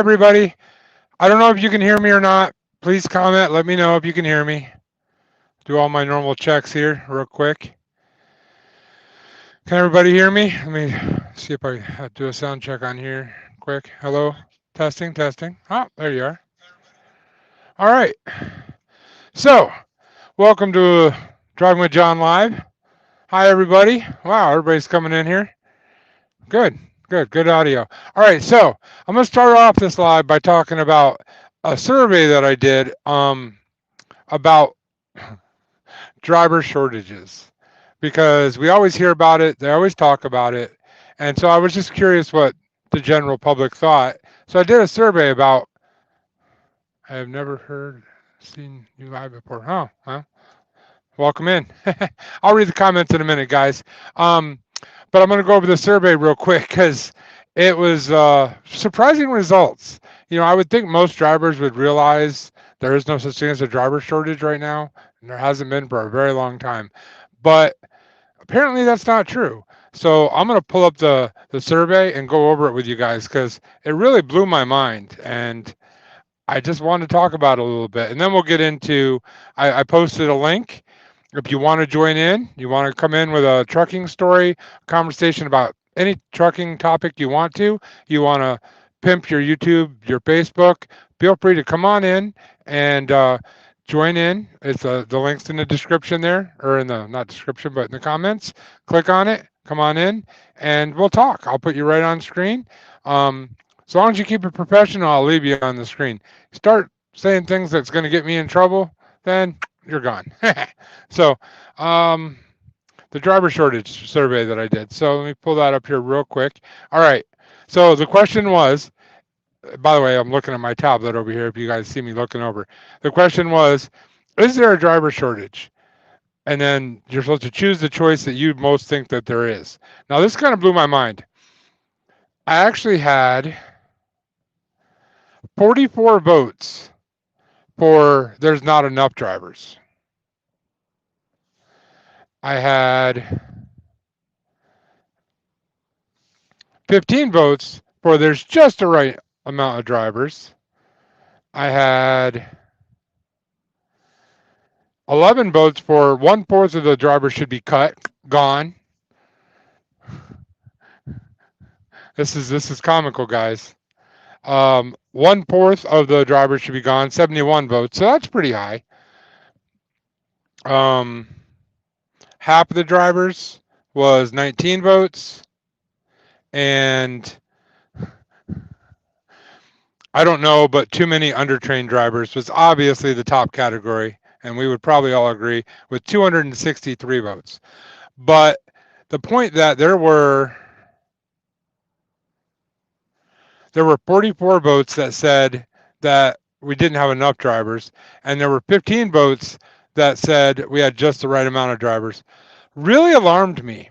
everybody. I don't know if you can hear me or not. Please comment. Let me know if you can hear me. Do all my normal checks here real quick. Can everybody hear me? Let me see if I do a sound check on here quick. Hello? Testing, testing. Oh, there you are. All right. So, welcome to Driving with John Live. Hi, everybody. Wow, everybody's coming in here. Good, good audio. All right, so I'm going to start off this live by talking about a survey that I did about driver shortages because we always hear about it, they always talk about it, and so I was just curious what the general public thought. So I did a survey about. I have never seen you live before. Oh, well, welcome in. I'll read the comments in a minute, guys. But I'm going to go over the survey real quick because it was surprising results. You know, I would think most drivers would realize there is no such thing as a driver shortage right now, and there hasn't been for a very long time. But apparently that's not true. So I'm going to pull up the survey and go over it with you guys because it really blew my mind. And I just want to talk about it a little bit. And then we'll get into, I posted a link. If you want to join in, you want to come in with a trucking story, conversation about any trucking topic you want to pimp your YouTube, your Facebook, feel free to come on in and join in. It's the link's in the description there, or in the, not description, but in the comments. Click on it, come on in, and we'll talk. I'll put you right on screen. So long as you keep it professional, I'll leave you on the screen. Start saying things that's going to get me in trouble, then you're gone. So, the driver shortage survey that I did. So let me pull that up here real quick. All right. So the question was, by the way, I'm looking at my tablet over here if you guys see me looking over. The question was, is there a driver shortage? And then you're supposed to choose the choice that you most think that there is. Now, this kind of blew my mind. I actually had 44 votes for there's not enough drivers. I had 15 votes for there's just the right amount of drivers. I had 11 votes for 1/4 of the drivers should be gone. This is comical, guys. 1/4 of the drivers should be gone, 71 votes, so that's pretty high. Half of the drivers was 19 votes, and I don't know, but too many undertrained drivers was obviously the top category, and we would probably all agree, with 263 votes. But the point that there were 44 votes that said that we didn't have enough drivers, and there were 15 votes that said we had just the right amount of drivers. Really alarmed me.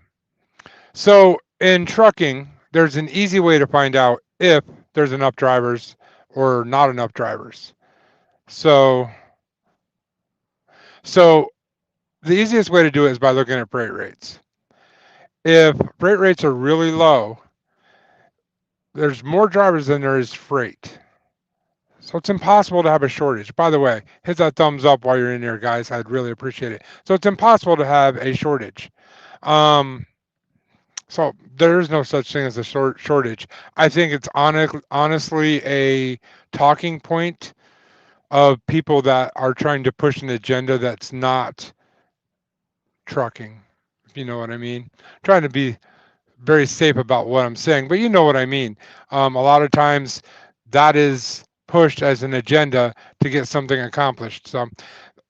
So in trucking, there's an easy way to find out if there's enough drivers or not enough drivers. So the easiest way to do it is by looking at freight rates. If freight rates are really low, there's more drivers than there is freight. So it's impossible to have a shortage. By the way, hit that thumbs up while you're in there, guys. I'd really appreciate it. So it's impossible to have a shortage. So there is no such thing as a shortage. I think it's honestly a talking point of people that are trying to push an agenda that's not trucking, if you know what I mean. Trying to be very safe about what I'm saying, but you know what I mean. A lot of times that is pushed as an agenda to get something accomplished. So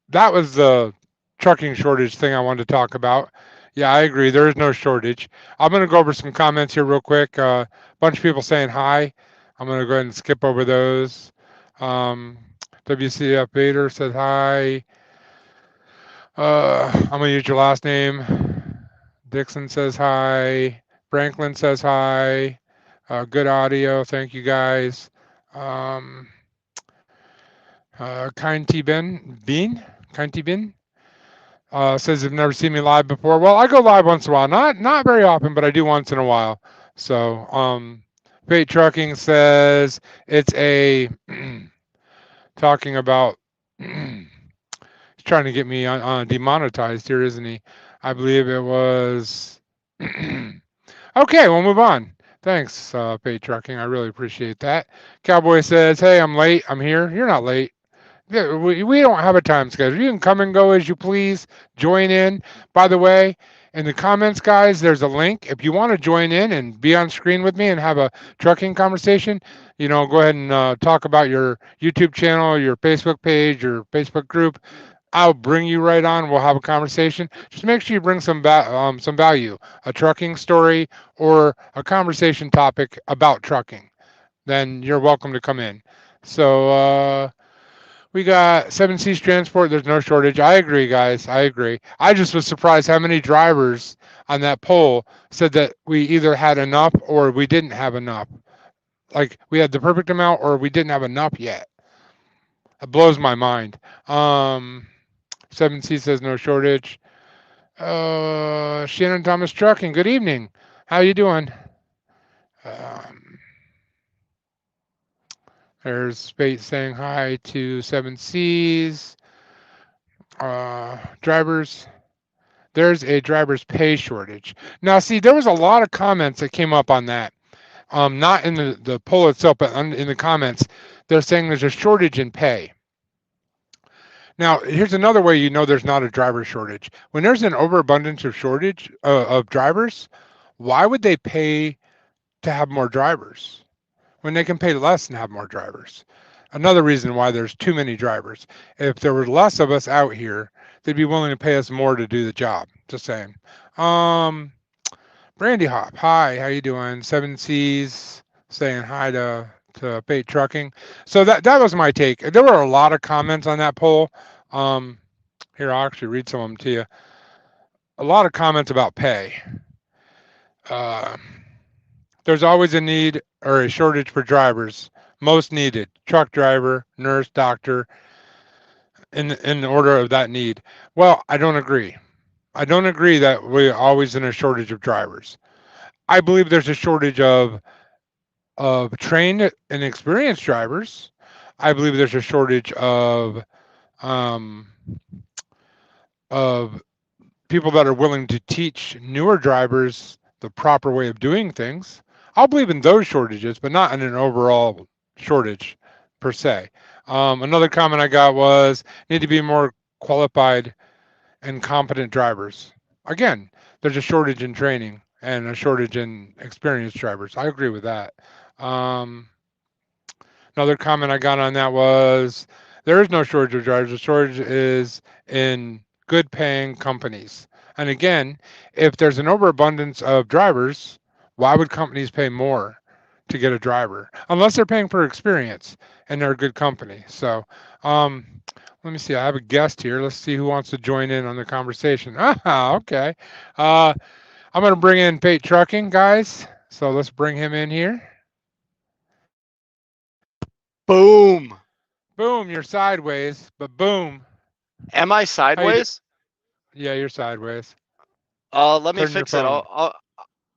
that was the trucking shortage thing I wanted to talk about. Yeah, I agree. There is no shortage. I'm going to go over some comments here real quick. A bunch of people saying hi. I'm going to go ahead and skip over those. WCF Vader said hi. I'm going to use your last name. Dixon says hi. Franklin says hi. Good audio. Thank you, guys. Kind T Bean says you've never seen me live before. Well, I go live once in a while, not very often, but I do once in a while. So Pate Trucking says it's a talking about. He's trying to get me demonetized here, isn't he? I believe it was. Okay, we'll move on. Thanks, Pate Trucking. I really appreciate that. Cowboy says, "Hey, I'm late. I'm here. You're not late. Yeah, we don't have a time schedule. You can come and go as you please. Join in. By the way, in the comments, guys, there's a link. If you want to join in and be on screen with me and have a trucking conversation, go ahead and talk about your YouTube channel, your Facebook page, your Facebook group. I'll bring you right on. We'll have a conversation. Just make sure you bring some value, a trucking story or a conversation topic about trucking. Then you're welcome to come in. So we got Seven Seas Transport. There's no shortage. I agree, guys. I agree. I just was surprised how many drivers on that poll said that we either had enough or we didn't have enough. Like we had the perfect amount or we didn't have enough yet. It blows my mind. Um, 7C says no shortage. Shannon Thomas Trucking. Good evening. How you doing? Um, there's Spate saying hi to 7Cs. Drivers. There's a driver's pay shortage. Now, see, there was a lot of comments that came up on that. Not in the poll itself, but in the comments. They're saying there's a shortage in pay. Now, here's another way you know there's not a driver shortage. When there's an overabundance of shortage of drivers, why would they pay to have more drivers when they can pay less and have more drivers? Another reason why there's too many drivers. If there were less of us out here, they'd be willing to pay us more to do the job. Just saying. Brandy Hop, hi, how you doing? 7Cs saying hi to Bait Trucking. So that was my take. There were a lot of comments on that poll. Here, I'll actually read some of them to you. A lot of comments about pay. There's always a need or a shortage for drivers. Most needed: truck driver, nurse, doctor, in the order of that need. Well, I don't agree. I don't agree that we're always in a shortage of drivers. I believe there's a shortage of trained and experienced drivers. I believe there's a shortage um, of people that are willing to teach newer drivers the proper way of doing things. I'll believe in those shortages, but not in an overall shortage per se. Another comment I got was need to be more qualified and competent drivers. Again, there's a shortage in training and a shortage in experienced drivers. I agree with that. Um, Another comment I got on that was there is no shortage of drivers. The shortage is in good paying companies. And again, if there's an overabundance of drivers, why would companies pay more to get a driver? Unless they're paying for experience and they're a good company. So let me see. I have a guest here. Let's see who wants to join in on the conversation. Ah, okay. I'm going to bring in Pate Trucking, guys. So let's bring him in here. Boom. Boom, you're sideways, but boom. Am I sideways? Yeah, you're sideways. Let me Turn your fix it. phone.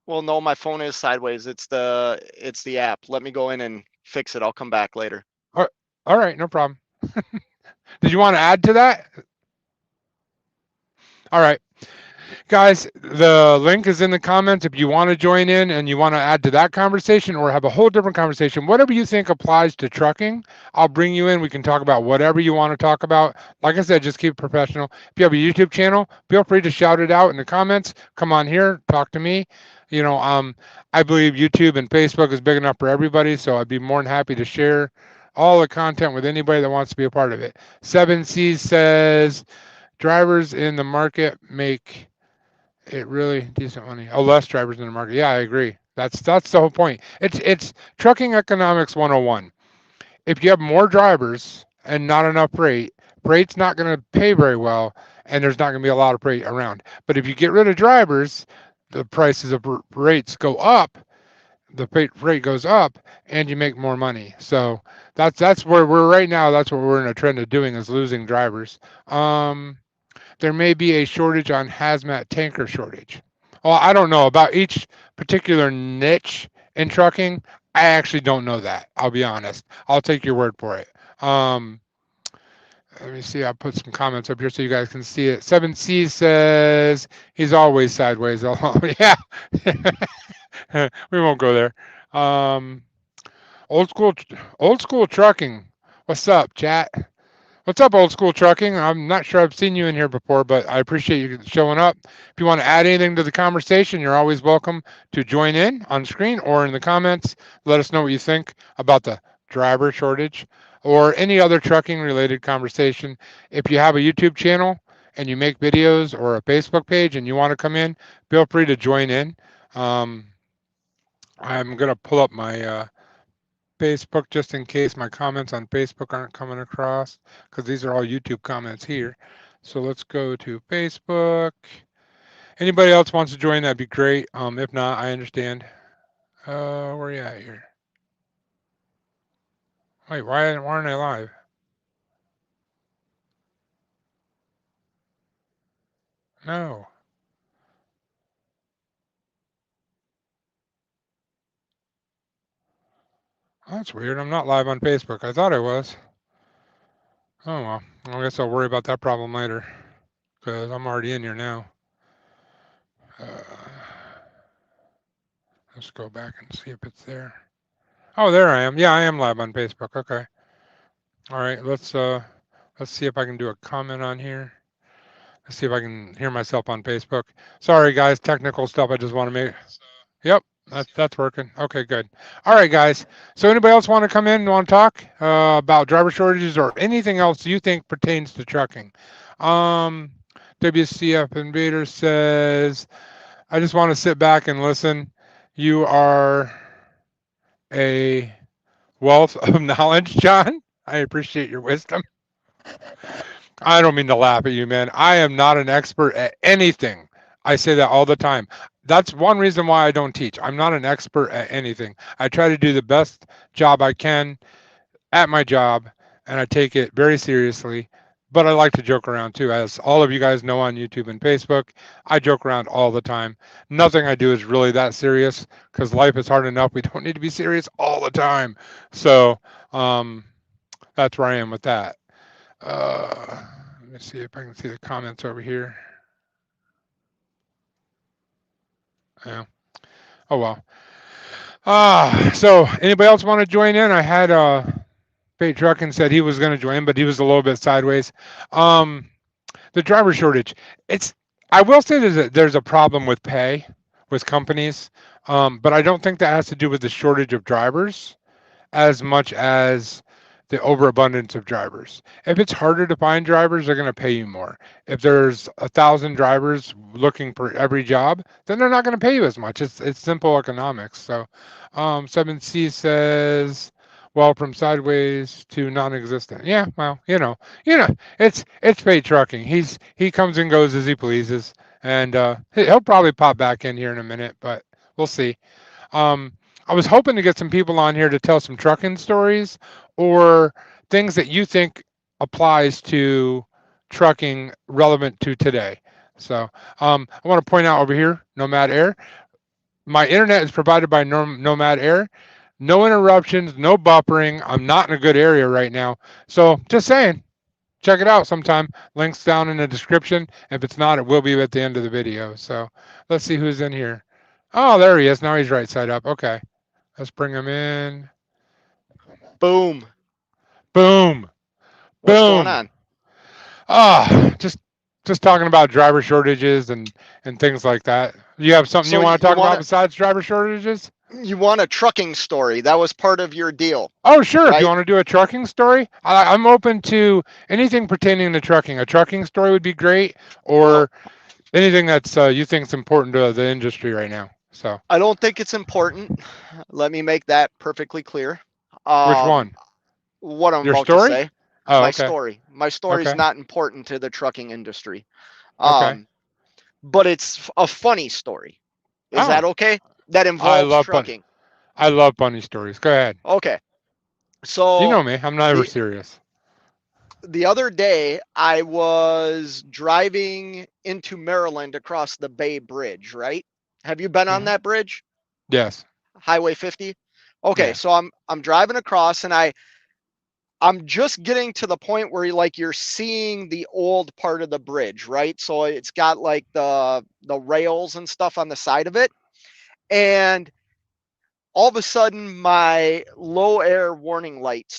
Well, no, my phone is sideways. It's the app. Let me go in and fix it. I'll come back later. All right, no problem. Did you want to add to that? All right. Guys, the link is in the comments if you want to join in and you want to add to that conversation or have a whole different conversation. Whatever you think applies to trucking, I'll bring you in. We can talk about whatever you want to talk about. Like I said, just keep it professional. If you have a YouTube channel, feel free to shout it out in the comments. Come on here, talk to me. I believe YouTube and Facebook is big enough for everybody, so I'd be more than happy to share all the content with anybody that wants to be a part of it. 7C says drivers in the market make it really decent money. Oh, less drivers in the market. Yeah, I agree. That's the whole point. It's trucking economics 101. If you have more drivers and not enough freight, freight's not going to pay very well, and there's not going to be a lot of freight around. But if you get rid of drivers, the prices of rates go up, the freight goes up, and you make more money. So that's where we're right now. That's what we're in a trend of doing is losing drivers. There may be a shortage on hazmat tanker shortage. Well, I don't know about each particular niche in trucking. I actually don't know that. I'll be honest. I'll take your word for it. Um, Let me see. I'll put some comments up here so you guys can see it. 7C says he's always sideways. Yeah. We won't go there. Um, old school, old school trucking. What's up, chat? What's up, old school trucking? I'm not sure I've seen you in here before, but I appreciate you showing up. If you want to add anything to the conversation, you're always welcome to join in on screen or in the comments. Let us know what you think about the driver shortage or any other trucking related conversation. If you have a YouTube channel and you make videos or a Facebook page and you want to come in, feel free to join in. Um, I'm going to pull up my Facebook just in case my comments on Facebook aren't coming across because these are all YouTube comments here. So let's go to Facebook. Anybody else wants to join, that'd be great. If not, I understand. Where are you at here? Wait, why aren't I live? No. Oh, that's weird. I'm not live on Facebook. I thought I was. Oh well. I guess I'll worry about that problem later because I'm already in here now. Uh, let's go back and see if it's there. Oh, there I am. Yeah, I am live on Facebook. Okay. All right. Let's see if I can do a comment on here. Let's see if I can hear myself on Facebook. Sorry guys, technical stuff. I just want to make. Yep, that's working. Okay, good. All right, guys. So anybody else want to come in and want to talk about driver shortages or anything else you think pertains to trucking? Um, WCF Invader says, I just want to sit back and listen. You are a wealth of knowledge, John. I appreciate your wisdom. I don't mean to laugh at you, man. I am not an expert at anything. I say that all the time. That's one reason why I don't teach. I'm not an expert at anything. I try to do the best job I can at my job, and I take it very seriously. But I like to joke around too. As all of you guys know on YouTube and Facebook, I joke around all the time. Nothing I do is really that serious because life is hard enough. We don't need to be serious all the time. So that's where I am with that. Let me see if I can see the comments over here. Yeah. Oh well. So anybody else want to join in? I had Fate Truckin said he was going to join, but he was a little bit sideways. The driver shortage. It's. I will say there's a problem with pay with companies, but I don't think that has to do with the shortage of drivers as much as the overabundance of drivers. If it's harder to find drivers, they're going to pay you more. If there's 1,000 drivers looking for every job, then they're not going to pay you as much. It's simple economics. So, 7C says, well, from sideways to non-existent. Yeah, well, it's paid trucking. He comes and goes as he pleases, and he'll probably pop back in here in a minute, but we'll see. Um, I was hoping to get some people on here to tell some trucking stories or things that you think applies to trucking relevant to today. So I want to point out over here, Nomad Air. My internet is provided by Nomad Air. No interruptions, no buffering. I'm not in a good area right now. So just saying, check it out sometime. Links down in the description. If it's not, it will be at the end of the video. So let's see who's in here. Oh, there he is. Now he's right side up. Okay. Let's bring him in. Boom. Boom. What's going Boom. on? Just talking about driver shortages and things like that. You have something So you want to you talk about want besides driver shortages? a trucking story. That was part of your deal, Oh, sure. If you right? want to do a trucking story, I'm open to anything pertaining to trucking. A trucking story would be great, Well, or anything that's you think is important to the industry right now. So, I don't think it's important. Let me make that perfectly clear. which Um, one? what I'm Your about to story? say, Oh, my okay. story. My story is Okay. not important to the trucking industry. Okay. Um, but it's a funny story. Is Oh, that okay? That I involves love fun. trucking. I love funny stories. Go ahead. Okay. You So know me. I'm never the serious. the other day I was driving into Maryland across the Bay Bridge, right? Have you been on Hmm. that bridge? Yes. Highway 50? Okay, Yeah. so I'm driving across and I'm just getting to the point where you're seeing the old part of the bridge, right? So it's got like the rails and stuff on the side of it. And all of a sudden my low air warning light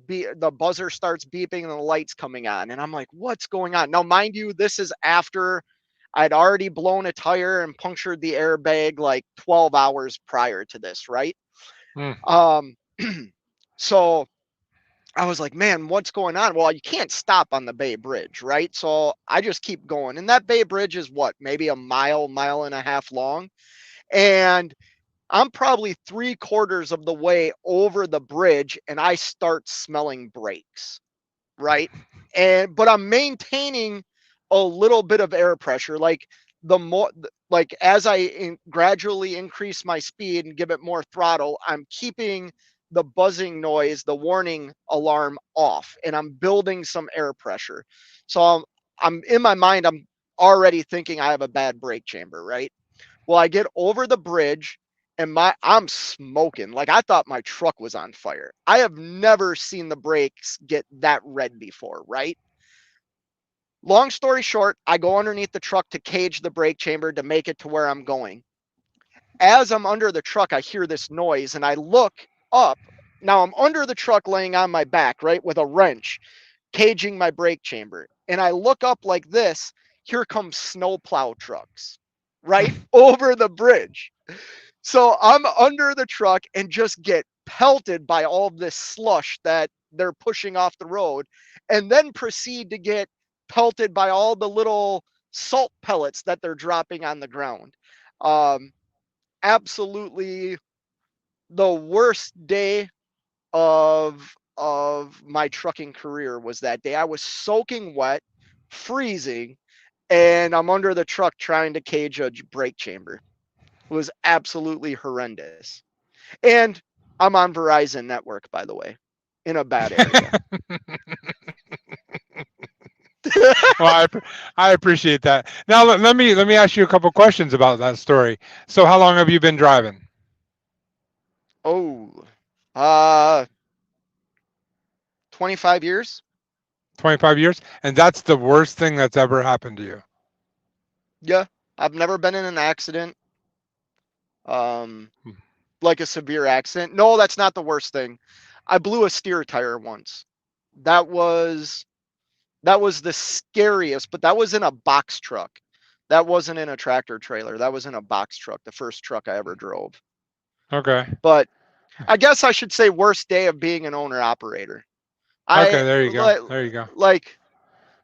the buzzer starts beeping and the lights coming on. And I'm like, what's going on? Now, mind you, this is after I'd already blown a tire and punctured the airbag like 12 hours prior to this, right? Mm. Um, so I was like, man, what's going on? Well, you can't stop on the Bay Bridge, right? So I just keep going. And that Bay Bridge is what, maybe a mile and a half long. And I'm probably 3/4 of the way over the bridge and I start smelling brakes, right? But I'm maintaining a little bit of air pressure. Like the more, like as gradually increase my speed and give it more throttle, I'm keeping the buzzing noise, the warning alarm off, and I'm building some air pressure. So I'm in my mind, I'm already thinking I have a bad brake chamber, right? Well, I get over the bridge and I'm smoking. Like I thought my truck was on fire. I have never seen the brakes get that red before, right? Long story short, I go underneath the truck to cage the brake chamber to make it to where I'm going. As I'm under the truck, I hear this noise and I look up. Now I'm under the truck laying on my back, right, with a wrench, caging my brake chamber. And I look up like this. Here comes snowplow trucks, right over the bridge. So I'm under the truck and just get pelted by all of this slush that they're pushing off the road, and then proceed to get pelted by all the little salt pellets that they're dropping on the ground. Um, Absolutely the worst day of my trucking career was that day. I was soaking wet, freezing, and I'm under the truck trying to cage a brake chamber. It was absolutely horrendous. And I'm on Verizon network, by the way, in a bad area. Well, I appreciate that. Now let me ask you a couple questions about that story. So how long have you been driving? Oh, uh, 25 years. 25 years? And that's the worst thing that's ever happened to you. Yeah, I've never been in an accident, um, Hmm. like a severe accident. No, that's not the worst thing. I blew a steer tire once. That was that was the scariest, but that was in a box truck. That wasn't in a tractor trailer. That was in a box truck, the first truck I ever drove. Okay. But I guess I should say worst day of being an owner operator. Okay, I there you go. like There you go. like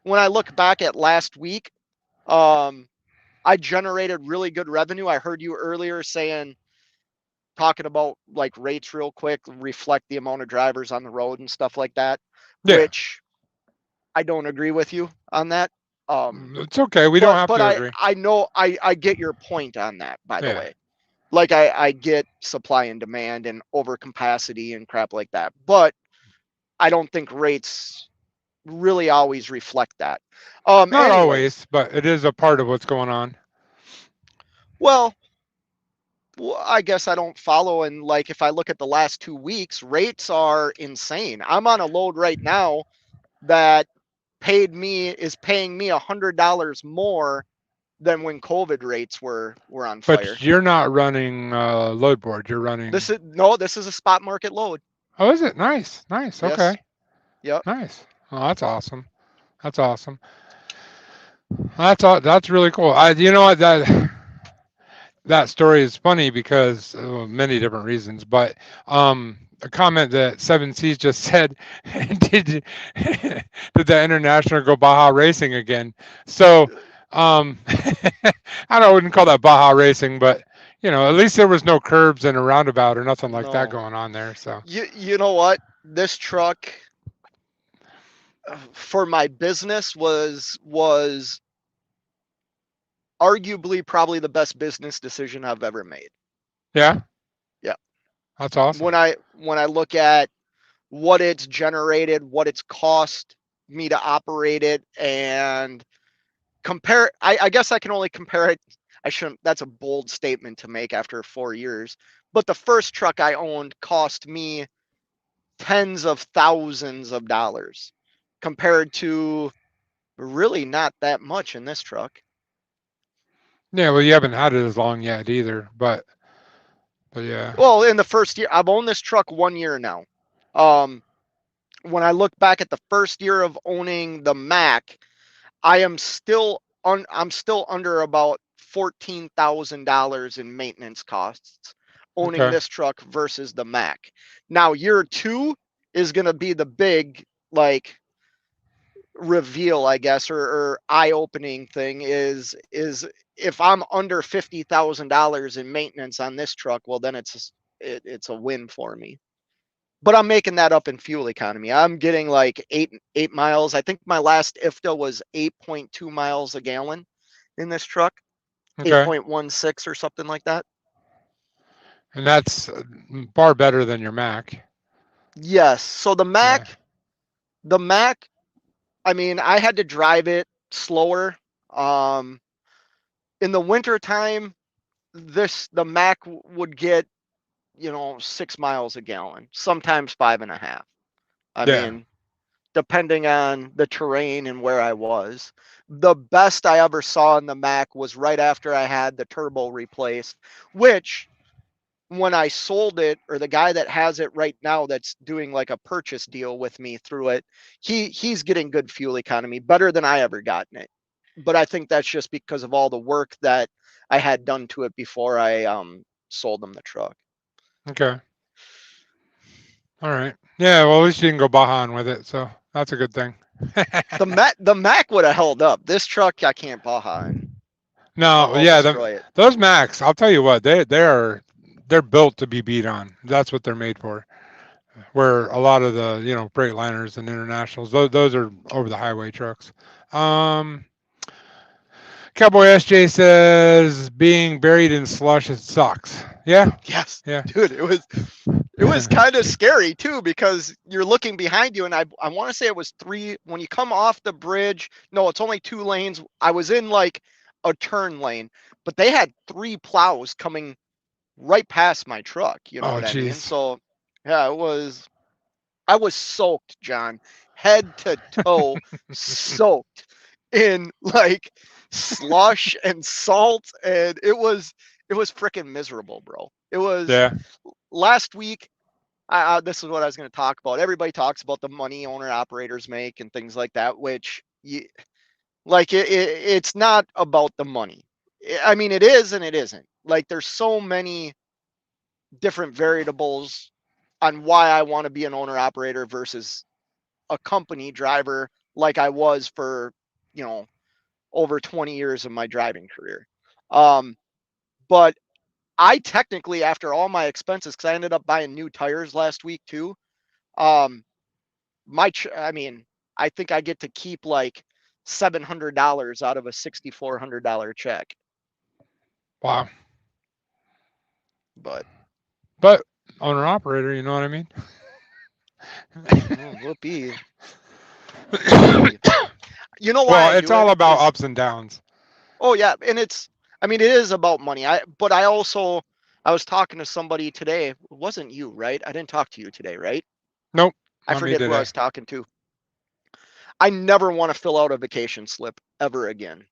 when I look back at last week, um, I generated really good revenue. I heard you earlier talking about like rates real quick reflect the amount of drivers on the road and stuff like that, Yeah. which I don't agree with you on that. Um, It's okay. We don't but have but to I agree. I know I get your point on that. By the Yeah. way, like I get supply and demand and overcapacity and crap like that, but I don't think rates really always reflect that. Not Anyways, always, but it is a part of what's going on. well, I guess I don't follow. And like, if I look at the last 2 weeks, rates are insane. I'm on a load right now that is paying me $100 more than when COVID rates were on fire. But you're not running load board. You're This running. is no, this is a spot market load. Oh, is it? Nice. Nice. Yes. Okay. Yep. Nice. Oh, that's awesome. That's awesome. That's all. That's really cool. You know what? That story is funny because many different reasons, but a comment that Seven Seas just said, did did the International go Baja Racing again? So I wouldn't call that Baja Racing, but at least there was no curbs and a roundabout or nothing like that No. going on there. So You know what? This truck for my business was arguably probably the best business decision I've ever made. yeah, Yeah. that's awesome. When I look at what it's generated, what it's cost me to operate it, and I guess I can only compare it. I shouldn't, that's a bold statement to make after 4 years, But the first truck I owned cost me tens of thousands of dollars compared to really not that much in this truck. Yeah, well, you haven't had it as long yet either, but yeah. Well, in the first year, I've owned this truck 1 year now. Um, when I look back at the first year of owning the Mac, I am still I'm still under about $14,000 in maintenance costs owning Okay. this truck versus the Mac. Now, year two is going to be the big like reveal, I guess, or eye-opening thing is if I'm under $50,000 in maintenance on this truck, well, then it's a win for me. But I'm making that up in fuel economy. I'm getting like eight miles. I think my last IFTA was 8.2 miles a gallon in this truck, Okay. 8.16 or something like that. And that's far better than your Mac. Yes. So Yeah. The Mac, I mean, I had to drive it slower. Um, in the winter time, the Mac would get 6 miles a gallon, sometimes 5.5. I Yeah. mean, depending on the terrain and where I was. The best I ever saw in the Mac was right after I had the turbo replaced, which when I sold it, or the guy that has it right now that's doing like a purchase deal with me through it, he's getting good fuel economy, better than I ever gotten it. But I think that's just because of all the work that I had done to it before I sold them the truck. Okay. All right. Yeah. Well, at least you can go Bajan with it, so that's a good thing. The Mac would have held up. This truck I can't Baja in. No. I'll Yeah. destroy it. Those Macs. I'll tell you what. They're built to be beat on. That's what they're made for. Where a lot of the Breightliners and internationals, those are over the highway trucks. Um, Cowboy SJ says being buried in slush, it sucks. Yeah. Yes, Yeah. dude, it was kind of scary too because you're looking behind you, and I want to say it was three when you come off the bridge. No, it's only two lanes. I was in like a turn lane, but they had three plows coming right past my truck. You know Oh, what I mean? jeez. So yeah, it was. I was soaked, John, head to toe, soaked in like slush and salt, and it was freaking miserable, bro. It was Yeah. last week. This is what I was going to talk about. Everybody talks about the money owner operators make and things like that, which it's not about the money. I mean, it is and it isn't. Like, there's so many different variables on why I want to be an owner operator versus a company driver, like I was for you know over 20 years of my driving career. Um, but I technically, after all my expenses, because I ended up buying new tires last week too. Um, I mean, I think I get to keep like $700 out of a $6,400 check. Wow. But But owner operator, you know what I mean? whoopee, whoopee. You know why Well, I it's do all it about is, ups and downs. oh yeah, and I mean, it is about money. But I was talking to somebody today. It wasn't you, right? I didn't talk to you today, right? Nope, I not me forget who I today. was talking to. I never want to fill out a vacation slip ever again.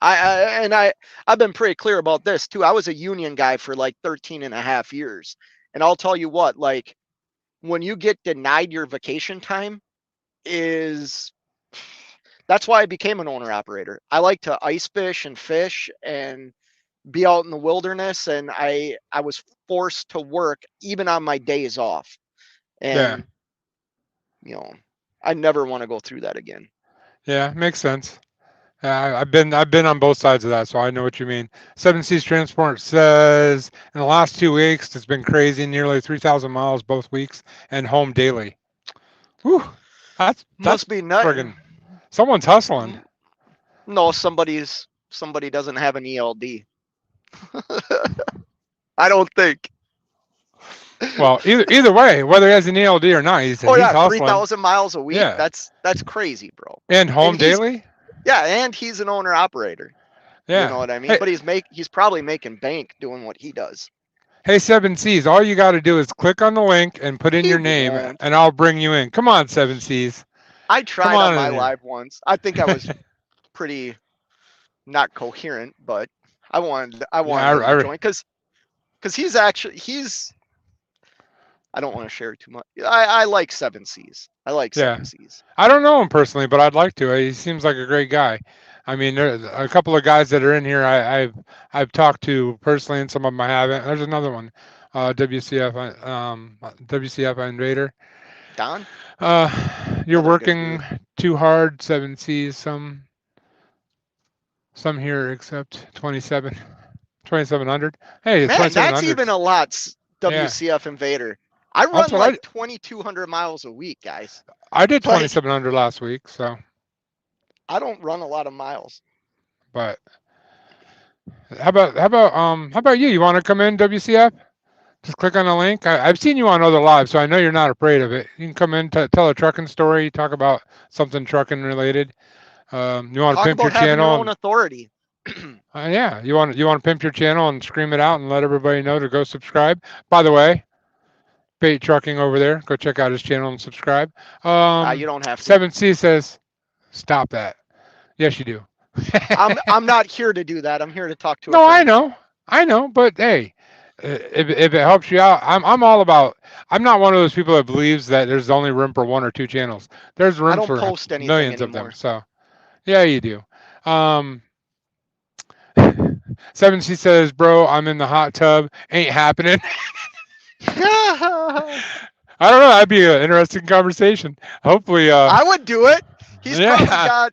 I've been pretty clear about this too. I was a union guy for like 13 and a half years. And I'll tell you what, like, when you get denied your vacation time is that's why I became an owner operator. I like to ice fish and be out in the wilderness, and I was forced to work even on my days off. Yeah, And you know, I never want to go through that again. yeah, makes sense. I've been on both sides of that, so I know what you mean. Seven Seas Transport says in the last 2 weeks it's been crazy, nearly 3,000 miles both weeks, and home daily. Whew, that's Must be nut. friggin' someone's hustling. No, somebody doesn't have an ELD. I don't think. Well, either way, whether he has an ELD or not, Oh he's yeah, hustling. 3,000 miles a week. Yeah, That's crazy, bro. and And home daily. he's an owner operator. You know Yeah. what I mean? Hey, But he's probably making bank doing what he does. Hey, Seven Seas, all you got to do is click on the link and put in He your name, won't. and I'll bring you in. Come on, Seven Seas. I Come tried on on my in here. live once. I think I was pretty not coherent, but I Yeah, wanted him to join because he's I don't want to share too much. I like Seven Seas. I like yeah. Seven Seas. I don't know him personally, but I'd like to. He seems like a great guy. I mean, there's a couple of guys that are in here I've talked to personally, and some of them I haven't. There's another one, WCF WCF Invader. Don, You're another good working dude. too hard, Seven Seas. Some here except 2700. Hey, Man, that's 2700. even a lot. Yeah, WCF Invader. I that's run what like 2,200 miles a week, guys. I did Like 2700 last week. So, I don't run a lot of miles. but how about you? You want to come in, WCF? Just click on the link. I've seen you on other lives, so I know you're not afraid of it. You can come in, tell a trucking story, talk about something trucking related. You want to Talk pimp your about having your channel, own and authority. yeah, you want to pimp your channel and scream it out and let everybody know to go subscribe. By the way, Bait Trucking over there, go check out his channel and subscribe. You don't have to. Seven C says, stop that. Yes, you do. I'm not here to do that. I'm here to talk to a No, friend. I know, but hey, if it helps you out, I'm all about. I'm not one of those people that believes that there's only room for one or two channels. There's I room don't for post anything millions of them. anymore. So yeah, you do. Um, Seven C says, bro, I'm in the hot tub. Ain't happening. I I don't know. That'd be an interesting conversation. Hopefully, would do it. He's probably yeah, got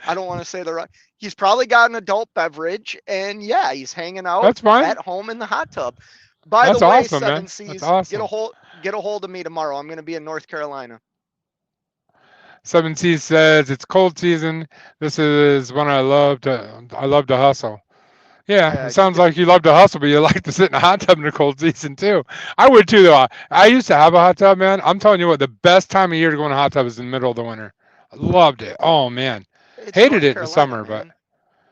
I don't want to say the right. He's probably got an adult beverage, and yeah, he's hanging out that's fine. at home in the hot tub. By the That's way, awesome, Seven man. That's Seas, awesome. get a hold of me tomorrow. I'm going to be in North Carolina. Seven C says it's cold season. This is when I love to hustle. Yeah, it Yeah, sounds like you love to hustle, but you like to sit in a hot tub in the cold season too. I would too, though. I used to have a hot tub, man. I'm telling you what, the best time of year to go in a hot tub is in the middle of the winter. I loved it. Oh man, it's hated North it in the Carolina, summer, but man.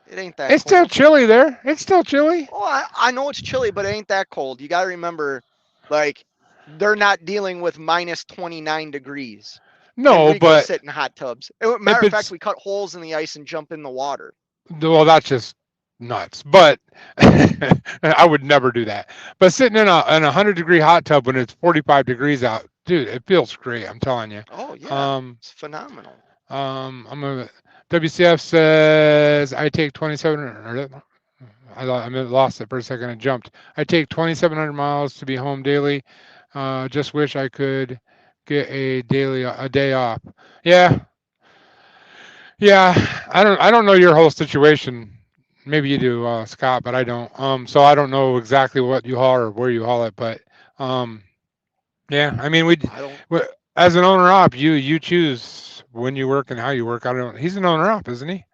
It ain't that it's still cold. chilly there. It's still chilly. Oh, I know it's chilly, but it ain't that cold. You got to remember, like, they're not dealing with minus 29 degrees. And No, we go but sit in hot tubs. if Matter of fact, it's we cut holes in the ice and jump in the water. well, that's just nuts. But I would never do that. But sitting in a 100-degree hot tub when it's 45 degrees out, dude, it feels great. I'm telling you. Oh, yeah. Um, It's phenomenal. I'm a WCF says I take 27. I lost it for a second and jumped. I take 2,700 miles to be home daily. Just wish I could get a day off. Yeah, yeah. I don't know your whole situation. Maybe you do, Scott, but I don't. So I don't know exactly what you haul or where you haul it, but um, yeah. I mean, I don't. we as an owner op, you choose when you work and how you work. I don't. He's an owner op, isn't he?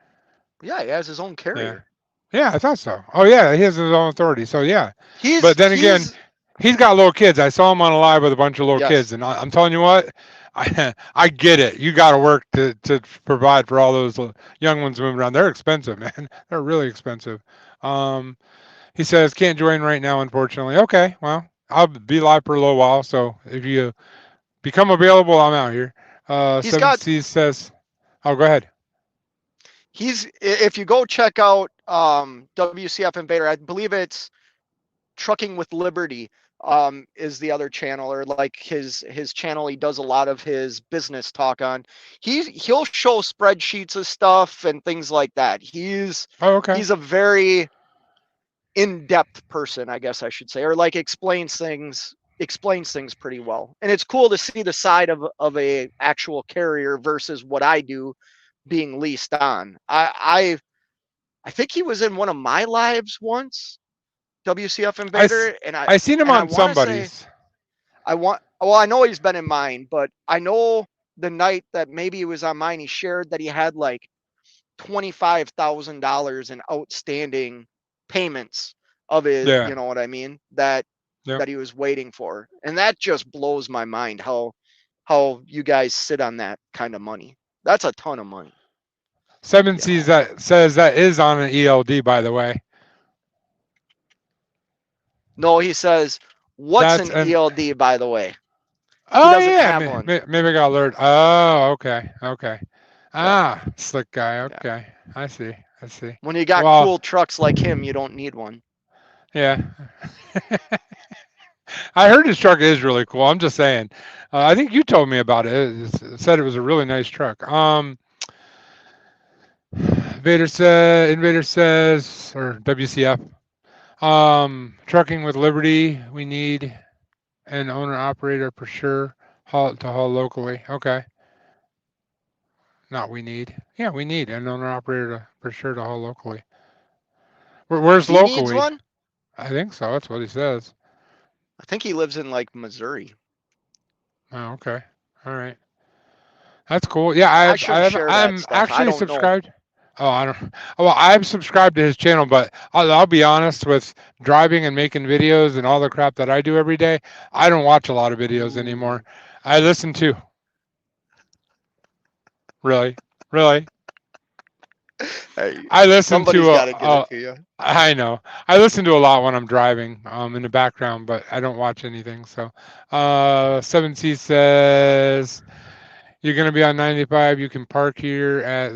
Yeah, he has his own Yeah. carrier. Yeah, I thought so. Oh yeah, he has his own authority. So yeah. He's But then again, he's he's got little kids. I saw him on a live with a bunch of little yes. kids, and I'm telling you what, I get it. You got to work to provide for all those young ones moving around. They're expensive, man. They're really expensive. Um, he says can't join right now, unfortunately. Okay, well I'll be live for a little while. So if you become available, I'm out here. He's Seven got C says, oh go ahead. he's if you go check out WCF Invader, I believe it's Trucking with Liberty is the other channel, or like his channel he does a lot of his business talk on. He'll show spreadsheets of stuff and things like that. Oh okay. He's a very in-depth person, I guess I should say, or like explains things pretty well. And it's cool to see the side of a actual carrier versus what I do being leased on. I think he was in one of my lives once, WCF I Invader, and I I seen him and I on want to say somebody's. I know he's been in mine, but I know the night that maybe he was on mine, he shared that he had like $25,000 in outstanding payments of his, Yeah. you know what I mean, that Yep. he was waiting for. And that just blows my mind how you guys sit on that kind of money. That's a ton of money, Seven you C's know. that says that is on an ELD, by the way. No, he says, what's That's an an. ELD, by the way? He Oh doesn't yeah, have one. maybe I got alert. Oh, okay, okay. Yeah. Ah, slick guy. Yeah. Okay, I see. I see. When you got Well, cool trucks like him, you don't need one. yeah. I heard his truck is really cool. I'm just saying. I think you told me about it. It said it was a really nice truck. Invader says, or WCF. Trucking with Liberty. We need an owner operator for sure. Haul locally. Okay. Not we need. Yeah, we need an owner operator for sure to haul locally. Where's He needs locally? one? I think so. That's what he says. I think he lives in like Missouri. Oh, okay. All right. That's cool. Yeah, I shouldn't share that I'm stuff. I actually don't know. subscribed. Oh, I don't. Well, I'm subscribed to his channel, but I'll be honest with driving and making videos and all the crap that I do every day. I don't watch a lot of videos anymore. Ooh. I listen to. Really, really. Hey, I listen somebody's to got to get it to you. I know. I listen to a lot when I'm driving, in the background, but I don't watch anything. So, 7C says you're gonna be on 95. You can park here at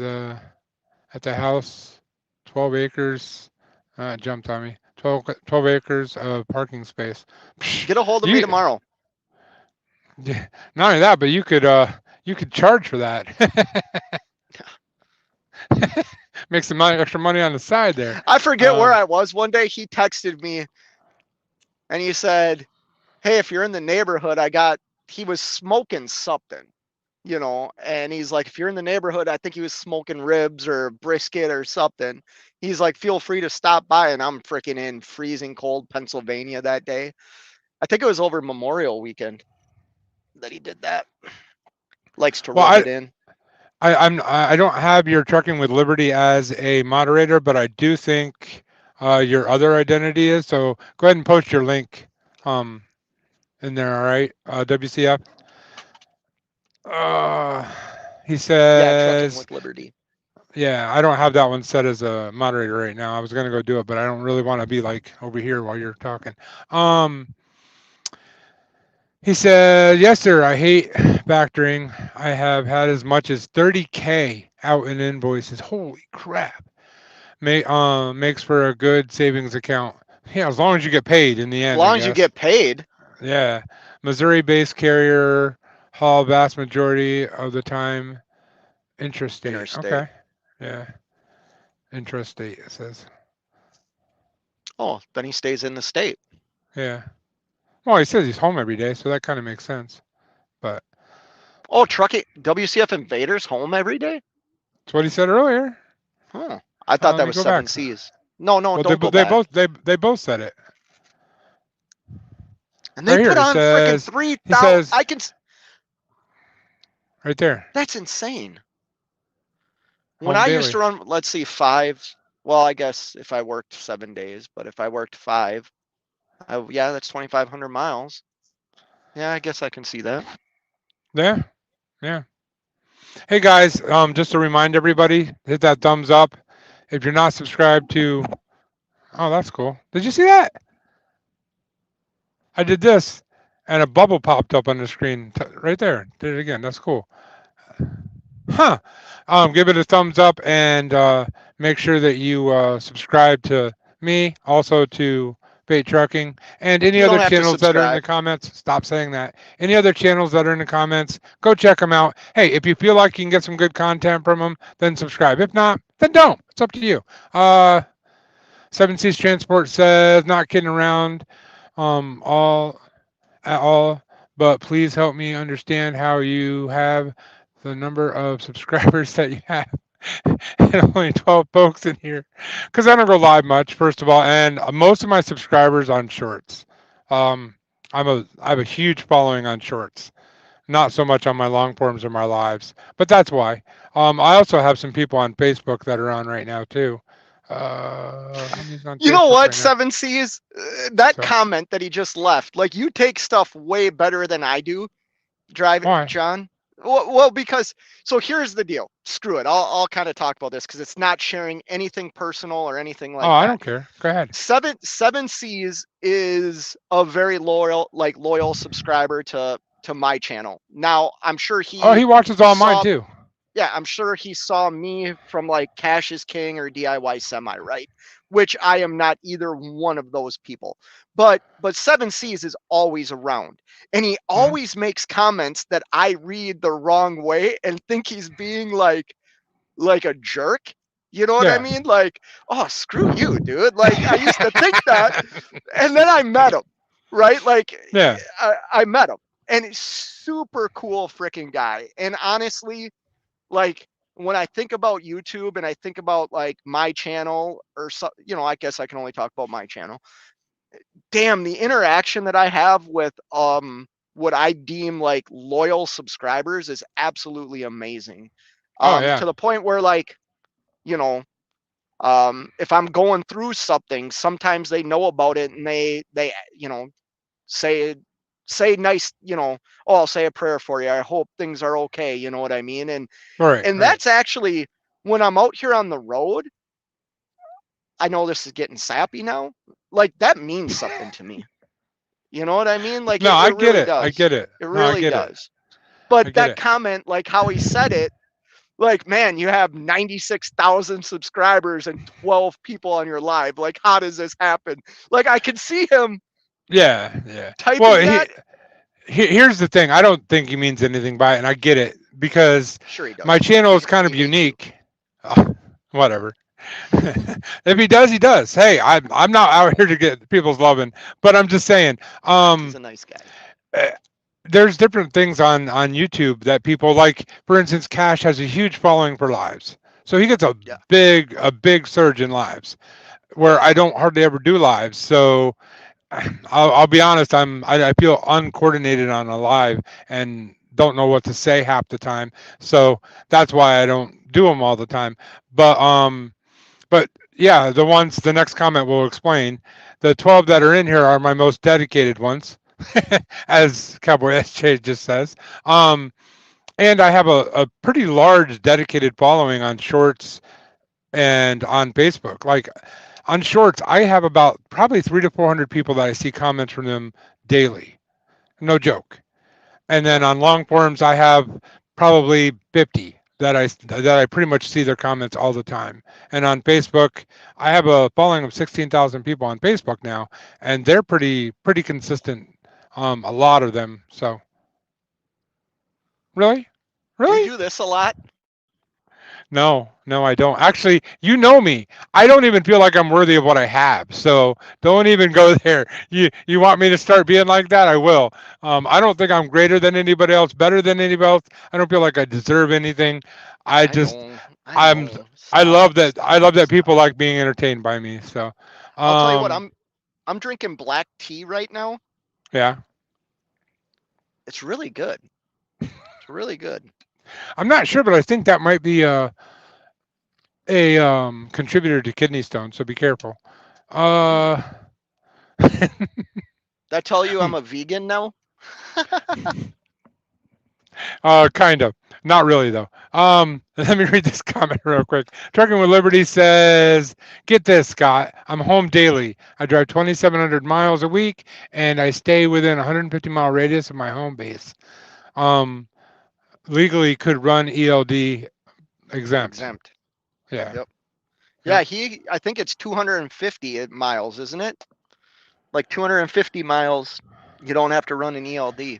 the house. 12 acres. Jumped on me. 12 acres of parking space. Get a hold of me You, tomorrow. yeah, not only that, but you could charge for that. Make some extra money on the side there. I forget where Um, I was one day. He texted me and he said, hey, if you're in the neighborhood, he was smoking something, and he's like, if you're in the neighborhood, I think he was smoking ribs or brisket or something. He's like, feel free to stop by. And I'm freaking in freezing cold Pennsylvania that day. I think it was over Memorial weekend that he did that. Likes to well, rub it in. I don't have your Trucking with Liberty as a moderator, but I do think your other identity is. So go ahead and post your link um, in there. All right, WCF. Uh, he Yeah, Trucking says, with Liberty. yeah, I don't have that one set as a moderator right now. I was gonna go do it, but I don't really want to be like over here while you're talking. Um, he said, yes, sir. I hate factoring. I have had as much as 30K out in invoices. Holy crap. Makes for a good savings account. Yeah, as long as you get paid in the As end, I long as you guess. get paid. Yeah. Missouri-based carrier, haul vast majority of the time intrastate. Interstate. Okay. Yeah. Intrastate, it says. Oh, then he stays in the state. Yeah. Well, he says he's home every day, so that kind of makes sense. But Oh, trucking WCF Invaders home every day? that's what he said earlier. Huh. I thought Let that me was go seven back. C's. No, Well, don't go back. they both said it. And they Right here put it on freaking says, he 3,000. says right there, That's insane. When home I used daily. to run, let's see, 5. Well, I guess if I worked 7 days, but if I worked 5, yeah, that's 2,500 miles. Yeah, I guess I can see that. Yeah. Yeah. Hey guys, just to remind everybody, hit that thumbs up. If you're not subscribed to, oh, that's cool. Did you see that? I did this, and a bubble popped up on the screen right there. Did it again. That's cool. Huh. Give it a thumbs up and make sure that you subscribe to me, also to Bait Trucking, and any You other don't have to channels that are in the subscribe. comments. Stop saying that. Any other channels that are in the comments, go check them out. Hey, if you feel like you can get some good content from them, then subscribe. If not, then don't. It's up to you. 7C's Transport says, not kidding around all at all, but please help me understand how you have the number of subscribers that you have and only 12 folks in here because I don't go live much, first of all, and most of my subscribers on shorts. um I have a huge following on shorts, not so much on my long forms or my lives, but that's why. I also have some people on Facebook that are on right now too. He's on You know Facebook what, right now. 7C's? That So comment that he just left, like, you take stuff way better than I do, driving, why? John. Well, because so here's the deal. Screw it. I'll kind of talk about this because it's not sharing anything personal or anything Oh, like I that. don't care. Go ahead. Seven C's is a very loyal subscriber to my channel. Now I'm sure Oh, he watches all mine saw too. yeah, I'm sure he saw me from like Cash is King or DIY Semi, right? Which I am not either one of those people. But Seven C's is always around. And he Mhm. always makes comments that I read the wrong way and think he's being like a jerk. You know what I Yeah. mean? Like, oh, screw you, dude. Like I used to think that. And then I met him, right? Like Yeah. I met him. And he's super cool freaking guy. And honestly, like when I think about YouTube and I think about like my channel or so, I guess I can only talk about my channel. Damn, the interaction that I have with what I deem like loyal subscribers is absolutely amazing. Oh yeah. To the point where like, you know, if I'm going through something, sometimes they know about it and they say say nice, oh, I'll say a prayer for you. I hope things are okay, you know what I mean? Right. And Right. that's actually when I'm out here on the road, I know this is getting sappy now. Like that means something to me. You know what I mean? Like No, it I get really it. I does. get it. It No, I really get it. does. I But get that it. comment, like how he said it, like, man, you have 96,000 subscribers and 12 people on your live. Like, how does this happen? Like, I could see him Yeah. Yeah. Well, typing that. here's the thing. I don't think he means anything by it, and I get it because Sure, he my does. channel is kind He of hates you. unique. Whatever. If he does, he does. Hey, I'm not out here to get people's loving, but I'm just saying. He's a nice guy. Eh, there's different things on YouTube that people like. For instance, Cash has a huge following for lives, so he gets Yeah. a big surge in lives. Where I don't hardly ever do lives, so I'll be honest. I feel uncoordinated on a live and don't know what to say half the time. So that's why I don't do them all the time. But but yeah, the next comment will explain. The 12 that are in here are my most dedicated ones, as Cowboy SJ just says. Um, and I have a pretty large dedicated following on Shorts and on Facebook. Like on Shorts, I have about probably 300 to 400 people that I see comments from them daily. No joke. And then Huh. on long forums, I have probably 50 that I pretty much see their comments all the time. And on Facebook, I have a following of 16,000 people on Facebook now, and they're pretty consistent. A lot of them. So really, You really. do this a lot. No, no, I don't. Actually, you know me. I don't even feel like I'm worthy of what I have. So don't even go there. You want me to start being like that? I will. I don't think I'm greater than anybody else, better than anybody else. I don't feel like I deserve anything. I I just know. I I'm know. I Stop. love that I Stop. love that people Stop. like being entertained by me. So I'll tell you what, um I'm drinking black tea right now. yeah. It's really good. It's really good. I'm not sure, but I think that might be a contributor to kidney stones, so be careful. Uh Mm. Did I tell you I'm a vegan now? Kind of. Not really though. Let me read this comment real quick. Trucking with Liberty says, "Get this, Scott. I'm home daily. I drive 2,700 miles a week, and I stay within 150-mile radius of my home base. Um, legally could run ELD exempt. Exempt. Yeah, Yep. yep, Yeah, I think it's 250 miles, isn't it? Like 250 miles, you don't have to run an ELD.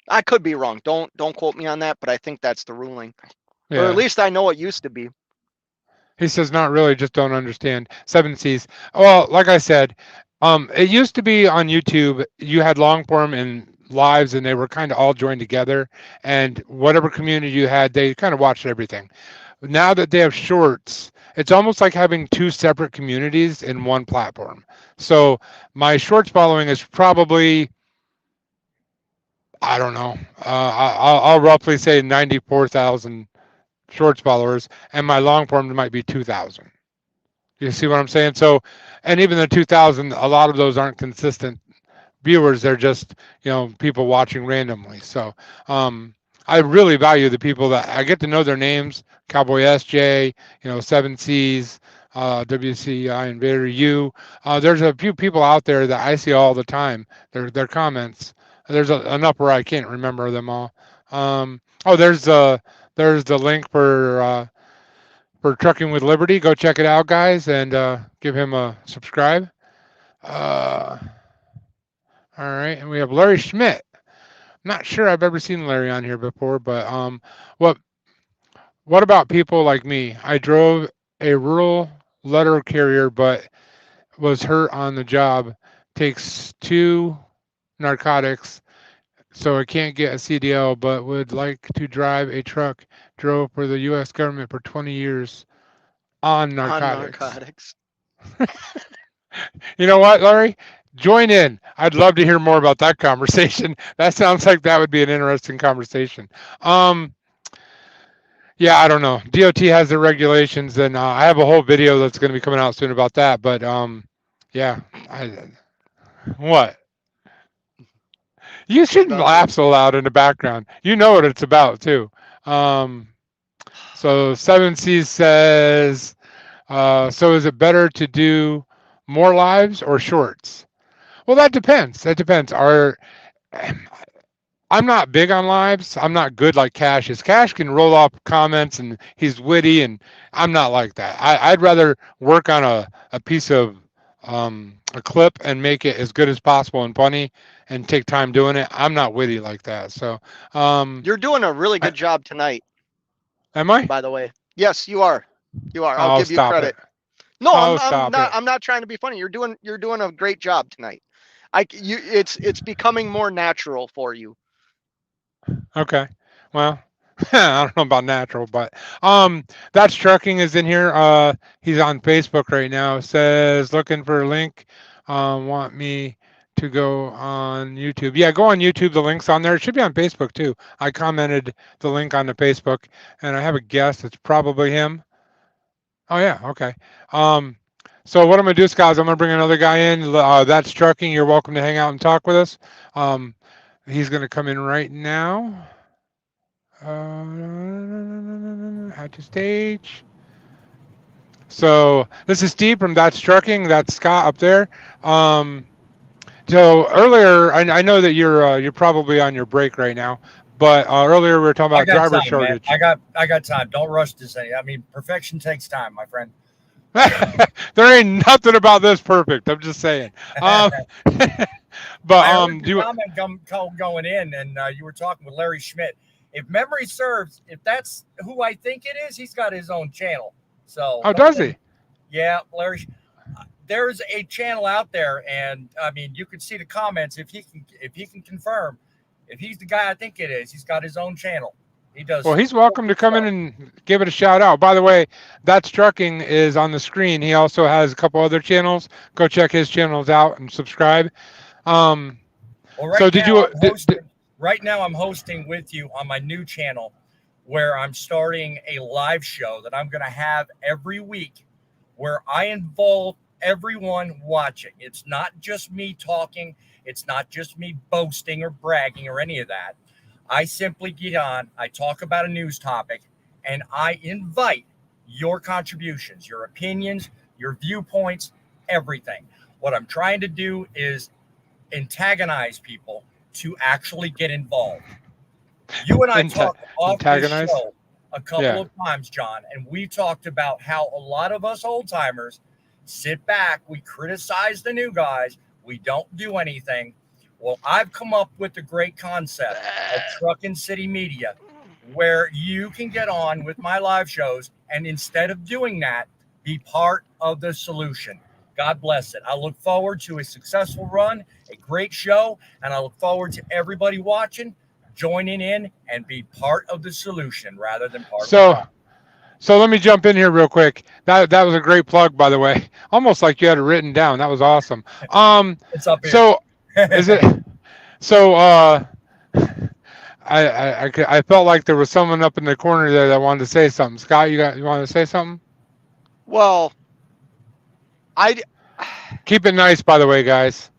I could be wrong. Don't quote me on that, but I think that's the ruling. Or at yeah." least I know it used to be. He says, "Not really. Just don't understand." Seven C's. Well, like I said, it used to be on YouTube. You had long form and lives, and they were kind of all joined together. And whatever community you had, they kind of watched everything. Now that they have shorts, it's almost like having two separate communities in one platform. So my shorts following is probably, I don't know, I'll roughly say 94,000 shorts followers, and my long form might be 2,000. You see what I'm saying? So, and even the 2,000, a lot of those aren't consistent viewers. They're just, people watching randomly. So, um, I really value the people that I get to know their names. Cowboy SJ, Seven C's, WCI Invader U. There's a few people out there that I see all the time. Their comments. There's enough where I can't remember them all. Oh, there's the link for Trucking with Liberty. Go check it out, guys, and give him a subscribe. Uh, all right, and we have Larry Schmidt. Not sure I've ever seen Larry on here before, but what what about people like me? I drove a rural letter carrier, but was hurt on the job. Takes two narcotics, so I can't get a CDL, but would like to drive a truck. Drove for the U.S. government for 20 years on On narcotics. narcotics. You know what, Larry? Join in. I'd love to hear more about that conversation. That sounds like that would be an interesting conversation. Um, yeah, I don't know. DOT has their regulations, and I have a whole video that's going to be coming out soon about that. But yeah, what? You shouldn't laugh Nothing. so loud in the background. You know what it's about too. Um, so Seven Seas says, so is it better to do more lives or shorts? Well, that depends. That depends. I'm not big on lives. I'm not good like Cash is. Cash can roll off comments and he's witty, and I'm not like that. I'd rather work on a piece of a clip and make it as good as possible and funny and take time doing it. I'm not witty like that. So, You're doing a really I, good job tonight, am I? by the way. Yes, you are. You are. I'll Oh, give you stop it. credit. No, Oh, I'm stop not. it. I'm not trying to be funny. You're doing a great job tonight. It's becoming more natural for you. Okay. Well, I don't know about natural, but that's trucking is in here. He's on Facebook right now. Says looking for a link. Want me to go on YouTube? Yeah, go on YouTube. The link's on there. It should be on Facebook too. I commented the link on the Facebook, and I have a guess. It's probably him. Oh yeah. Okay. Um, so what I'm gonna do, guys, I'm gonna bring another guy in. That's trucking. You're welcome to hang out and talk with us. He's gonna come in right now. Add to stage. So this is Steve from That's Trucking. That's Scott up there. Um, so earlier, I know that you're probably on your break right now, but earlier we were talking I about got driver time, man. shortage. I got time. Don't rush this thing. I mean, perfection takes time, my friend. There ain't nothing about this perfect. I'm just saying. Um, but I heard do your you, comment going in, and you were talking with Larry Schmidt. If memory serves, if that's who I think it is, he's got his own channel. So, oh, does he? Yeah, Larry. There's a channel out there, and I mean, you can see the comments. If he can confirm, if he's the guy I think it is, he's got his own channel. He does. Well, he's welcome to come in and give it a shout out. By the way, That's Trucking is on the screen. He also has a couple other channels. Go check his channels out and subscribe. Um, Well, so did you? Right now, I'm hosting with you on my new channel, where I'm starting a live show that I'm going to have every week, where I involve everyone watching. It's not just me talking. It's not just me boasting or bragging or any of that. I simply get on, I talk about a news topic, and I invite your contributions, your opinions, your viewpoints, everything. What I'm trying to do is antagonize people to actually get involved. You and I talked off this show a couple of times, John, and we talked about how a lot of us old timers sit back, we criticize the new guys, we don't do anything. Well, I've come up with a great concept of Truckin' City Media, where you can get on with my live shows, and instead of doing that, be part of the solution. God bless it. I look forward to a successful run, a great show, and I look forward to everybody watching, joining in, and be part of the solution rather than part of the problem. So let me jump in here real quick. That was a great plug, by the way. Almost like you had it written down. That was awesome. It's up here. So is it? So I felt like there was someone up in the corner there that wanted to say something. Scott, you want to say something? Well, I Keep it nice, by the way, guys.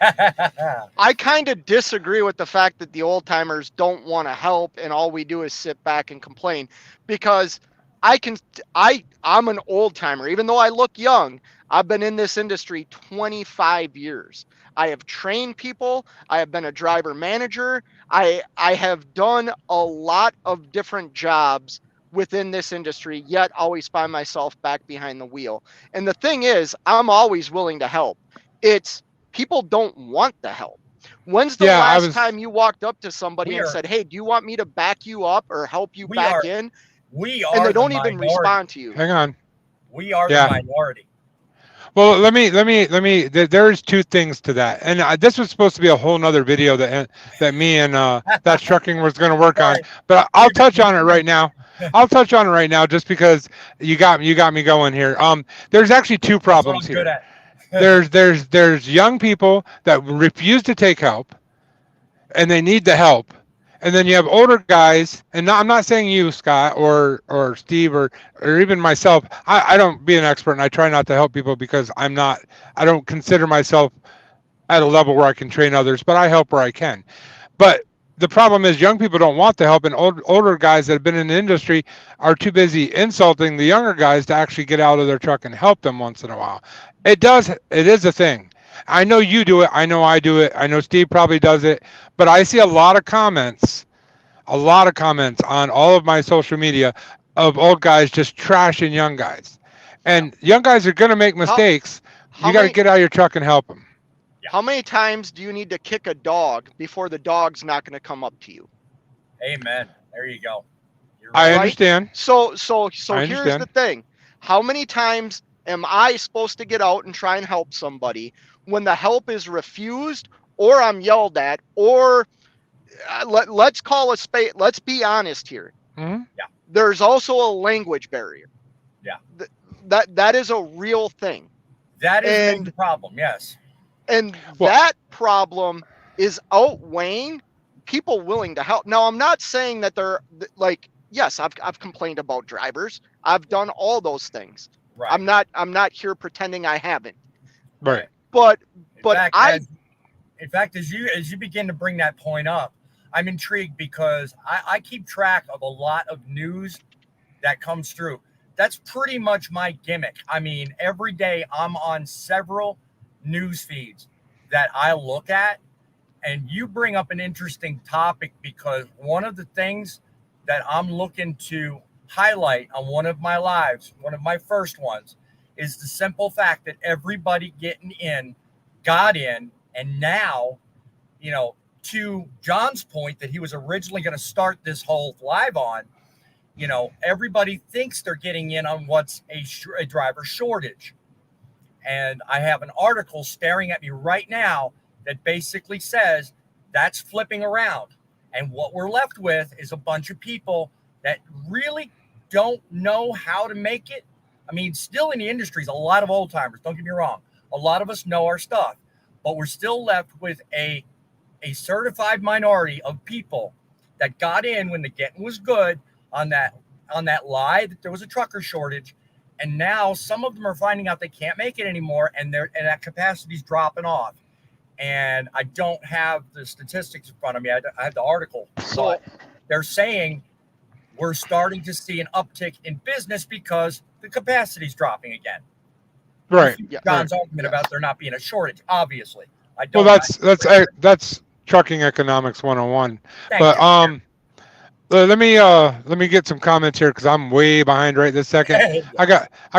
I kind of disagree with the fact that the old timers don't want to help and all we do is sit back and complain, because I'm an old timer. Even though I look young, I've been in this industry 25 years. I have trained people. I have been a driver manager. I have done a lot of different jobs within this industry, yet always find myself back behind the wheel. And the thing is, I'm always willing to help. It's people don't want the help. When's the Yeah, last time you walked up to somebody We and are- said, "Hey, do you want me to back you up or help you We back are- in?" We And are they don't the even minority. respond to you. hang on. We are Yeah. the minority. Well, let me. There's two things to that, and this was supposed to be a whole nother video that me and That's Trucking was going to work on, Sorry. but I'll touch on it right now. I'll touch on it right now, just because you got me going here. There's actually two That's what I'm problems good here. at. There's young people that refuse to take help, and they need the help. And then you have older guys, and I'm not saying you, Scott, or Steve, or even myself. I don't be an expert, and I try not to help people because I don't consider myself at a level where I can train others, but I help where I can. But the problem is young people don't want the help, and older guys that have been in the industry are too busy insulting the younger guys to actually get out of their truck and help them once in a while. It is a thing. I know you do it. I know I do it. I know Steve probably does it. But I see a lot of comments on all of my social media of old guys just trashing young guys. And young guys are going to make mistakes. how You got to many- get out of your truck and help them. How many times do you need to kick a dog before the dog's not going to come up to you? Amen. There you go. You're I right. understand. So I here's understand. the thing. How many times am I supposed to get out and try and help somebody when the help is refused, or I'm yelled at, or let's call a spade? Let's be honest here. Mhm. There's also a language barrier. Yeah. That is a real thing. That is a And- big problem. Yes. And Well- that problem is outweighing people willing to help. Now, I'm not saying that they're like, yes, I've complained about drivers. I've done all those things. Right. I'm not here pretending I haven't. Right. But In fact, as you begin to bring that point up, I'm intrigued because I keep track of a lot of news that comes through. That's pretty much my gimmick. I mean, every day I'm on several news feeds that I look at, and you bring up an interesting topic because one of the things that I'm looking to highlight on one of my lives, one of my first ones, is the simple fact that everybody got in, and now, to John's point that he was originally going to start this whole live on, everybody thinks they're getting in on what's a driver shortage. And I have an article staring at me right now that basically says that's flipping around. And what we're left with is a bunch of people that really don't know how to make it. I mean, still in the industry is a lot of old timers. Don't get me wrong. A lot of us know our stuff, but we're still left with a certified minority of people that got in when the getting was good on that lie that there was a trucker shortage. And now some of them are finding out they can't make it anymore, and that capacity's dropping off. And I don't have the statistics in front of me. I have the article. So But they're saying we're starting to see an uptick in business because the capacity's dropping again. Right. John's right. argument about there not being a shortage, obviously. I Well, don't. that's trucking economics 101. Thank But you. let me get some comments here because I'm way behind right this second. I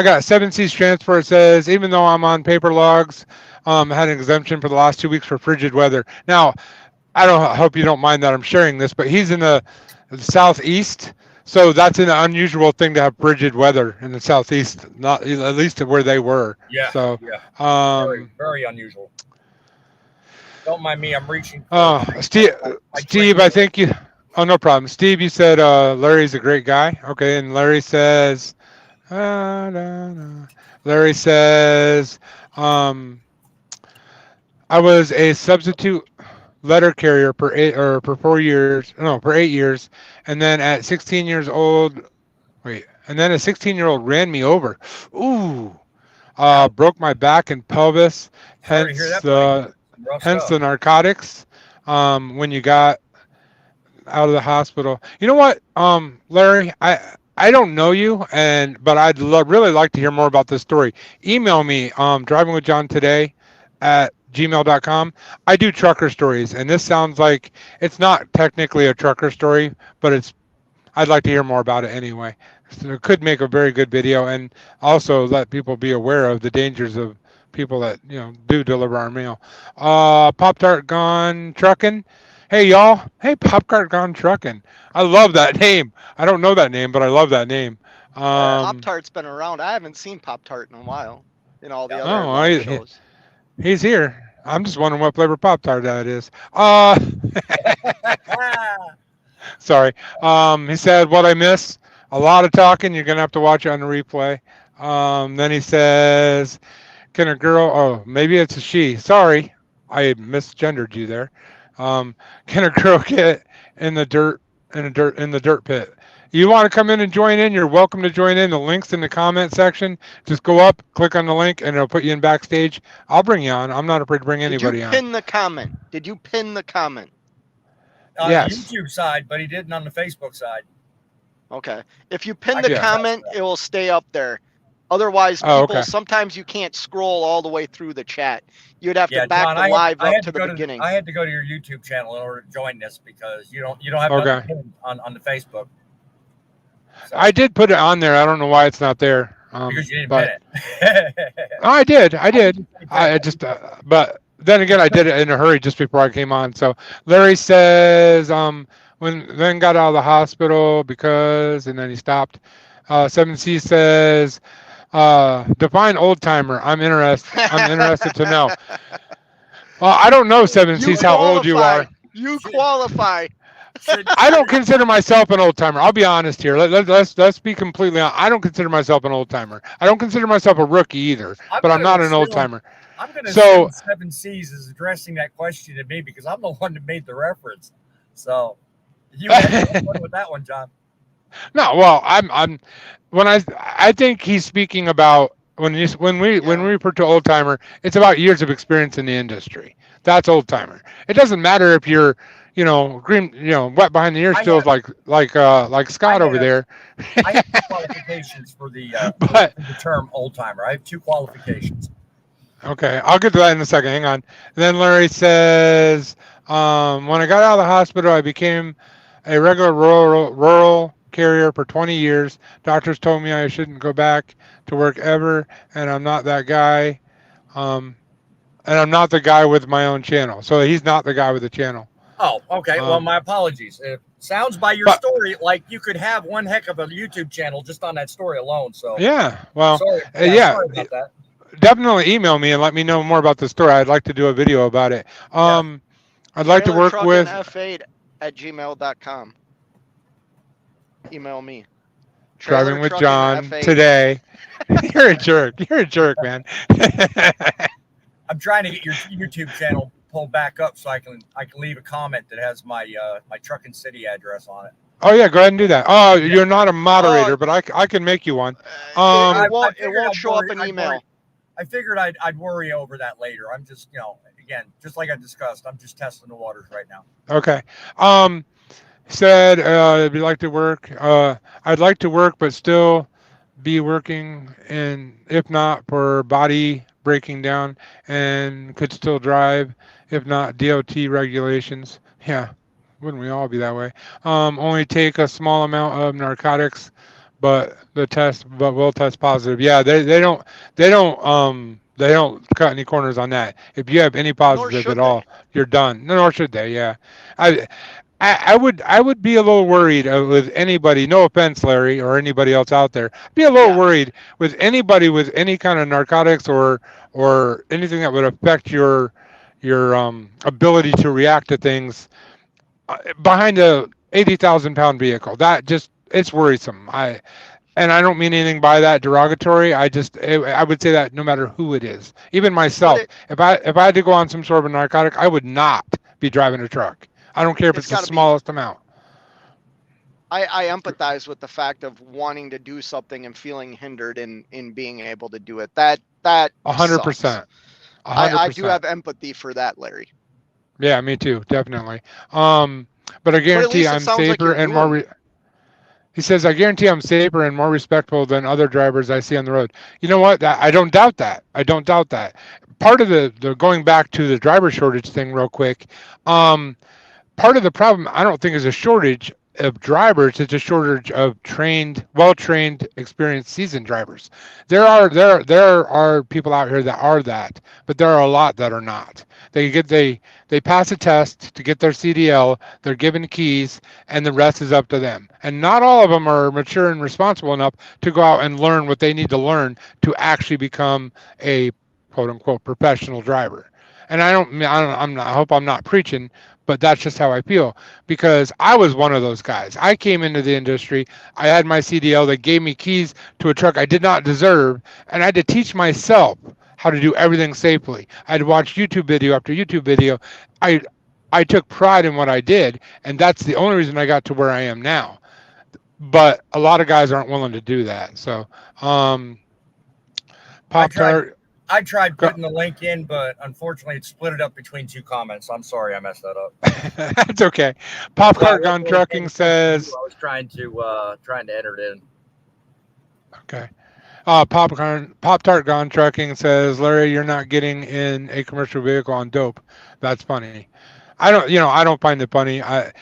got 7 C's transfer. It says even though I'm on paper logs, I had an exemption for the last 2 weeks for frigid weather. Now, I hope you don't mind that I'm sharing this, but he's in the southeast, so that's an unusual thing to have frigid weather in the southeast. Not at least where they were. Yeah. So yeah. Very, very unusual. Don't mind me. I'm reaching. Steve, I think you. Oh, no problem. Steve, you said Larry's a great guy. Okay, and Larry says, Larry says, I was a substitute letter carrier for 8 years, and then at 16 years old, and then a 16-year-old ran me over. Ooh, broke my back and pelvis. Sorry to Hence hear that, buddy. Rough hence stuff. the narcotics. When you got out of the hospital. You know what, Larry? I don't know you, but I'd really like to hear more about this story. Email me, drivingwithjohntoday at gmail.com. I do trucker stories, and this sounds like it's not technically a trucker story, but I'd like to hear more about it anyway. So it could make a very good video, and also let people be aware of the dangers of people that do deliver our mail. Pop Tart Gone Trucking. Hey y'all. Hey, Pop Tart Gone Trucking. I love that name. I don't know that name, but I love that name. Pop Um, Tart's been around. I haven't seen Pop Tart in a while in all the Yep. other oh, live shows. he's here. I'm just wondering what flavor Pop Tart that is. Sorry. He said, "What I miss? A lot of talking. You're gonna have to watch it on the replay." Then he says, "Can a girl? Oh, maybe it's a she. Sorry, I misgendered you there. Can a girl get in the dirt in the dirt pit? You want to come in and join in? You're welcome to join in. The link's in the comment section. Just go up, click on the link, and it'll put you in backstage. I'll bring you on. I'm not afraid to bring Did you anybody on. pin the comment? Did you pin the comment? On the Yes. YouTube side, but he didn't on the Facebook side. Okay. If you pin I the can Yeah. attest to comment, that. it will stay up there. Otherwise, Oh, people okay. sometimes you can't scroll all the way through the chat. You'd have to Yeah, back John, the live I up had to to the go beginning. I had to go to your YouTube channel in order to join this because you don't have Okay. nothing pinned on the Facebook. So I did put it on there. I don't know why it's not there. because you didn't pin But it. I did. I I do did. the same thing. I just, but then again, I did it in a hurry just before I came on. So Larry says, when then got out of the hospital because, and then he stopped. 7C says, define old timer. I'm interested to know. Well, I don't know, You 7C's, how old you qualify. are. You Should- qualify. I don't consider myself an old timer. I'll be honest here. Let's be completely honest. I don't consider myself an old timer. I don't consider myself a rookie either, but I'm not an old timer. I'm going to So assume Seven C's is addressing that question to me because I'm the one that made the reference. So you have fun with that one, John. no, well, I'm when I think he's speaking about when we refer to old timer, it's about years of experience in the industry. That's old timer. It doesn't matter if you're green, wet behind the ears I still have like I Scott over have there. I have two qualifications for But the term old timer. I have two qualifications. okay, I'll get to that in a second. Hang on. And then Larry says, when I got out of the hospital, I became a regular rural carrier for 20 years. Doctors told me I shouldn't go back to work ever, and I'm not that guy. Um, and I'm not the guy with my own channel. So he's not the guy with the channel. Oh, okay. Well, Um, my apologies. It sounds by your but story like you could have one heck of a YouTube channel just on that story alone. So yeah, well, sorry. yeah, Sorry about that. definitely email me and let me know more about the story. I'd like to do a video about it. Yes. I'd like to work with trailertruckingf8@gmail.com. Email me. Driving with John today. You're a jerk. You're a jerk, man. I'm trying to get your YouTube channel pulled back up so I can leave a comment that has my my Trucking City address on it. Oh yeah, go ahead and do that. Oh, Yeah. you're not a moderator, but I can make you one. It won't figured I'd show up worry- in I'd email. worry- I figured I'd worry over that later. I'm just again, just like I discussed, I'm just testing the waters right now. Okay. Said I'd like to work. I'd like to work, but still be working, and if not for body breaking down, and could still drive, if not DOT regulations. Yeah, wouldn't we all be that way? Only take a small amount of narcotics, but will test positive. Yeah, they don't cut any corners on that. If you have any Nor positive should at all, you're done. Nor should they. Yeah, I would be a little worried with anybody. No offense, Larry, or anybody else out there. Be a little worried with anybody with any kind of narcotics or anything that would affect your ability to react to things behind a 80,000-pound vehicle. That just it's worrisome. And I don't mean anything by that derogatory. I would say that no matter who it is, even myself, if I had to go on some sort of a narcotic, I would not be driving a truck. I don't care if it's the smallest amount. I empathize with the fact of wanting to do something and feeling hindered in being able to do it. That 100%. I do 100%. have empathy for that, Larry. Yeah, me too, definitely. But I But at guarantee least it I'm sounds like safer you're and more. doing. He says, I guarantee I'm safer and more respectful than other drivers I see on the road. You know what? I don't doubt that. I don't doubt that. Part of the going back to the driver shortage thing, real quick. Part of the problem I don't think is a shortage of drivers, it's a shortage of trained, well-trained, experienced, seasoned drivers. There are people out here that are that, but there are a lot that are not. They pass a test to get their CDL, they're given keys, and the rest is up to them. And not all of them are mature and responsible enough to go out and learn what they need to learn to actually become a quote unquote professional driver. And I hope I'm not preaching, but that's just how I feel because I was one of those guys. I came into the industry, I had my CDL, they gave me keys to a truck I did not deserve, and I had to teach myself how to do everything safely. I had to watch YouTube video after YouTube video. I I took pride in what I did, and that's the only reason I got to where I am now. But a lot of guys aren't willing to do that. So, I Pop tried Tart, I tried putting the link in, but unfortunately it split it up between two comments. I'm sorry I messed that up. that's okay. Pop Yeah, I Tart wasn't Gun really paying Trucking attention to you. says, I was trying to enter it in. okay. Pop Tart Gone Trucking says, Larry, you're not getting in a commercial vehicle on dope. That's funny. I don't find it funny. I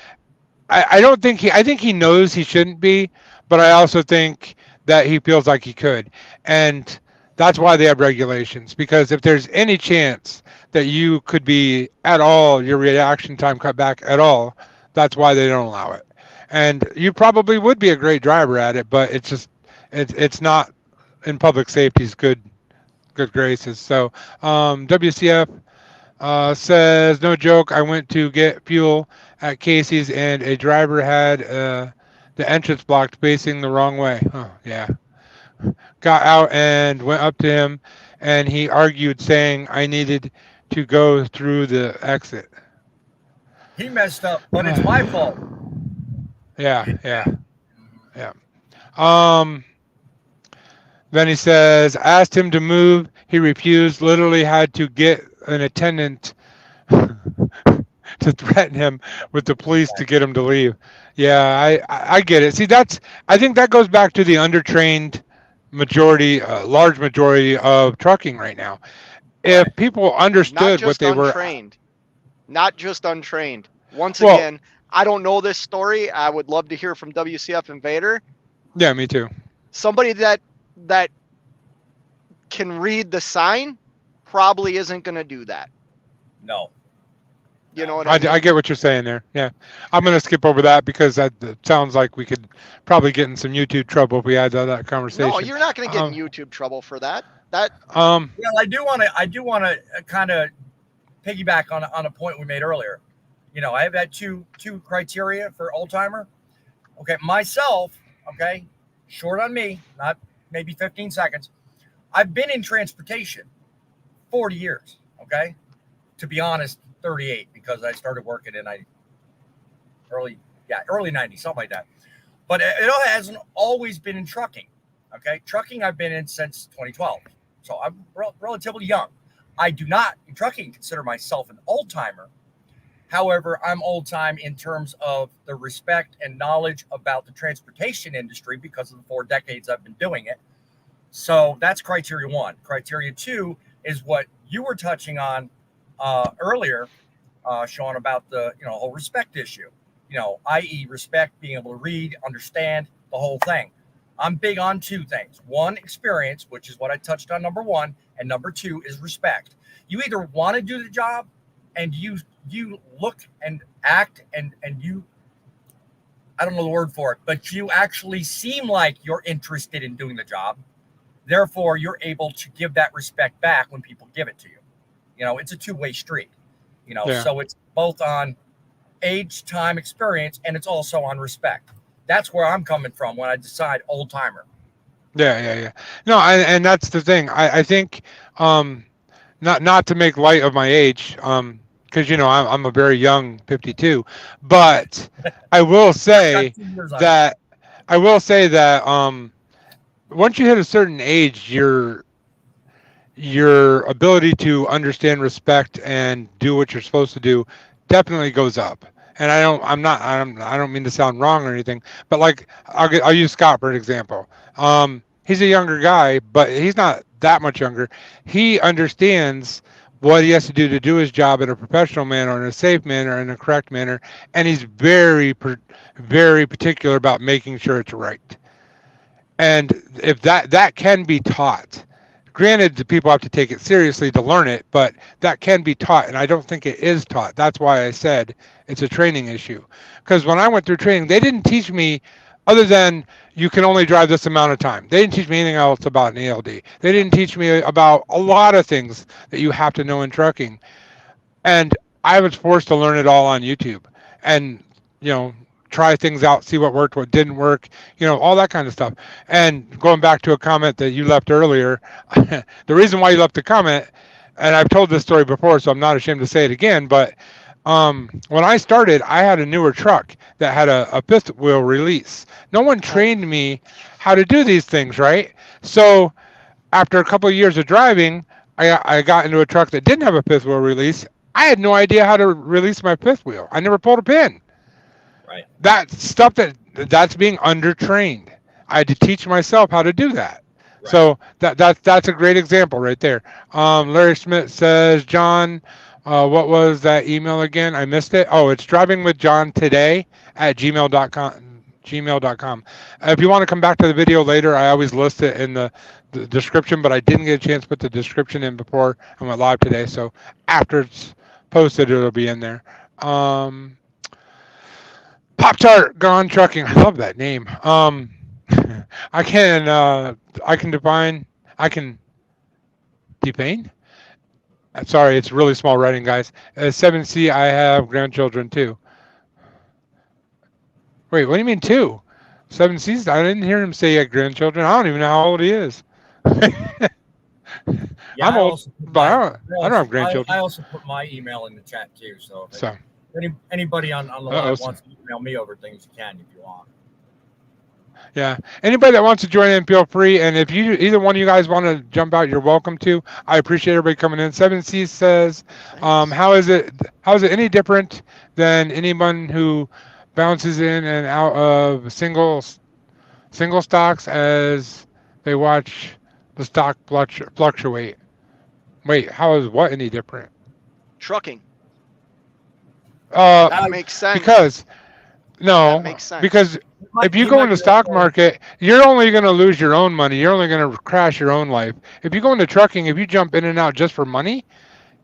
don't think I think he knows he shouldn't be, but I also think that he feels like he could. And that's why they have regulations, because if there's any chance that you could be at all, your reaction time cut back at all, that's why they don't allow it. And you probably would be a great driver at it, but it's not in public safety's good graces. So WCF says, no joke, I went to get fuel at Casey's and a driver had the entrance blocked facing the wrong way. Oh, yeah. Got out and went up to him and he argued saying I needed to go through the exit. He messed up, but it's my fault. Yeah. Um, then he says, asked him to move. He refused, literally had to get an attendant to threaten him with the police to get him to leave. Yeah, I get it. See, I think that goes back to the undertrained majority, large majority of trucking right now. If Right. people Not understood what just they were, untrained. Not just untrained. Once well, again, I don't know this story. I would love to hear from WCF Invader. yeah, me too. Somebody that can read the sign probably isn't going to do that. No. You know what I mean? I get what you're saying there. Yeah, I'm gonna skip over that because that sounds like we could probably get in some YouTube trouble if we had that conversation. No, you're not going to get in YouTube trouble for that. That Well, I do want to kind of piggyback on a point we made earlier. You know, I have had two criteria for old timer. Okay, myself. Okay, short on me, not maybe 15 seconds. I've been in transportation 40 years. Okay, to be honest, 38 because I started working in early 90s, something like that. But it hasn't always been in trucking. Okay, trucking I've been in since 2012, so I'm relatively young. I do not in trucking consider myself an old timer. However, I'm old time in terms of the respect and knowledge about the transportation industry because of the 4 decades I've been doing it. So that's criteria one. Criteria two is what you were touching on earlier, Sean, about the whole respect issue. I.e., respect, being able to read, understand the whole thing. I'm big on two things. One, experience, which is what I touched on, number one, and number two is respect. You either want to do the job and you look and act and you, I don't know the word for it, but you actually seem like you're interested in doing the job. Therefore, you're able to give that respect back when people give it to you. It's a two-way street. Yeah. So it's both on age, time, experience, and it's also on respect. That's where I'm coming from when I decide old timer. Yeah. No, and that's the thing. I think not to make light of my age, because I'm a very young 52, but I will say that once you hit a certain age, your ability to understand, respect, and do what you're supposed to do definitely goes up. And I don't mean to sound wrong or anything, but like I'll use Scott for an example. He's a younger guy, but he's not that much younger. He understands what he has to do his job in a professional manner, in a safe manner, in a correct manner, and he's very particular about making sure it's right. And if that can be taught, granted, the people have to take it seriously to learn it, but that can be taught, and I don't think it is taught. That's why I said it's a training issue. Because when I went through training, they didn't teach me other than you can only drive this amount of time. They didn't teach me anything else about an ELD. They didn't teach me about a lot of things that you have to know in trucking. And I was forced to learn it all on YouTube, and you know, try things out, see what worked, what didn't work, all that kind of stuff. And going back to a comment that you left earlier, the reason why you left the comment, and I've told this story before, so I'm not ashamed to say it again, but when I started, I had a newer truck that had a fifth wheel release. No one trained me how to do these things, right? So after a couple of years of driving, I got into a truck that didn't have a fifth wheel release. I had no idea how to release my fifth wheel. I never pulled a pin. Right. That's stuff that's being undertrained. I had to teach myself how to do that. Right. So that's a great example right there. Larry Smith says, John, what was that email again? I missed it. Oh, it's drivingwithjohntoday at gmail.com. If you want to come back to the video later, I always list it in the description, but I didn't get a chance to put the description in before I went live today. So after it's posted, it'll be in there. Pop Tart Gone Trucking. I love that name. I can define. Sorry, it's really small writing, guys. 7C, I have grandchildren too. Wait, what do you mean two? 7C's? I didn't hear him say he had grandchildren. I don't even know how old he is. Yeah, I'm old, but I don't have grandchildren. I also put my email in the chat too. So, So anybody on the line wants to email me over things, you can if you want. Yeah. Anybody that wants to join in, feel free. And if either one of you guys want to jump out, you're welcome to. I appreciate everybody coming in. 7C says, how is it any different than anyone who bounces in and out of single stocks as they watch the stock fluctuate? Wait, how is what any different? Trucking. That makes sense. Because That makes sense. because if you go in the stock market, you're only going to lose your own money. You're only going to crash your own life. If you go into trucking, if you jump in and out just for money,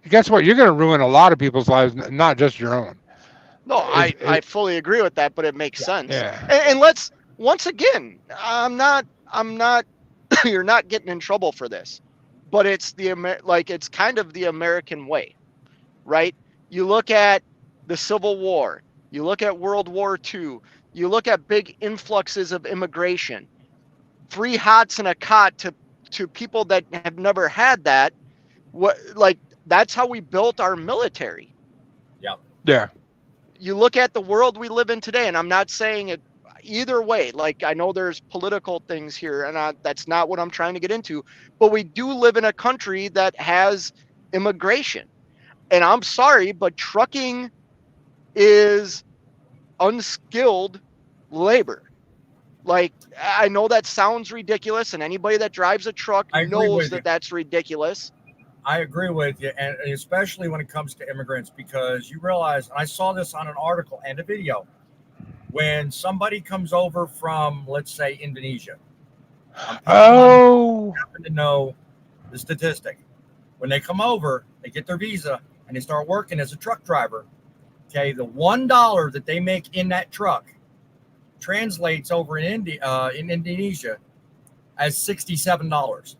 guess what? You're going to ruin a lot of people's lives, not just your own. No, I fully agree with that, but it makes sense. Yeah. And let's once again, I'm not. You're not getting in trouble for this, but it's it's kind of the American way, right? You look at the Civil War, you look at World War II, you look at big influxes of immigration, 3 hots and a cot to people that have never had that. That's how we built our military. Yeah. Yeah. You look at the world we live in today, and I'm not saying it either way. Like, I know there's political things here, and that's not what I'm trying to get into, but we do live in a country that has immigration. And I'm sorry, but trucking is unskilled labor. Like, I know that sounds ridiculous, and anybody that drives a truck knows that that's ridiculous. I agree with you, and especially when it comes to immigrants, because you realize, and I saw this on an article and a video, when somebody comes over from, let's say, Indonesia. I happen to know the statistic. When they come over, they get their visa, and they start working as a truck driver. Okay, the $1 that they make in that truck translates over in Indonesia as $67.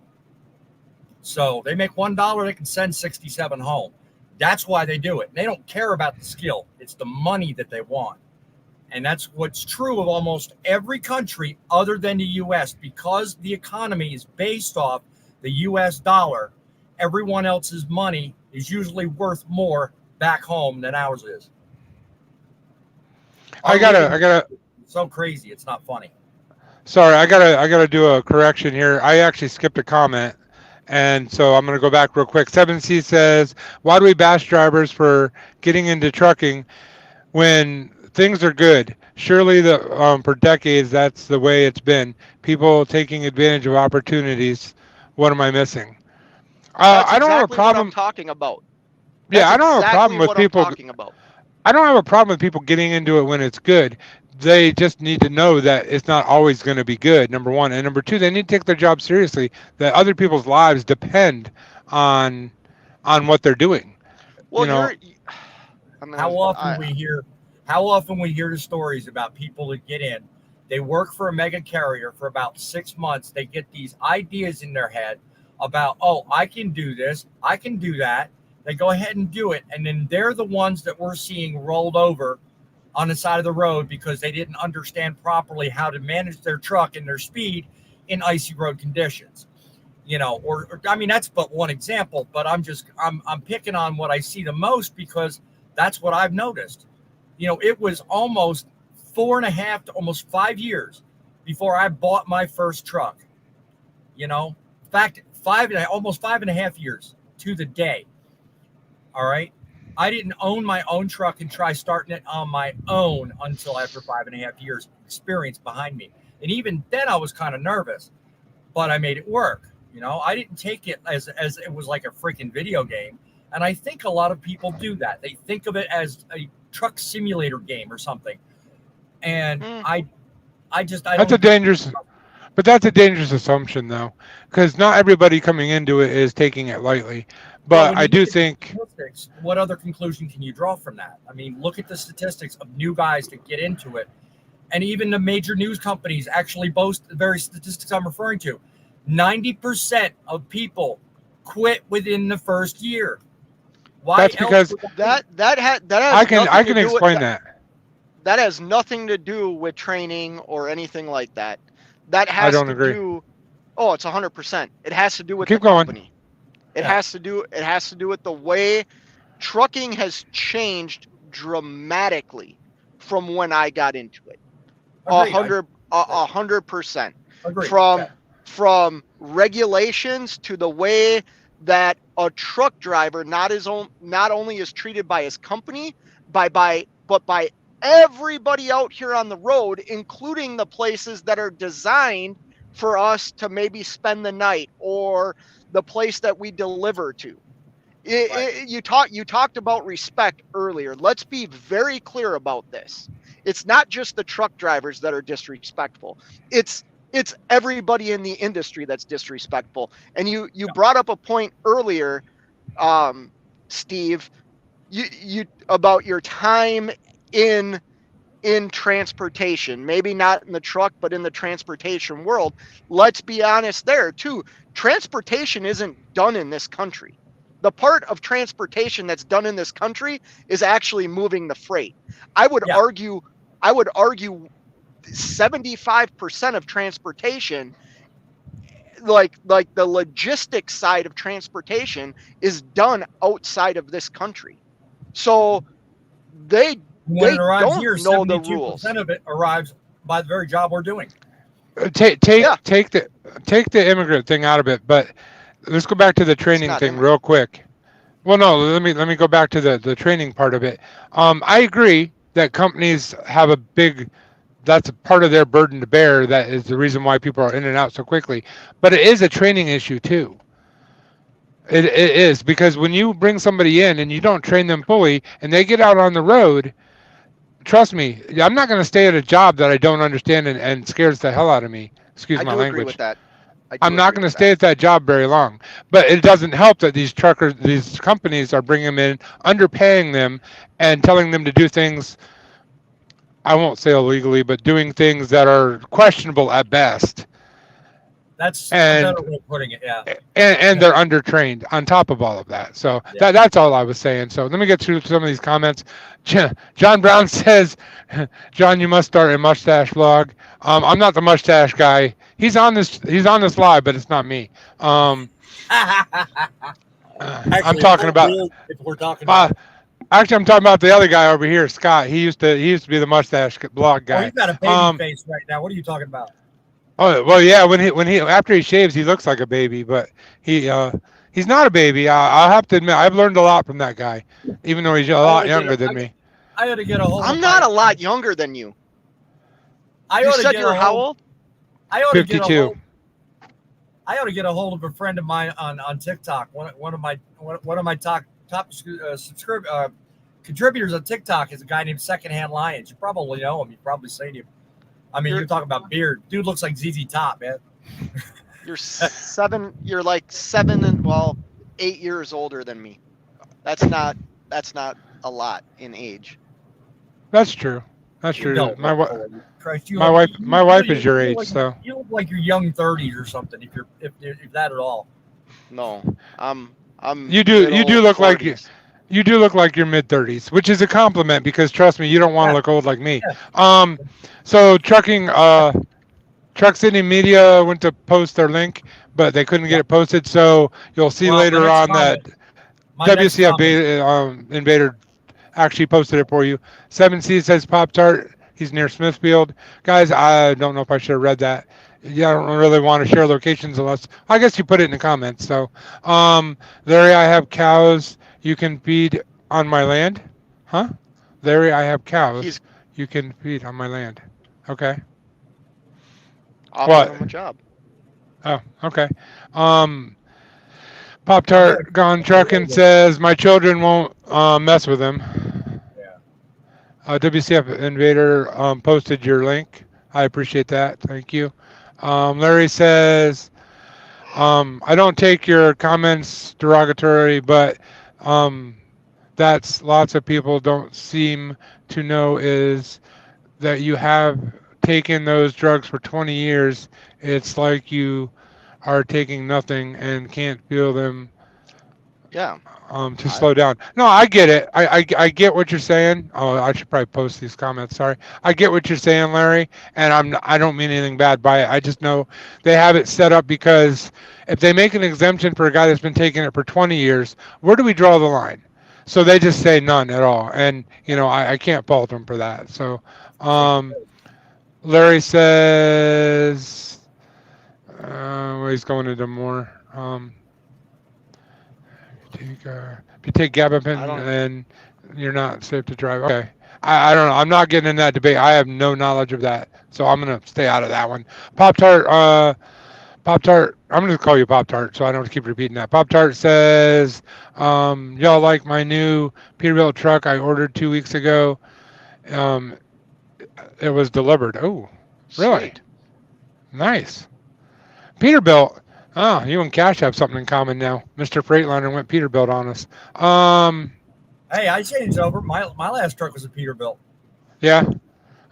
So they make $1, they can send 67 home. That's why they do it. They don't care about the skill. It's the money that they want. And that's what's true of almost every country other than the U.S. Because the economy is based off the U.S. dollar, everyone else's money is usually worth more back home than ours is. I gotta. So crazy, it's not funny. Sorry, I gotta do a correction here. I actually skipped a comment, And so I'm going to go back real quick. 7C says, why do we bash drivers for getting into trucking when things are good? Surely for decades that's the way it's been. People taking advantage of opportunities. What am I missing? That's I don't have a exactly what I'm problem. talking about. Yeah, That's I don't have a exactly problem with what I'm people. talking about. I don't have a problem with people getting into it when it's good. They just need to know that it's not always going to be good. Number one, and number two, they need to take their job seriously. That other people's lives depend on what they're doing. Well, You know, I How mean, often we hear how often we hear the stories about people that get in, they work for a mega carrier for about 6 months, they get these ideas in their head about, oh, I can do this, I can do that. They go ahead and do it, and then they're the ones that we're seeing rolled over on the side of the road because they didn't understand properly how to manage their truck and their speed in icy road conditions. Or I mean, that's but one example, but I'm picking on what I see the most because that's what I've noticed. It was almost 4.5 to almost 5 years before I bought my first truck. In fact, almost 5.5 years to the day. All right. I didn't own my own truck and try starting it on my own until after 5.5 years experience behind me. And even then I was kind of nervous, but I made it work. I didn't take it as it was like a freaking video game. And I think a lot of people do that. They think of it as a truck simulator game or something. And mm, I that's a don't. dangerous, but that's a dangerous assumption though, because not everybody coming into it is taking it lightly. Well, But when I you do look at the think, statistics, what other conclusion can you draw from that? I mean, look at the statistics of new guys that get into it. And even the major news companies actually boast the very statistics I'm referring to. 90% of people quit within the first year. Why that's else because would that be? that I has can I nothing to can do with explain that. that. That has nothing to do with training or anything like that. That I has don't to agree. do. Oh, it's 100%. It has to do with the Keep going. company. It Yeah, has to do. It has to do with the way trucking has changed dramatically from when I got into it. A agreed. I hundred, a 100%. agree. Okay. From regulations to the way that a truck driver not only is treated by his company, but by everybody out here on the road, including the places that are designed for us to maybe spend the night or the place that we deliver to. Right. You talked about respect earlier. Let's be very clear about this. It's not just the truck drivers that are disrespectful. It's everybody in the industry that's disrespectful. And you brought up a point earlier, Steve, you about your time in transportation, maybe not in the truck, but in the transportation world. Let's be honest there too. Transportation isn't done in this country. The part of transportation that's done in this country is actually moving the freight. I would Yeah. argue I would argue 75% of transportation, like the logistics side of transportation, is done outside of this country. So they When it they arrives don't here, know the 72% rules. of it arrives by the very job we're doing. Take Yeah, take the immigrant thing out of it. But let's go back to the it's training not thing immigrant. real quick. Well, no, let me go back to the training part of it. I agree that companies have a big, that's a part of their burden to bear. That is the reason why people are in and out so quickly. But it is a training issue too. It is because when you bring somebody in and you don't train them fully and they get out on the road, trust me, I'm not going to stay at a job that I don't understand and scares the hell out of me. Excuse I my do agree with language. that. I I'm do not agree going to with stay that. at that job very long. But it doesn't help that these companies are bringing them in, underpaying them, and telling them to do things, I won't say illegally, but doing things that are questionable at best. That's a better And way of putting it. Yeah. and Yeah. they're undertrained on top of all of that. So Yeah. that's all I was saying. So let me get through some of these comments. John Brown says, John, you must start a mustache vlog. I'm not the mustache guy. He's on this live, but it's not me. Um, I'm Actually, it talking won't about be if we're talking about uh, it. actually I'm talking about the other guy over here, Scott. He used to be the mustache blog Oh, he's guy. got a baby face right now. What are you talking about? Oh well, yeah. When he after he shaves, he looks like a baby, but he's not a baby. I'll have to admit, I've learned a lot from that guy, even though he's a I ought lot to get younger than me. I ought to get a hold I'm of not my. a lot younger than you. I You ought to said get you're a how hold. old? I ought to get a 52. hold. I ought to get a hold of a friend of mine on TikTok. One of my top contributors on TikTok is a guy named Secondhand Lions. You probably know him. You've probably seen him. I mean, you're talking about beard. Dude looks like ZZ Top, man. You're 7. You're like 7 and 8 years older than me. That's not a lot in age. That's true. That's You true. don't My look wife, old. Christ, my wife is your age, so you look like you're young 30s or something. If that at all. No, I'm you do middle look like you 40s. you do look like you're mid 30s, which is a compliment because trust me, you don't want to Yeah, look old like me. yeah. So Truck City Media went to post their link, but they couldn't get Yeah. it posted. So you'll see Well, later on that my next WCF comment. Invader actually posted it for you. 7C says Pop Tart. He's near Smithfield. Guys, I don't know if I should have read that. Yeah, I don't really want to share locations unless I guess you put it in the comments. So, Larry, I have cows you can feed on my land. Huh? Larry, I have cows He's you can feed on my land. Okay. offering What? him a job. Oh, okay. Um, Pop I got Tart Gone Truckin' says my children won't mess with him. Yeah. WCF Invader posted your link. I appreciate that. Thank you. Larry says, I don't take your comments derogatory, but um, that's lots of people don't seem to know is that you have taken those drugs for 20 years. It's like you are taking nothing and can't feel them Yeah, to I slow down. No, I get it. I get what you're saying. Oh, I should probably post these comments. Sorry. I get what you're saying, Larry, and I don't mean anything bad by it. I just know they have it set up because if they make an exemption for a guy that's been taking it for 20 years, where do we draw the line? So they just say none at all, and I can't fault them for that. So, um, Larry says, well, he's going into more. If you take I gabapentin, don't. then you're not safe to drive. Okay. I don't know. I'm not getting in that debate. I have no knowledge of that, so I'm gonna stay out of that one. Pop Tart, Pop Tart. I'm gonna call you Pop Tart, so I don't keep repeating that. Pop Tart says, y'all like my new Peterbilt truck I ordered 2 weeks ago. Um, it was delivered. Oh, really? Sweet. Nice. Peterbilt. Oh, you and Cash have something in common now. Mr. Freightliner went Peterbilt on us. Hey, I changed over. My last truck was a Peterbilt. Yeah.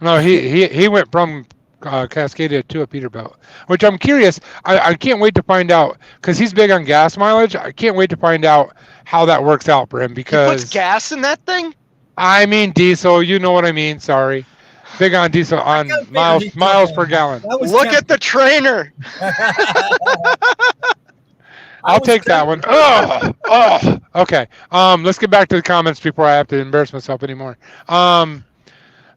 No, he went from Cascadia to a Peterbilt, which I'm curious. I can't wait to find out because he's big on gas mileage. I can't wait to find out how that works out for him He puts because gas in that thing. I mean diesel. You know what I mean. Sorry. Big on diesel I on kind of figured he'd jump miles on per that. gallon. That was Look at the trainer. I'll take that one. Oh. Okay. Let's get back to the comments before I have to embarrass myself anymore.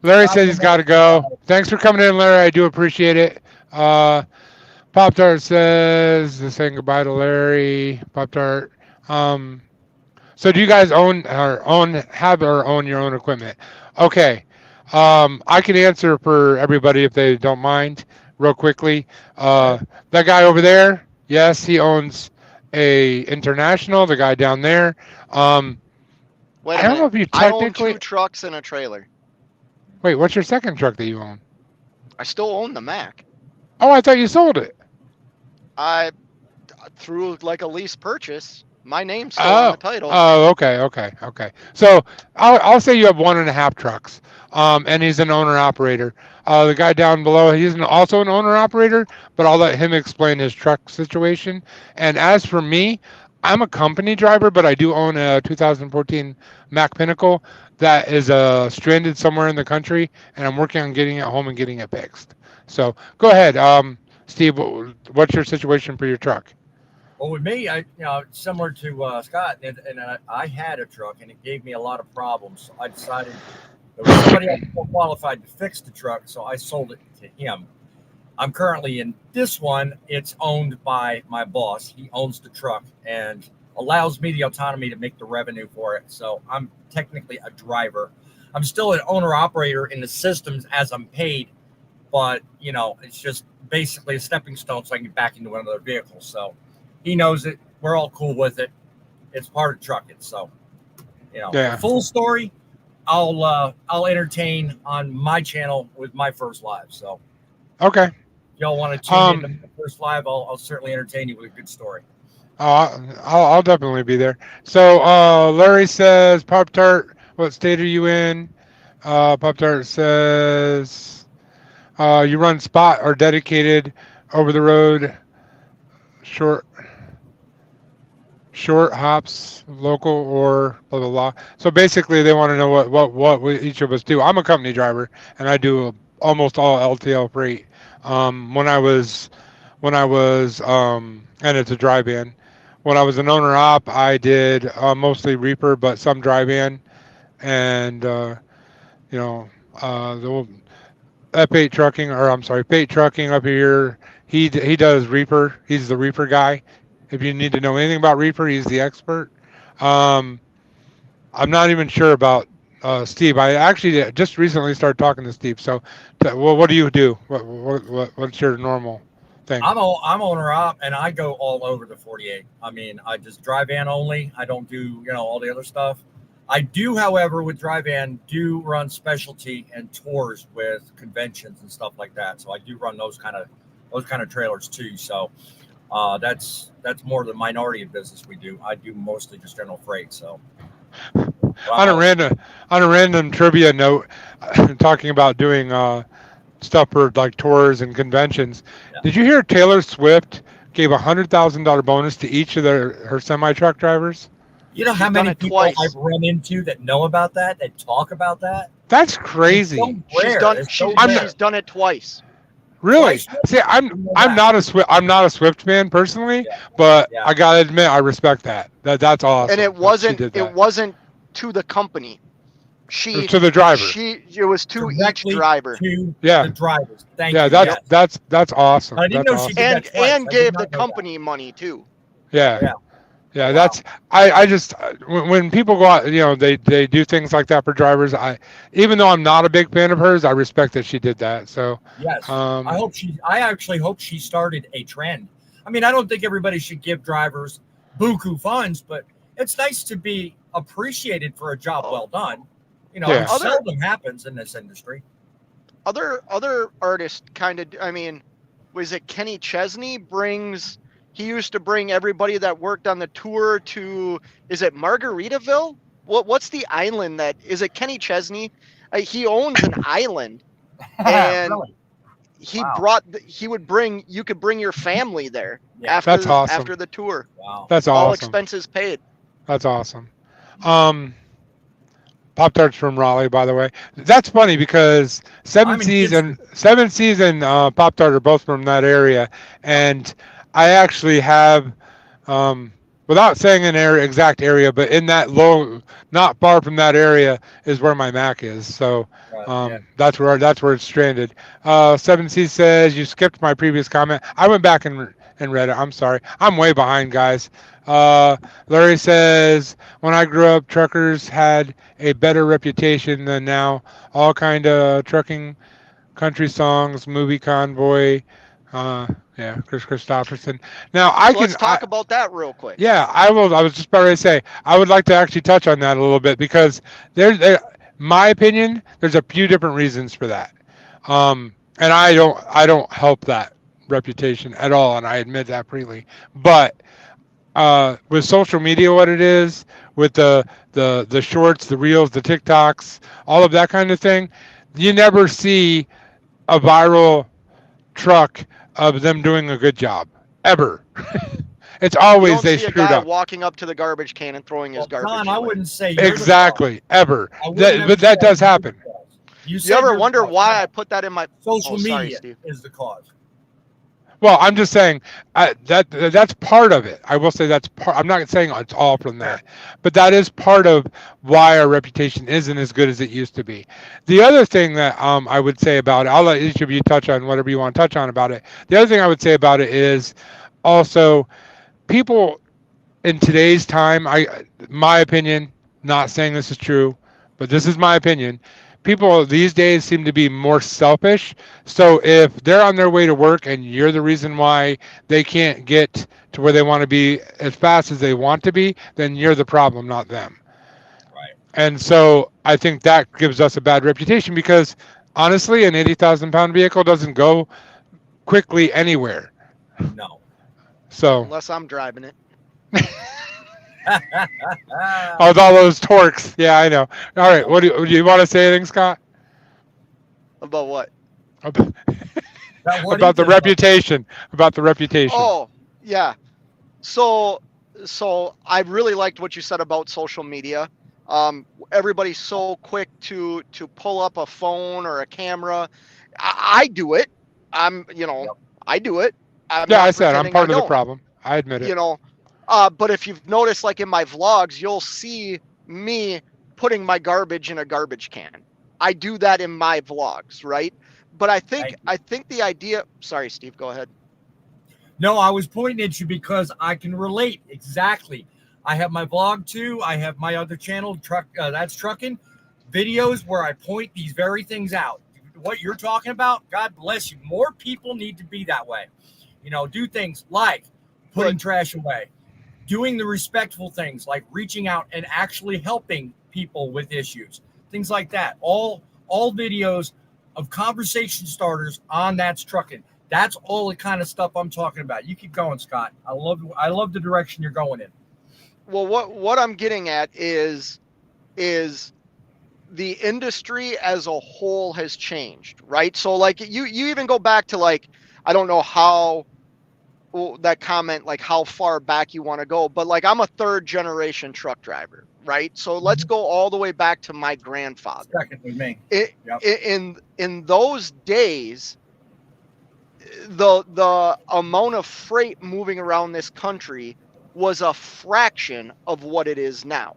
Larry says he's got to go. Thanks for coming in, Larry. I do appreciate it. Pop Tart says saying goodbye to Larry. Pop Tart. So do you guys have or own your own equipment? Okay. I can answer for everybody if they don't mind, real quickly. That guy over there, yes, he owns a International. The guy down there. Wait I a don't know minute. if you I own technically. 2 trucks and a trailer. Wait, what's your second truck that you own? I still own the Mac. Oh, I thought you sold it. I through like a lease purchase. My name's still on the title. Okay. So I'll say you have 1.5 trucks, and he's an owner operator. The guy down below, he's also an owner operator, but I'll let him explain his truck situation. And as for me, I'm a company driver, but I do own a 2014 Mac Pinnacle that is stranded somewhere in the country, and I'm working on getting it home and getting it fixed. So go ahead, Steve. What's your situation for your truck? Well, with me, similar to Scott, and I had a truck, and it gave me a lot of problems. So I decided there was somebody else more qualified to fix the truck, so I sold it to him. I'm currently in this one. It's owned by my boss. He owns the truck and allows me the autonomy to make the revenue for it. So I'm technically a driver. I'm still an owner operator in the systems as I'm paid, but it's just basically a stepping stone so I can get back into another vehicle. So he knows it. We're all cool with it. It's part of trucking. So, the full story, I'll entertain on my channel with my first live. So, okay. If y'all want to tune into my first live, I'll certainly entertain you with a good story. I'll definitely be there. So Larry says, Pop Tart, what state are you in? Pop Tart says, you run spot or dedicated, over the road, short hops, local, or blah blah blah. So basically, they want to know what each of us do. I'm a company driver, and I do almost all LTL freight. When I was, and it's a drive-in. When I was an owner op, I did mostly Reaper, but some drive-in, and the F8 trucking, or I'm sorry, Fate Trucking up here. He does Reaper. He's the Reaper guy. If you need to know anything about Reaper, he's the expert. I'm not even sure about Steve. I actually just recently started talking to Steve. So, what do you do? What's your normal thing? I'm owner op, and I go all over the 48. I mean, I just drive van only. I don't do all the other stuff. I do, however, with drive van, do run specialty and tours with conventions and stuff like that. So I do run those kind of trailers too. So that's more the minority of business we do. I do mostly just general freight. So on a random trivia note, talking about doing stuff for like tours and conventions. Yeah. Did you hear Taylor Swift gave $100,000 bonus to each of her semi-truck drivers? You know how many people I've run into that know about that talk about that? That's crazy. She's done it twice. Really? See, I'm not a Swift fan personally, but I gotta admit I respect that. That's awesome. And it wasn't to the company. To the driver. It was to each driver. To the drivers. Thank you. That's awesome. I didn't know she did that twice. And gave the company money too. Yeah. Yeah, that's I just when people go out, they do things like that for drivers. Even though I'm not a big fan of hers, I respect that she did that. So yes, I actually hope she started a trend. I mean, I don't think everybody should give drivers buku funds, but it's nice to be appreciated for a job well done. It seldom happens in this industry. Other artists kind of, I mean, was it Kenny Chesney He used to bring everybody that worked on the tour to, is it Margaritaville? What's the island is it Kenny Chesney? He owns an island, and really? You could bring your family there that's awesome. after the tour. Wow. That's awesome. All expenses paid. That's awesome. Pop Tarts from Raleigh, by the way. That's funny because seven season Pop Tart are both from that area, and I actually have, without saying an exact area, but in that not far from that area is where my Mac is. So that's where it's stranded. 7C says you skipped my previous comment. I went back and read it. I'm sorry. I'm way behind, guys. Larry says when I grew up, truckers had a better reputation than now. All kind of trucking, country songs, movie Convoy. Chris Christopherson. Now let's talk about that real quick. Yeah, I will. I was just about to say I would like to actually touch on that a little bit because my opinion, there's a few different reasons for that, and I don't help that reputation at all, and I admit that freely. But with social media, what it is, with the shorts, the reels, the TikToks, all of that kind of thing, you never see a viral truck of them doing a good job ever. It's always they screwed up. Walking up to the garbage can and throwing his garbage. Tom, I wouldn't say exactly ever, but that does happen. You ever wonder why I put that in my social media is the cause? Well, I'm just saying that's part of it. I will say that's part. I'm not saying it's all from Fair. that, but that is part of why our reputation isn't as good as it used to be. The other thing that I would say about it, I'll let each of you touch on whatever you want to touch on about it. The other thing I would say about it is also people in today's time, my opinion, not saying this is true, but this is my opinion. People these days seem to be more selfish. So if they're on their way to work and you're the reason why they can't get to where they want to be as fast as they want to be, then you're the problem, not them. Right. And so I think that gives us a bad reputation because honestly, an 80,000 pound vehicle doesn't go quickly anywhere. No. So, Unless I'm driving it. oh, with all those torques. Yeah, I know. All right. Do you want to say anything, Scott? About what? About, What do you about the think about reputation. About the reputation. Oh, yeah. So I really liked what you said about social media. Everybody's so quick to pull up a phone or a camera. I do it. Yep. I do it. I'm Yeah, I not said I'm pretending I part of the don't. problem. I admit it. You know, but if you've noticed, like in my vlogs, you'll see me putting my garbage in a garbage can. I do that in my vlogs, right? But Thank you. I think the idea. Sorry, Steve. Go ahead. No, I was pointing at you because I can relate exactly. I have my vlog too. I have my other channel, that's trucking videos where I point these very things out. What you're talking about, God bless you. More people need to be that way. Do things like putting Good. trash away, doing the respectful things like reaching out and actually helping people with issues, things like that. All videos of conversation starters on That's Trucking. That's all the kind of stuff I'm talking about. You keep going, Scott. I love the direction you're going in. Well, what I'm getting at is the industry as a whole has changed, right? So like you even go back to like I don't know how that comment like how far back you want to go, but like I'm a third generation truck driver, right? So let's go all the way back to my grandfather. Second with me. Yep. In those days, the amount of freight moving around this country was a fraction of what it is now.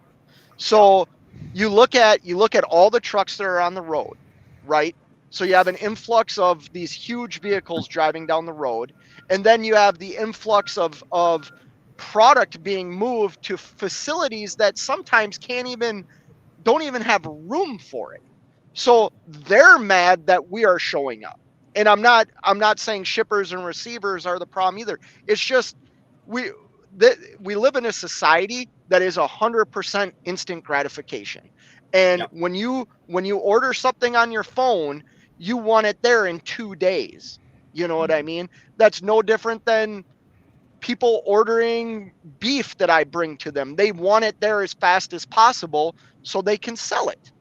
So you look at all the trucks that are on the road, right? So you have an influx of these huge vehicles driving down the road, and then you have the influx of product being moved to facilities that sometimes don't even have room for it. So they're mad that we are showing up. And I'm not saying shippers and receivers are the problem either. It's just we live in a society that is 100% instant gratification. And Yep. when you order something on your phone, you want it there in 2 days. You know what I mean? That's no different than people ordering beef that I bring to them. They want it there as fast as possible so they can sell it.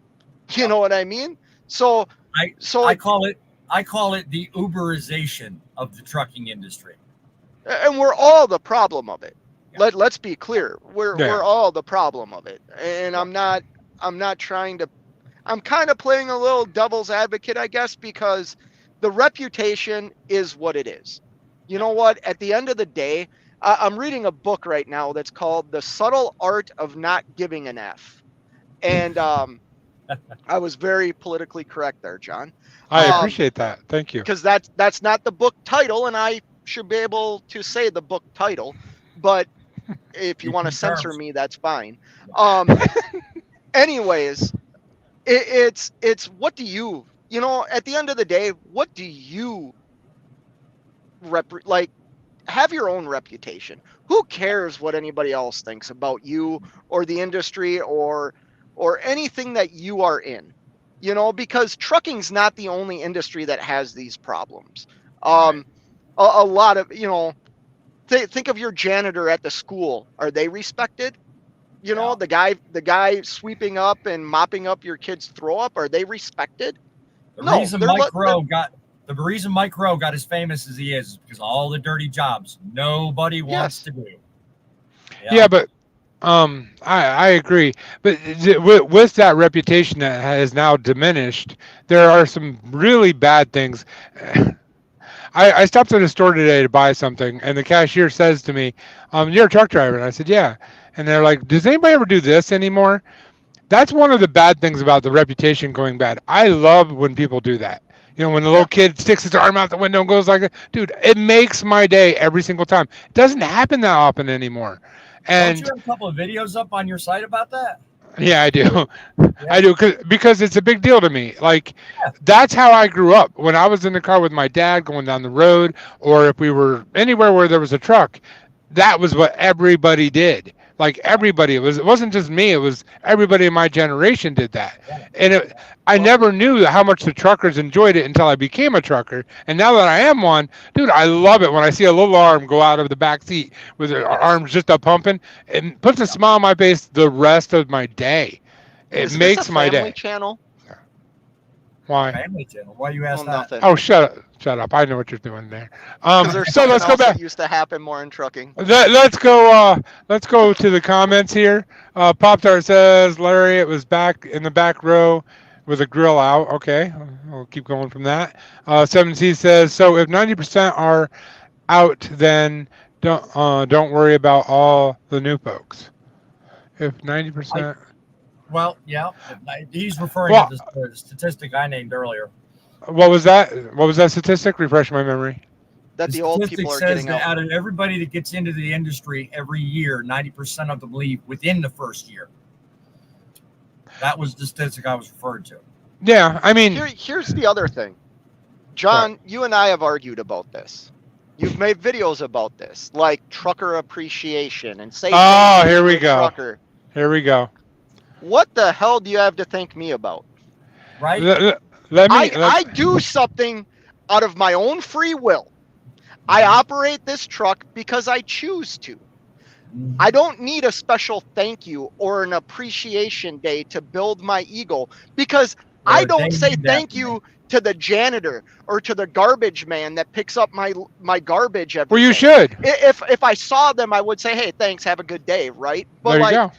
You know what I mean? So I call it the Uberization of the trucking industry. and we're all the problem of it. Yeah. Let's be clear. We're all the problem of it. And I'm not trying to I'm kind of playing a little devil's advocate, I guess, because the reputation is what it is. You know what? At the end of the day, I'm reading a book right now that's called The Subtle Art of Not Giving an F. And I was very politically correct there, John. I appreciate that. Thank you. Because that's not the book title, and I should be able to say the book title. But if you want to censor me, that's fine. Anyways, it's what do you at the end of the day, what do you have your own reputation? Who cares what anybody else thinks about you or the industry or anything that you are in? Because trucking's not the only industry that has these problems. Right. A lot of think of your janitor at the school. Are they respected? Yeah. The guy sweeping up and mopping up your kid's throw up, are they respected? The No, reason they're Mike Rowe got as famous as he is because of all the dirty jobs nobody wants to do. Yeah, but I agree. But with that reputation that has now diminished, there are some really bad things. I stopped at a store today to buy something, and the cashier says to me, "You're a truck driver." And I said, "Yeah." And they're like, "Does anybody ever do this anymore?" That's one of the bad things about the reputation going bad. I love when people do that. You know, when the Yeah. little kid sticks his arm out the window and goes like that. Dude, it makes my day every single time. It doesn't happen that often anymore. Don't you And have a couple of videos up on your site about that? yeah, I do. Yeah. I do because it's a big deal to me. Like, Yeah. that's how I grew up. When I was in the car with my dad going down the road, or if we were anywhere where there was a truck, that was what everybody did. Like everybody, it wasn't just me. It was everybody in my generation did that, and I Well, never knew how much the truckers enjoyed it until I became a trucker. And now that I am one, dude, I love it when I see a little arm go out of the back seat with her arms just a pumping. It puts a smile on my face the rest of my day. It Is this makes a my family day. channel? Why? family channel. Why you ask Oh, that? nothing. Oh, shut up! I know what you're doing there. Because there's So something let's go else back. that used to happen more in trucking. Let's go to the comments here. Pop Tart says, Larry, it was back in the back row with a grill out. Okay, we'll keep going from that. 7C says, so if 90% are out, then don't worry about all the new folks. If 90%. Well, yeah, he's referring Well, to the statistic I named earlier. what was that? What was that statistic? Refresh my memory. That The the old statistic people are says getting that out. out of everybody that gets into the industry every year, 90% of them leave within the first year. That was the statistic I was referring to. Yeah, I mean, Here's the other thing. John, you and I have argued about this. You've made videos about this, like trucker appreciation and say oh, thank you here to we a go. trucker. Here we go. What the hell do you have to thank me about? Right? Let me. I do something out of my own free will. I operate this truck because I choose to. I don't need a special thank you or an appreciation day to build my ego, because I don't say thank you to the janitor or to the garbage man that picks up my garbage every Well, you day. should. If I saw them, I would say, hey, thanks, have a good day, right? But There you go.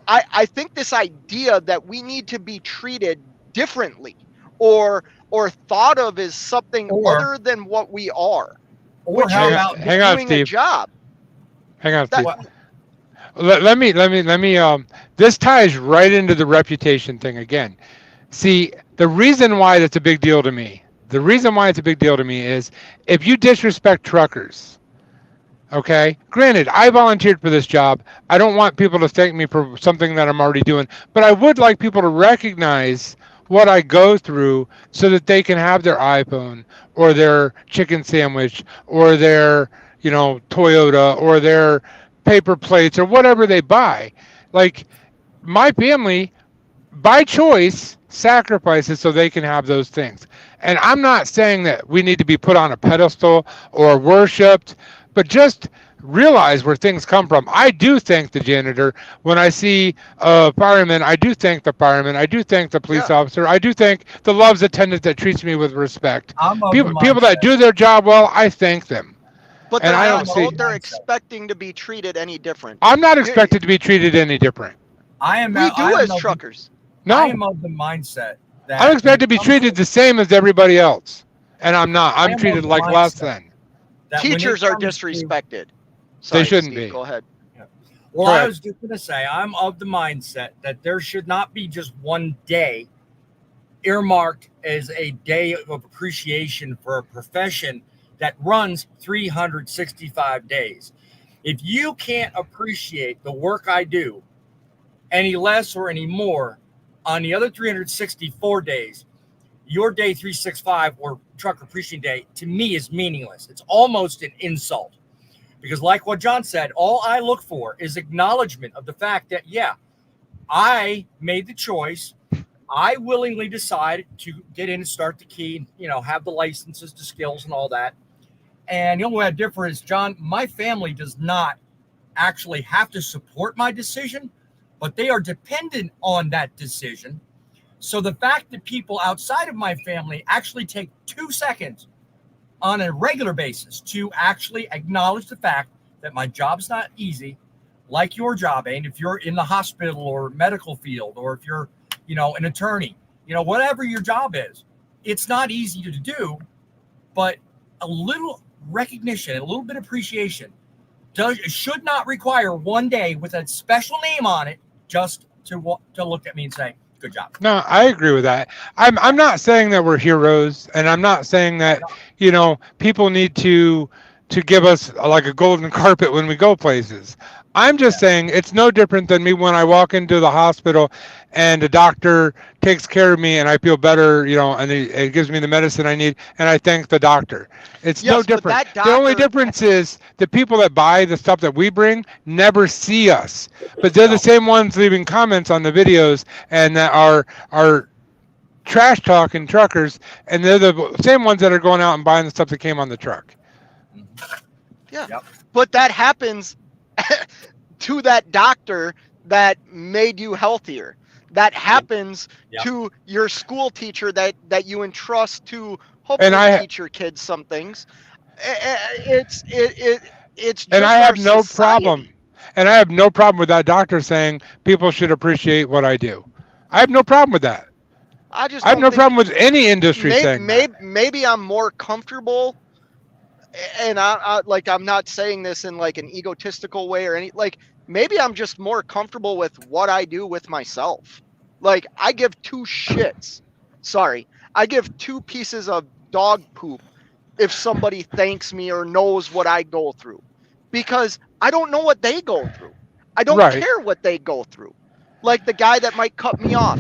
I think this idea that we need to be treated differently or thought of as something other than what we are, which how is about hang on, doing a Steve. job. Hang on, That- Steve. Let me. This ties right into the reputation thing again. See, the reason why it's a big deal to me. The reason why it's a big deal to me is if you disrespect truckers. Okay. Granted, I volunteered for this job. I don't want people to thank me for something that I'm already doing, but I would like people to recognize what I go through so that they can have their iPhone or their chicken sandwich or their, Toyota or their paper plates or whatever they buy. Like, my family, by choice, sacrifices so they can have those things. And I'm not saying that we need to be put on a pedestal or worshipped, but just realize where things come from. I do thank the janitor. When I see a fireman, I do thank the fireman. I do thank the police officer. I do thank the loves attendant that treats me with respect. People that do their job well, I thank them. But And they're I not don't see. out there expecting to be treated any different. I'm not expected to be treated any different. We do as truckers. No. I am of the mindset that I'm expected to be treated the same as everybody else. And I'm not. I'm treated like less than. Teachers are disrespected. They Sorry, shouldn't Steve, be. Go ahead. Well, I was just going to say, I'm of the mindset that there should not be just one day earmarked as a day of appreciation for a profession that runs 365 days. If you can't appreciate the work I do any less or any more on the other 364 days, your day 365 or truck appreciation day to me is meaningless. It's almost an insult, because like what John said, all I look for is acknowledgement of the fact that, yeah, I made the choice. I willingly decided to get in and start the key, have the licenses, the skills and all that. And the only way I differ is, John, my family does not actually have to support my decision, but they are dependent on that decision. So the fact that people outside of my family actually take 2 seconds on a regular basis to actually acknowledge the fact that my job's not easy, like your job ain't, if you're in the hospital or medical field, or if you're, an attorney, whatever your job is, it's not easy to do, but a little recognition, a little bit of appreciation should not require one day with a special name on it just to look at me and say, good job. No, I agree with that. I'm not saying that we're heroes, and I'm not saying that, people need to give us like a golden carpet when we go places. I'm just saying it's no different than me when I walk into the hospital and the doctor takes care of me and I feel better, and it gives me the medicine I need, and I thank the doctor. It's no different. The only difference is the people that buy the stuff that we bring never see us, but they're the same ones leaving comments on the videos and that are trash talking truckers, and they're the same ones that are going out and buying the stuff that came on the truck. Yeah, but that happens to that doctor that made you healthier. That happens to your school teacher that you entrust to hopefully teach your kids some things. It's just and I have no society. problem. And I have no problem with that doctor saying people should appreciate what I do. I have no problem with that. I have no problem with any industry saying that. Maybe I'm more comfortable, and I'm not saying this in like an egotistical way or any, like, maybe I'm just more comfortable with what I do with myself. Like, I give two shits. Sorry. I give two pieces of dog poop if somebody thanks me or knows what I go through, because I don't know what they go through. I don't care what they go through. Like the guy that might cut me off.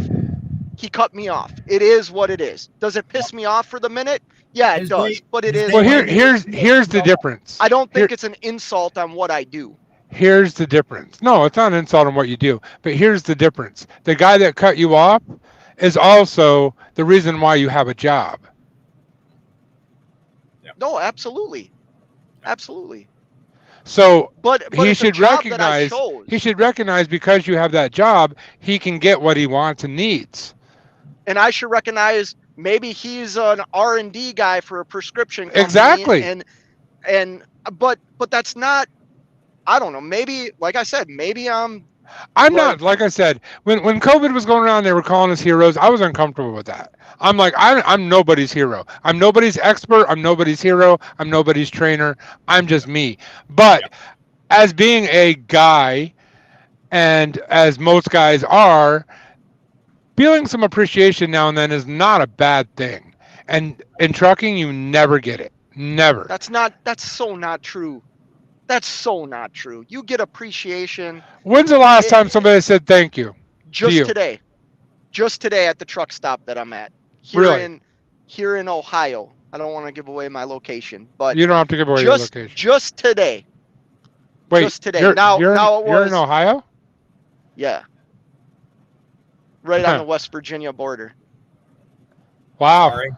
He cut me off. It is what it is. Does it piss me off for the minute? Yeah, it does. But it is. Well, here's the difference. I don't think it's an insult on what I do. Here's the difference. No, it's not an insult on what you do. But here's the difference. The guy that cut you off is also the reason why you have a job. No, absolutely. Absolutely. So but he should recognize because you have that job, he can get what he wants and needs. And I should recognize maybe he's an R&D guy for a prescription company. Exactly. But that's not, I don't know, maybe, like I said, maybe I'm not, like I said, when COVID was going around, they were calling us heroes. I was uncomfortable with that. I'm like, I'm nobody's hero. I'm nobody's expert. I'm nobody's hero. I'm nobody's trainer. I'm just me. But as being a guy, and as most guys are, feeling some appreciation now and then is not a bad thing. And in trucking, you never get it. Never. That's so not true. That's so not true. You get appreciation. When's the last time somebody said thank you? Just today. Just today at the truck stop that I'm at. Here in Ohio. I don't want to give away my location, but you don't have to give away your location. Just today. Wait, just today. You're in Ohio? Yeah. Right on the West Virginia border. Wow. Sorry.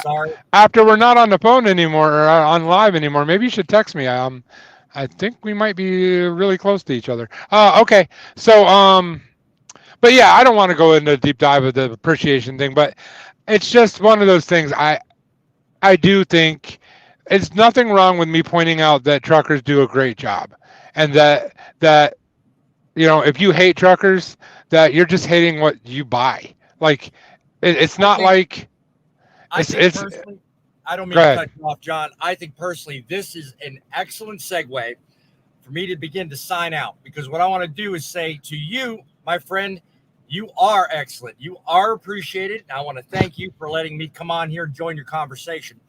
Sorry. After we're not on the phone anymore or on live anymore, maybe you should text me. I think we might be really close to each other. Okay. So but yeah, I don't want to go into a deep dive of the appreciation thing, but it's just one of those things. I do think it's nothing wrong with me pointing out that truckers do a great job, and that if you hate truckers, that you're just hating what you buy. Like it's not like personally, I don't mean to cut you off, John. I think personally this is an excellent segue for me to begin to sign out, because what I want to do is say to you, my friend, you are excellent. You are appreciated. I want to thank you for letting me come on here and join your conversation.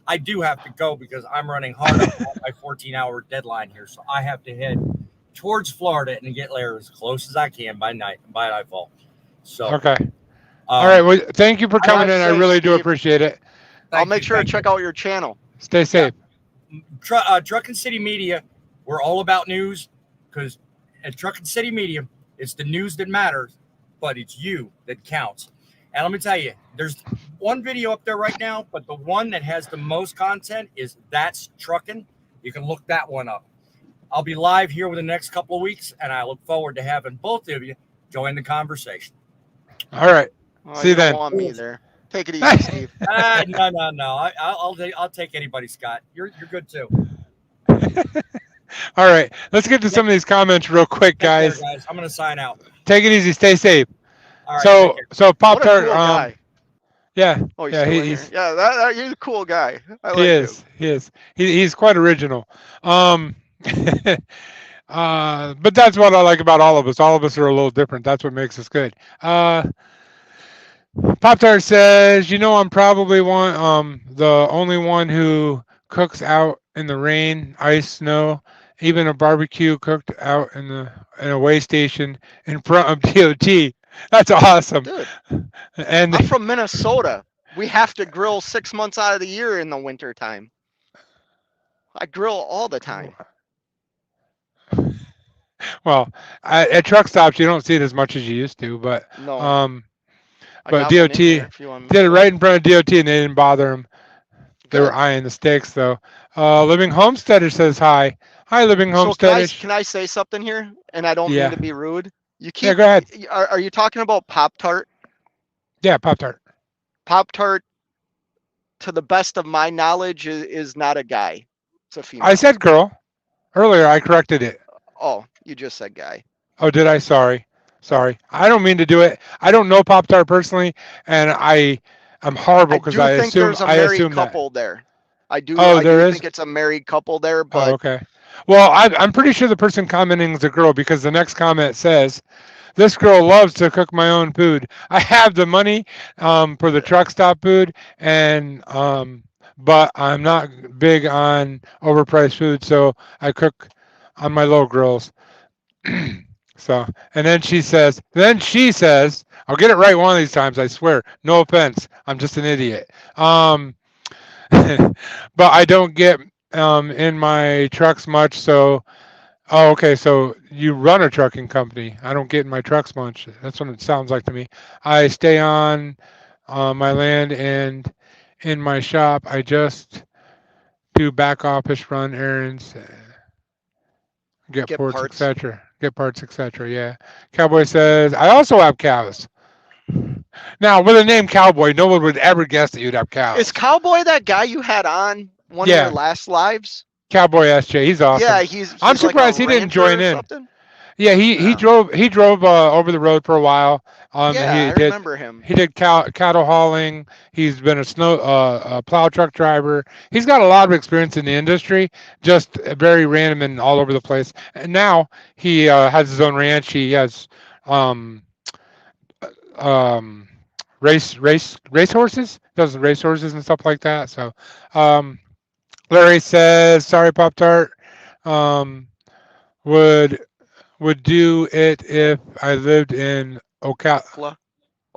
I do have to go because I'm running hard on my 14-hour deadline here. So I have to head towards Florida and get there as close as I can by nightfall. So okay. All right. Well, thank you for coming in. I really do appreciate it. I'll make sure to check out your channel. Stay safe. Trucking City Media, we're all about news, because at Trucking City Media, it's the news that matters, but it's you that counts. And let me tell you, there's one video up there right now, but the one that has the most content is That's Trucking. You can look that one up. I'll be live here within the next couple of weeks, and I look forward to having both of you join the conversation. All right. See you then. Don't want me there. Take it easy, Steve. No. I'll take anybody, Scott. You're good too. All right. Let's get to some of these comments real quick, guys. Care, guys. I'm gonna sign out. Take it easy. Stay safe. All right, so Pop Tart. Cool guy. Yeah, Oh, he's yeah, still in here. Yeah, you're a cool guy. I like him. he is. He's quite original. Um, but that's what I like about all of us. All of us are a little different. That's what makes us good. Pop Tart says, I'm probably the only one who cooks out in the rain, ice, snow, even a barbecue cooked out in a way station in front of DOT. That's awesome. Dude, And I'm from Minnesota. We have to grill 6 months out of the year in the winter time. I grill all the time. well, at truck stops you don't see it as much as you used to, No, I but got one DOT in here if you want me did it to. right in front of DOT and they didn't bother him. They were Good. eyeing the steaks though. Living Homesteader says hi. Hi, Living So Homesteader. can I say something here? And I don't mean Yeah. to be rude. You Yeah, keep. go ahead. Are you talking about Pop Tart? Yeah, Pop Tart. Pop Tart, to the best of my knowledge, is not a guy. It's a female. I said girl earlier. I corrected it. Oh, you just said guy. Oh, did I? Sorry. I don't mean to do it. I don't know Pop Tart personally, and I'm horrible I because do think there's a married assume that. couple there. I do. Oh, I there do is. think it's a married couple there, Oh, but okay. Well, I'm pretty sure the person commenting is a girl because the next comment says, "This girl loves to cook my own food. I have the money for the truck stop food, and but I'm not big on overpriced food, so I cook on my low grills." So, and then she says, I'll get it right one of these times, I swear. No offense, I'm just an idiot. But I don't get in my trucks much, so. Oh, okay. So you run a trucking company. I don't get in my trucks much. That's what it sounds like to me. I stay on my land and in my shop. I just do back office, run errands, get get parts, parts. etc. Get parts, etc. Yeah. Cowboy says I also have cows. Now, with the name Cowboy, no one would ever guess that you'd have cows. Is Cowboy that guy you had on one of Yeah. your last lives? Cowboy SJ. He's awesome. Yeah, he's I'm like surprised a he didn't rancher join or in. something. Yeah, he drove over the road for a while. Yeah, I remember him. He did cattle hauling. He's been a plow truck driver. He's got a lot of experience in the industry, just very random and all over the place. And now he has his own ranch. He has um, um, race horses. Does race horses and stuff like that. So Larry says, "Sorry, Pop Tart. Um, would do it if I lived in Ocala.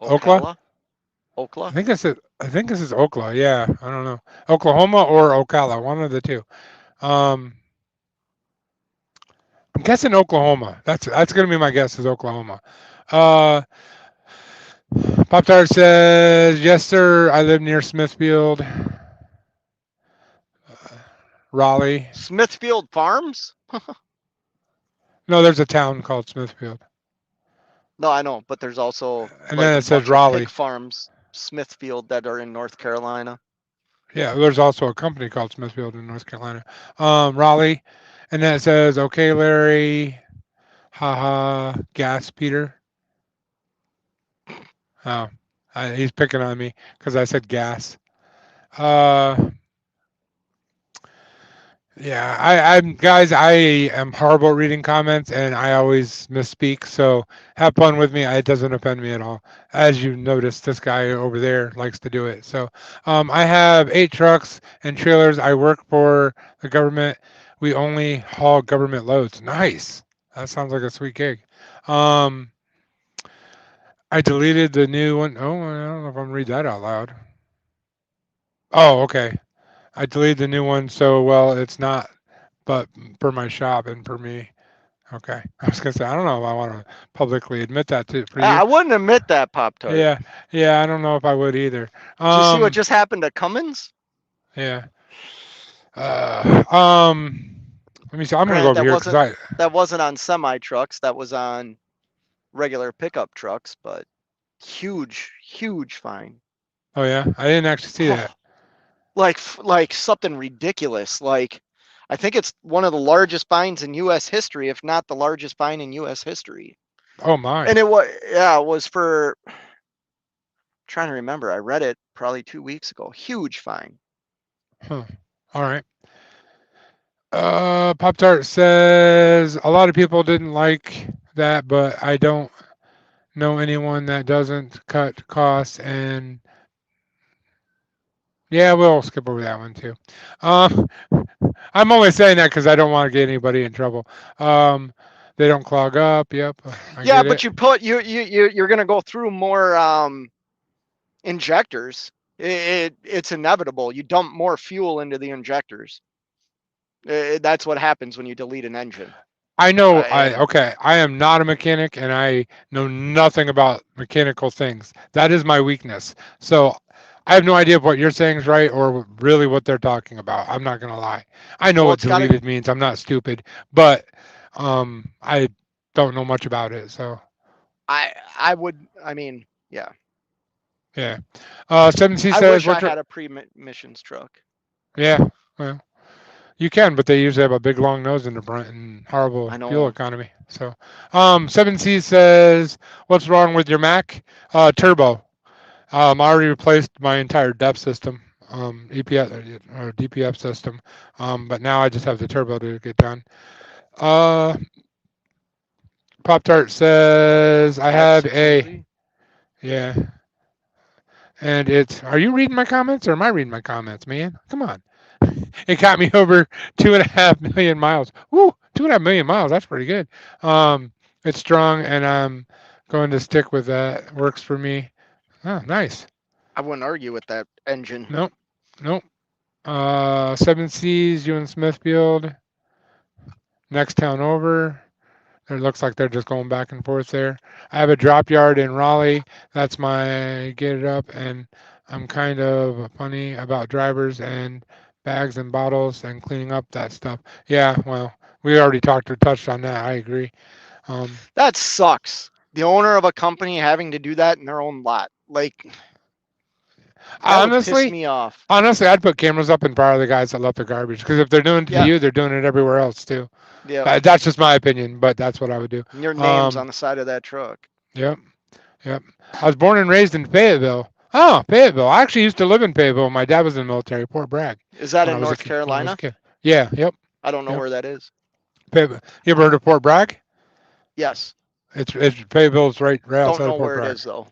Ocala. I think this is Ocala. Yeah, I don't know. Oklahoma or Ocala, one of the two. Um, I'm guessing Oklahoma. That's gonna be my guess is Oklahoma. Uh, Pop Tart says, "Yes, sir. I live near Smithfield, Raleigh. Smithfield Farms? No, there's a town called Smithfield, No, I know, but there's also and like then a it says bunch of Raleigh. pig farms, Smithfield, that are in North Carolina. Yeah, there's also a company called Smithfield in North Carolina. Raleigh, and then it says, "Okay, Larry, haha, gas, Peter." Oh, he's picking on me because I said gas. Yeah, I'm guys. I am horrible at reading comments, and I always misspeak. So have fun with me. It doesn't offend me at all. As you noticed, this guy over there likes to do it. So I have 8 trucks and trailers. I work for the government. We only haul government loads. Nice. That sounds like a sweet gig. Um, I deleted the new one. Oh, I don't know if I'm gonna read that out loud. Oh, okay. I deleted the new one, so well, it's not, but for my shop and for me. Okay. I was gonna say I don't know if I want to publicly admit that for you. I wouldn't admit that, Pop Tart. Yeah. I don't know if I would either. Did you see what just happened to Cummins? Yeah. Let me see. I'm gonna go over here because that wasn't on semi trucks. That was on regular pickup trucks, but huge fine. Oh yeah, I didn't actually see that. Like something ridiculous. Like, I think it's one of the largest fines in U.S. history, if not the largest fine in U.S. history. Oh my. And it was for. Trying to remember. I read it probably 2 weeks ago. Huge fine. Huh. All right. Pop Tart says a lot of people didn't like that, but I don't know anyone that doesn't cut costs. And yeah, we'll skip over that one too. Um, I'm only saying that because I don't want to get anybody in trouble. Um, they don't clog up. Yep, I Yeah, get but it. you're gonna go through more injectors. It's inevitable. You dump more fuel into the injectors. That's what happens when you delete an engine. I know. And Okay. I am not a mechanic, and I know nothing about mechanical things. That is my weakness. So I have no idea if what you're saying is right or really what they're talking about. I'm not gonna lie. I know well, what it's got to. deleted means. I'm not stupid, but I don't know much about it. So I would. I mean, yeah. yeah. 7C I says wish I what's your had a pre-missions truck. yeah. Well, you can, but they usually have a big long nose in the front and horrible I fuel know. economy. So, 7C says, "What's wrong with your Mac? Turbo. I already replaced my entire DEP system, EPS or DPF system, but now I just have the turbo to get done." Uh, Pop Tart says, "I have a Absolutely. yeah." And it's, are you reading my comments or am I reading my comments, man? Come on. It got me over 2.5 million miles. Woo, 2.5 million miles. That's pretty good. It's strong, and I'm going to stick with that. Works for me. Oh, nice. I wouldn't argue with that engine. Nope, nope. 7Cs, you in Smithfield. Next town over. It looks like they're just going back and forth there. I have a drop yard in Raleigh. That's my get it up, and I'm kind of funny about drivers and bags and bottles and cleaning up that stuff. Yeah, well, we already talked or touched on that. I agree. Um, That sucks. The owner of a company having to do that in their own lot. Like, that would piss honestly, me off. honestly, I'd put cameras up and fire the guys that left the garbage because if they're doing it to Yeah. you, they're doing it everywhere else too. Yeah. That's just my opinion, but that's what I would do. Your name's Um, on the side of that truck. yep. Yep. I was born and raised in Fayetteville. Oh, Fayetteville. I actually used to live in Fayetteville. My dad was in the military, Fort Bragg, Is that when I in was a North kid. When I was a Carolina? kid. Yeah. Yep. I don't know Yep. where that is. Fayetteville. You ever heard of Fort Bragg? Yes. It's Fayetteville's right Don't outside know of Fort where it Bragg, is though.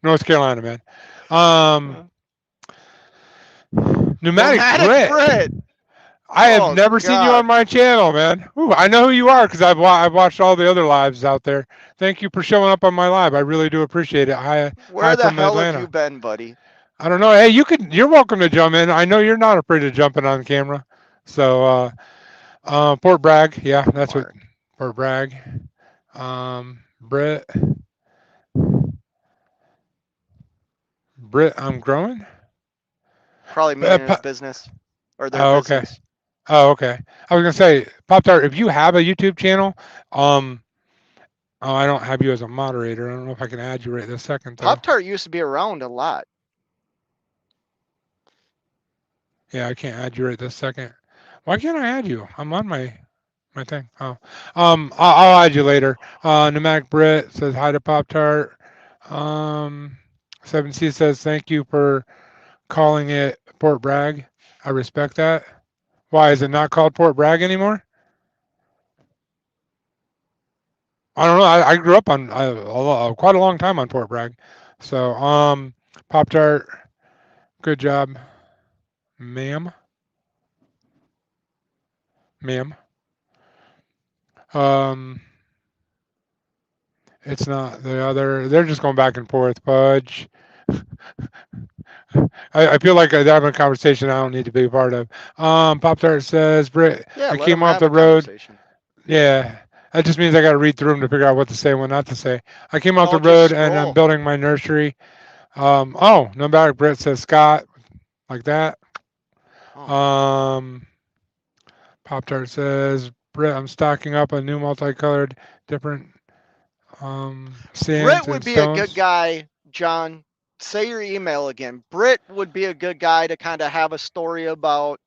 North Carolina, man. Um, Pneumatic Nomadic Brit. Brit. I have Oh never seen you on God. my channel, man. Ooh, I know who you are because I've watched all the other lives out there. Thank you for showing up on my live. I really do appreciate it. Hi Where the from hell have you Atlanta. been, buddy? I don't know. Hey, you're welcome to jump in. I know you're not afraid of jumping on camera. So, Fort Bragg, yeah, that's what Mark. Fort Bragg. Britt, I'm growing. Probably meaning his business or their Oh, okay. business. Oh, okay. I was gonna say, Pop Tart, if you have a YouTube channel, oh, I don't have you as a moderator. I don't know if I can add you right this second though. Pop Tart used to be around a lot. Yeah, I can't add you right this second. Why can't I add you? I'm on my thing. Oh, I'll add you later. Pneumatic Brit says hi to Pop Tart. 7C says thank you for calling it Port Bragg. I respect that. Why is it not called Port Bragg anymore? I don't know. I grew up on quite a long time on Port Bragg. So, Pop Tart, good job, ma'am. Ma'am. Um, it's not the other. They're just going back and forth. Pudge. I feel like they're having a conversation I don't need to be a part of. Pop Tart says, Britt, Yeah, I let came them off have the a road. conversation. Yeah. That just means I got to read through them to figure out what to say and what not to say. I came off No, the just road and I'm scroll. building my nursery. Oh, no matter. Britt says Scott, like that. Oh. Pop Tart says, Britt, I'm stocking up a new multicolored, different Britt sands would and be a good stones. guy, John. Say your email again. Britt would be a good guy to kind of have a story about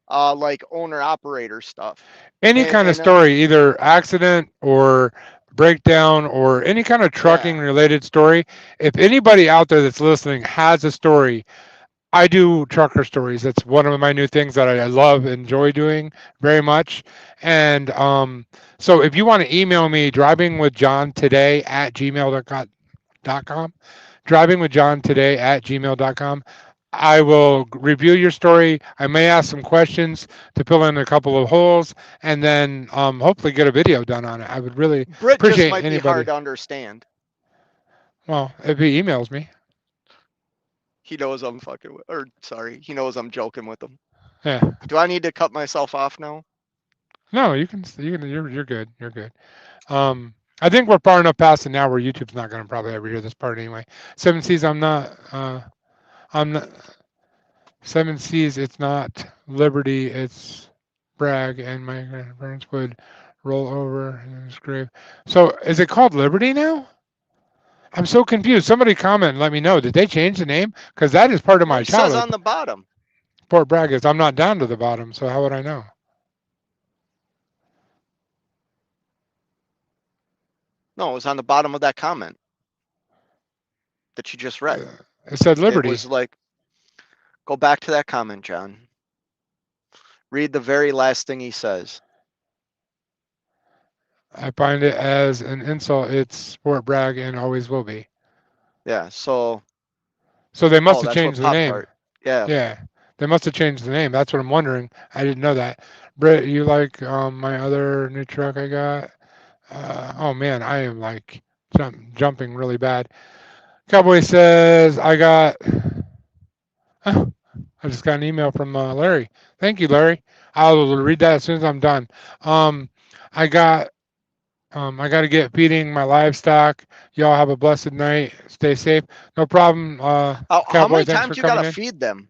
like owner operator stuff. Any kind of And story, either accident or breakdown or any kind of trucking Yeah. related story, if anybody out there that's listening has a story, I do trucker stories. It's one of my new things that I love, enjoy doing very much. And so if you want to email me, drivingwithjohntoday@gmail.com, drivingwithjohntoday@gmail.com. I will review your story. I may ask some questions to fill in a couple of holes, and then hopefully get a video done on it. I would really Brit just appreciate might be hard anybody. to understand. Well, if he emails me, He knows I'm fucking with, or sorry, he knows I'm joking with him. yeah. Do I need to cut myself off now? No, you're good. You're good. I think we're far enough past it now where YouTube's not going to probably ever hear this part anyway. Seven Seas, I'm not. Seven Seas, it's not Liberty, it's Bragg, and my grandparents would roll over in his grave. So is it called Liberty now? I'm so confused. Somebody comment and let me know. Did they change the name? Because that is part of Well, my it says childhood. on the bottom. Fort Bragg is. I'm not down to the bottom, so how would I know? No, it was on the bottom of that comment that you just read. It said It Liberty. was like, go back to that comment, John. Read the very last thing he says. I find it as an insult. It's Fort Bragg and always will be. Yeah, so So they must have that's what changed the name. Pop-Tart. Yeah. Yeah, they must have changed the name. That's what I'm wondering. I didn't know that. Britt, you like my other new truck I got? Oh man, I am like jumping really bad. Cowboy says I got. I just got an email from Larry. Thank you, Larry. I'll read that as soon as I'm done. I got. I got to get feeding my livestock. Y'all have a blessed night. Stay safe. No problem. How Cowboy, many thanks times for you coming gotta in. feed them?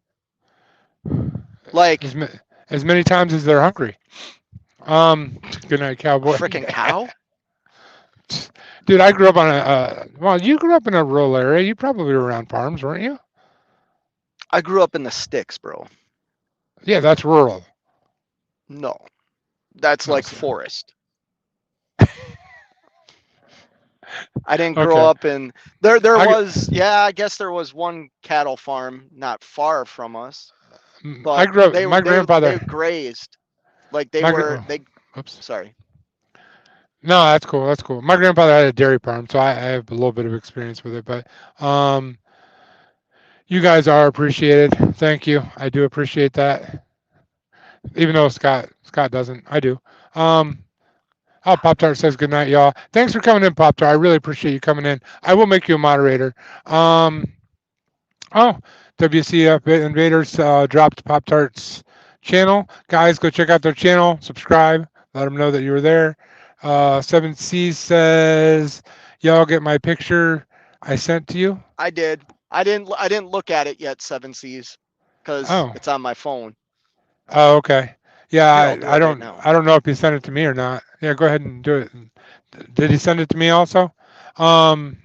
Like As many times as they're hungry. Good night, a Cowboy. freaking cow? Dude, I grew up on well, you grew up in a rural area. You probably were around farms, weren't you? I grew up in the sticks, bro. Yeah, that's rural. No. That's No, like sir. forest. I didn't Okay. grow up in there I, was I guess there was one cattle farm not far from us, I but grew up. they My they grandfather. grazed. Like they My were gra- they oops. sorry. No, that's cool. That's cool. My grandfather had a dairy farm, so I have a little bit of experience with it. But you guys are appreciated. Thank you. I do appreciate that. Even though Scott doesn't, I do. Um, Oh, Pop Tart says good night, y'all. Thanks for coming in, Pop Tart. I really appreciate you coming in. I will make you a moderator. Um, oh, WCF Invaders dropped Pop Tart's channel. Guys, go check out their channel. Subscribe. Let them know that you were there. 7C says, y'all get my picture I sent to you. I did. I didn't look at it yet, 7Cs, because Oh, it's on my phone. oh, okay. Yeah, Here, I'll do I it right don't now. I don't know if he sent it to me or not. Yeah, go ahead and do it. Did he send it to me also? Um,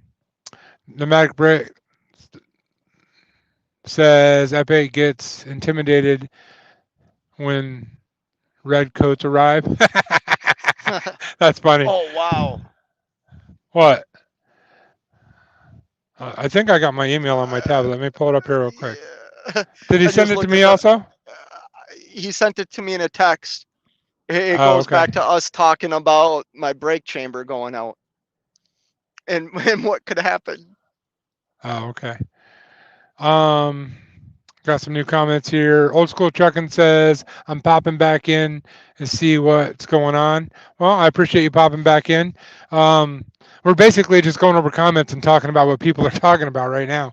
Nomadic Brick says Epic gets intimidated when red coats arrive. That's funny. Oh wow. What? I think I got my email on my tablet. Let me pull it up here real quick. Yeah. Did he I send just it to looked me at the also? he sent it to me in a text. It Oh, goes okay. back to us talking about my brake chamber going out and and what could happen. Oh, okay. Um, got some new comments here. Old School Trucking says, I'm popping back in to see what's going on. Well, I appreciate you popping back in. We're basically just going over comments and talking about what people are talking about right now.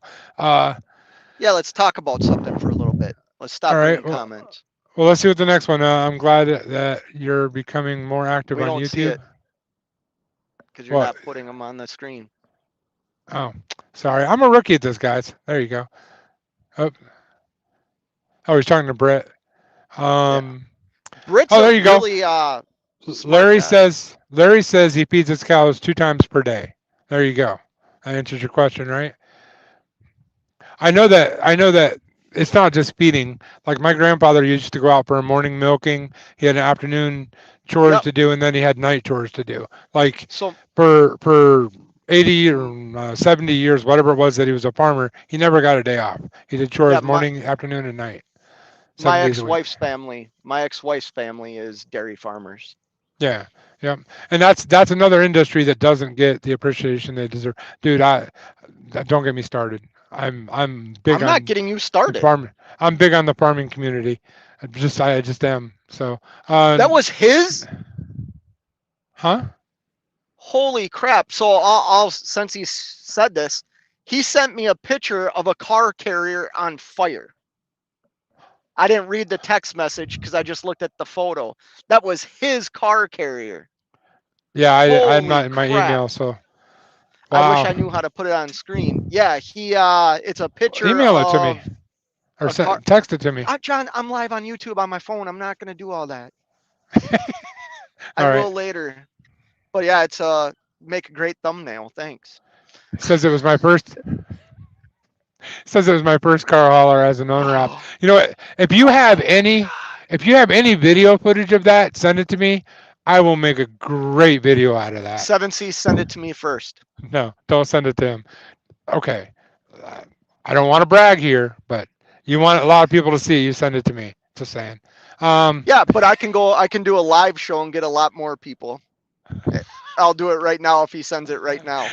Yeah, let's talk about something for a little bit. Let's All stop right. reading comments. Well, let's see what the next one. I'm glad that you're becoming more active We on don't see YouTube. it because you're What? not putting them on the screen. Oh, sorry. I'm a rookie at this, guys. There you go. Oh, he's talking to Brett. Brit's Oh, a there you go. really smart guy. Larry says he feeds his cows 2 times per day. There you go. That answers your question, right? I know that it's not just feeding. Like my grandfather used to go out for a morning milking. He had an afternoon chores Yep. to do, and then he had night chores to do. Like So for 80 or 70 years, whatever it was that he was a farmer, he never got a day off. He did yeah, chores morning, afternoon, and night, my 7 days a week. ex-wife's family is dairy farmers. Yeah, yeah, and that's another industry that doesn't get the appreciation they deserve. Dude, don't get me started. I'm big I'm not on getting you the started. farm. I'm big on the farming community. I just am. So, That was his? huh? Holy crap. So since he said this, he sent me a picture of a car carrier on fire. I didn't read the text message because I just looked at the photo. That was his car carrier. Yeah, I'm Holy not in my crap. email, so I wish wow. I knew how to put it on screen. Yeah, it's a picture Email it to me of or a car. text it to me. John, I'm live on YouTube on my phone. I'm not going to do all that. I All right. will later. But yeah, it's make a great thumbnail. Thanks. Says it was my first. Says it was my first car hauler as an owner app. You know what? If you have any, if you have any video footage of that, send it to me. I will make a great video out of that. 7C, send it to me first. No, don't send it to him. Okay. Uh, I don't want to brag here, but you want a lot of people to see. You send it to me. Just saying. Yeah, but I can do a live show and get a lot more people. I'll do it right now if he sends it right now.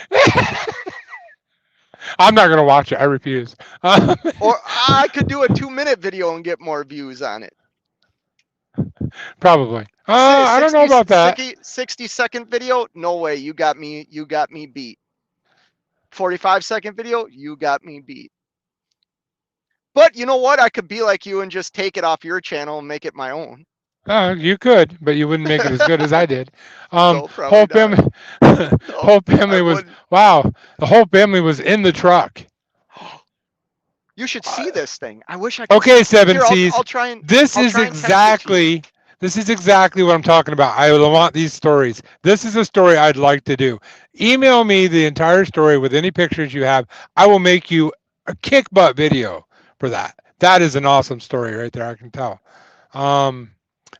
I'm not gonna watch it. I refuse. Or I could do a 2-minute video and get more views on it. Probably. I don't know about that. 60-second video? No way. You got me beat. 45-second video? You got me beat. But you know what? I could be like you and just take it off your channel and make it my own. You could, but you wouldn't make it as good as I did. No, Whole family, whole family was wow. The whole family was in the truck. You should see this thing. I wish I could. Okay, Seven Here, C's. I'll try and. This I'll is try and text it to you. exactly. This is exactly what I'm talking about. I want these stories. This is a story I'd like to do. Email me the entire story with any pictures you have. I will make you a kick butt video for that. That is an awesome story right there. I can tell.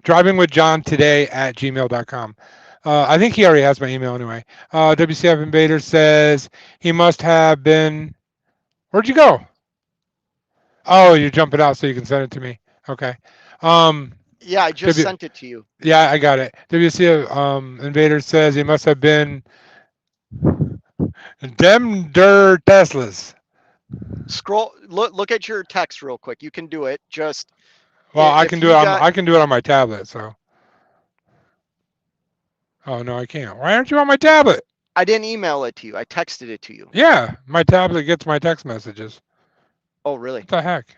Drivingwithjohntoday at gmail.com. I think he already has my email anyway. WCF Invader says he must have been. Where'd you go? Oh, you're jumping out so you can send it to me. Okay. Yeah, I just sent it to you. Yeah, I got it. WCF Invader says he must have been dem der Teslas. Scroll. Look at your text real quick. You can do it. Just. Well, I can do it. I can do it on my tablet. So. Oh no, I can't. Why aren't you on my tablet? I didn't email it to you. I texted it to you. Yeah, my tablet gets my text messages. Oh, really? What the heck?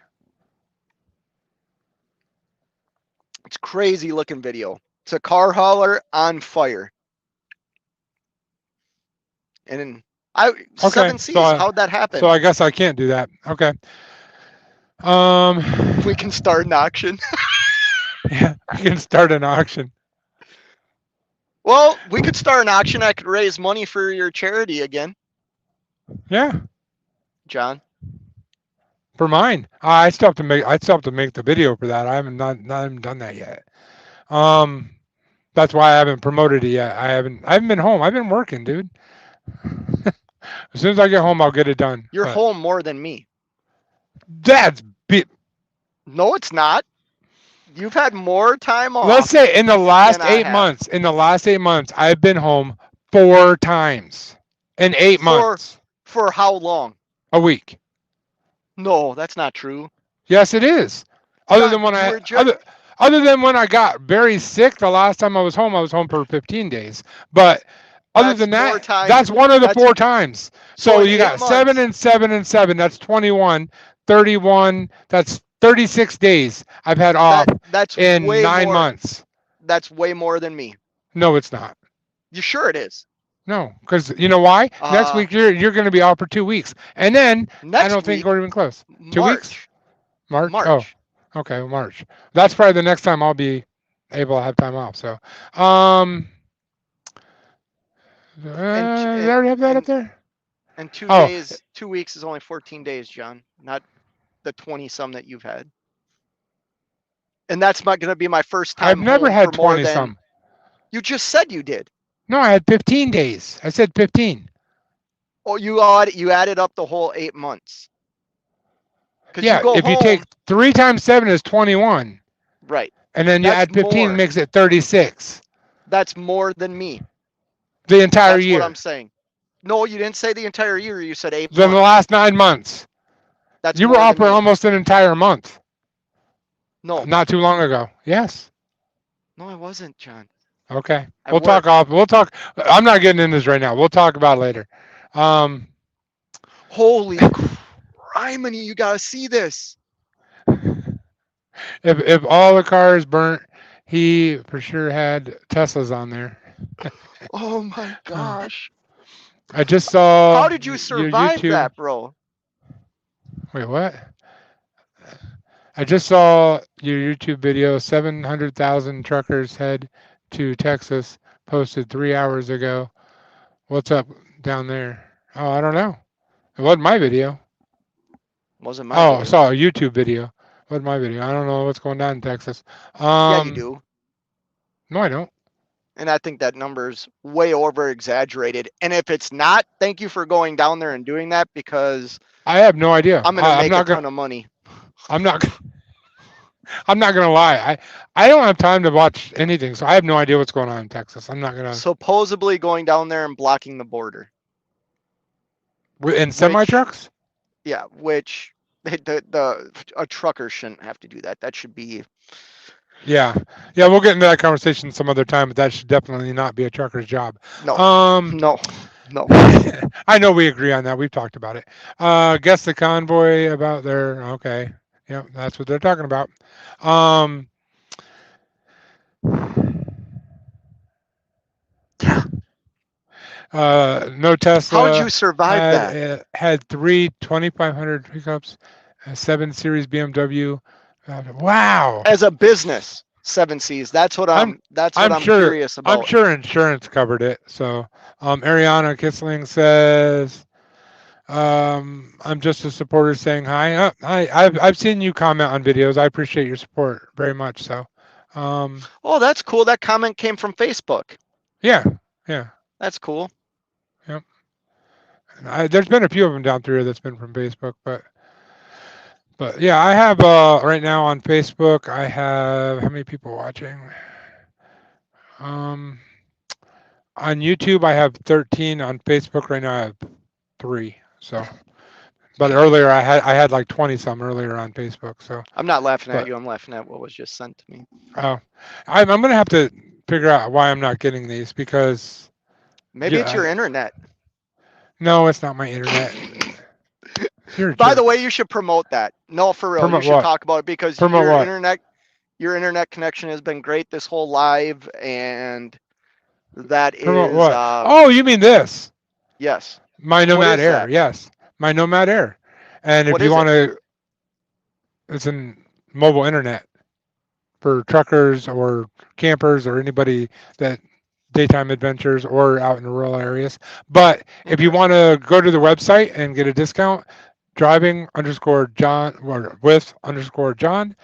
It's crazy looking video. It's a car hauler on fire. And Okay, 7Cs, how'd that happen? So I guess I can't do that. Okay. We can start an auction. Yeah, I can start an auction. Well, we could start an auction. I could raise money for your charity again. Yeah. John. For mine, I still have to make. I still have to make the video for that. I haven't done that yet. That's why I haven't promoted it yet. I haven't been home. I've been working, dude. As soon as I get home, I'll get it done. You're home more than me. That's No, it's not. You've had more time off. Let's say in the last 8 months. In the last 8 months, I've been home 4 times in 8 months. For how long? A week. No, that's not true. Yes, it is. Other than when I got very sick the last time I was home for 15 days. But other than that, that's one of the 4 times. So you got 7 and 7 and 7. That's 21. 31. That's 36 days I've had off in 9 months. That's way more than me. No, it's not. You sure it is? No, because you know why? Next week you're going to be off for 2 weeks, and then I don't think we're even close. 2 weeks? March. Oh, okay, March. That's probably the next time I'll be able to have time off. So, you already have that up there. And 2 days, 2 weeks is only 14 days, John. Not. the 20 some that you've had. And that's not going to be my first time. I've never home had for more 20 than some. you just said you did. No, I had 15 days. I said 15. Oh, you added up the whole 8 months. Because Yeah, you go if home, you take 3 times 7 is 21. right? And then you That's add 15 more. makes it 36. That's more than me. The entire That's year. what I'm saying. No, you didn't say the entire year. You said 8 Then the months. last 9 months. That's You were more off than for me. almost an entire month. No, Not too long ago. Yes. no, I wasn't, John. Okay. I We'll talk worked. off. We'll talk. I'm not getting in this right now. We'll talk about it later. Holy criminy, you gotta see this. If all the cars burnt, he for sure had Teslas on there. Oh my gosh. I just saw How did you your survive YouTube. that, bro? Wait, what? I just saw your YouTube video. 700,000 truckers head to Texas. Posted 3 hours ago. What's up down there? Oh, I don't know. It wasn't my video. Wasn't my Oh, I video. saw a YouTube video. Wasn't my video. I don't know what's going on in Texas. Yeah, you do. No, I don't. And I think that number's way over exaggerated. And if it's not, thank you for going down there and doing that, because I have no idea. I'm gonna make not a ton of money. I'm not. I'm not gonna lie. I don't have time to watch anything, so I have no idea what's going on in Texas. I'm not gonna. Supposedly going down there and blocking the border. In semi trucks? Yeah, which a trucker shouldn't have to do that. That should be. Yeah, we'll get into that conversation some other time, but that should definitely not be a trucker's job. No. No. I know we agree on that. We've talked about it. Guess the convoy about their. Okay. Yep, that's what they're talking about. No Tesla. How'd you survive that? Had 3 2,500 pickups, 7 Series BMW. Wow. As a business, 7Cs. That's what I'm curious about. I'm sure insurance covered it. So, Ariana Kissling says, I'm just a supporter saying hi. I've seen you comment on videos. I appreciate your support very much. So, oh, that's cool. That comment came from Facebook. Yeah. That's cool. Yep. There's been a few of them down through here that's been from Facebook, but yeah, I have right now on Facebook. I have how many people watching? On YouTube, I have 13. On Facebook right now, I have 3. So, but earlier I had like 20 some earlier on Facebook. So I'm not laughing at you. I'm laughing at what was just sent to me. Oh, I'm gonna have to figure out why I'm not getting these because maybe it's your internet. No, it's not my internet. By the way, you should promote that. No, for real, you should talk about it because your internet connection has been great this whole live, and that is what? Oh, you mean this? Yes. My Nomad Air. That? Yes, my Nomad Air. And if you want to, it's a mobile internet for truckers or campers or anybody that daytime adventures or out in the rural areas. But if you want to go to the website and get a discount, driving_John or with_John,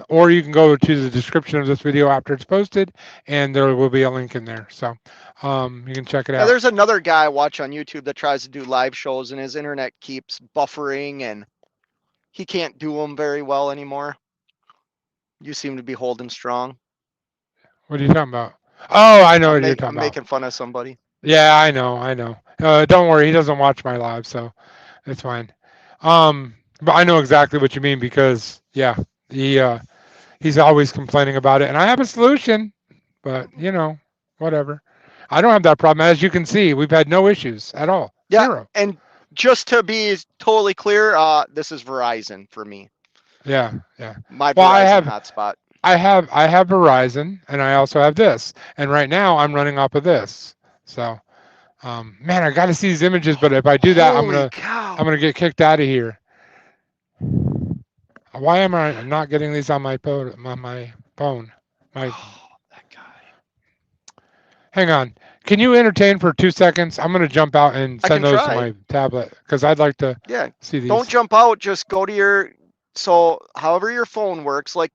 or you can go to the description of this video after it's posted, and there will be a link in there. So you can check it out. There's another guy I watch on YouTube that tries to do live shows, and his internet keeps buffering, and he can't do them very well anymore. You seem to be holding strong. What are you talking about? Oh, I know what you're talking about. I'm making fun of somebody. Yeah, I know. Don't worry, he doesn't watch my live, so it's fine. But I know exactly what you mean because yeah, he's always complaining about it, and I have a solution, but whatever. I don't have that problem. As you can see, we've had no issues at all. Yeah, 0. and just to be totally clear, this is Verizon for me. Yeah. My Verizon hotspot. I have Verizon, and I also have this, and right now I'm running off of this. So, man, I got to see these images, but if I do that, I'm gonna get kicked out of here. Why am I not getting these on my phone? That guy. Hang on. Can you entertain for 2 seconds? I'm gonna jump out and send those to my tablet because I'd like to see these. Don't jump out. Just go to your So however your phone works, like,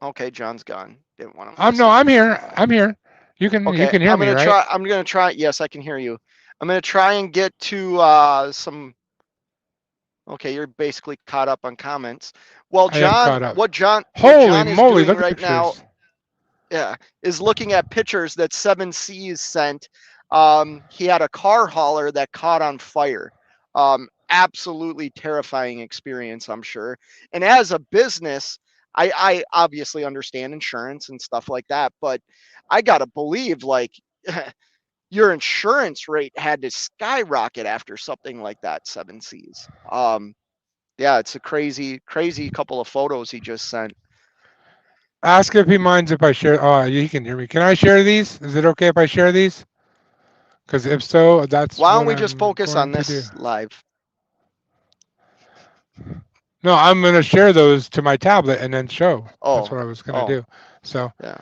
okay, John's gone. Didn't want to I'm no, message. I'm here. I'm here. You Okay, can hear me, right? I'm gonna try. Yes, I can hear you. I'm gonna try and get to some. Okay, you're basically caught up on comments. Well, I am John, caught up. what Holy John is moly! doing Look at right now, pictures. yeah, is looking at pictures that Seven Seas sent. He had a car hauler that caught on fire. Absolutely terrifying experience, I'm sure. And as a business, I obviously understand insurance and stuff like that, but I gotta believe like your insurance rate had to skyrocket after something like that. Seven Seas. Yeah, it's a crazy, crazy couple of photos he just sent. Ask if he minds if I share. Oh, he can hear me. Can I share these? Is it okay if I share these? Because if so, that's Why don't what we just I'm focus going on to do. this live? No, I'm going to share those to my tablet and then show. That's Oh, what I was going to oh, do. So, yeah.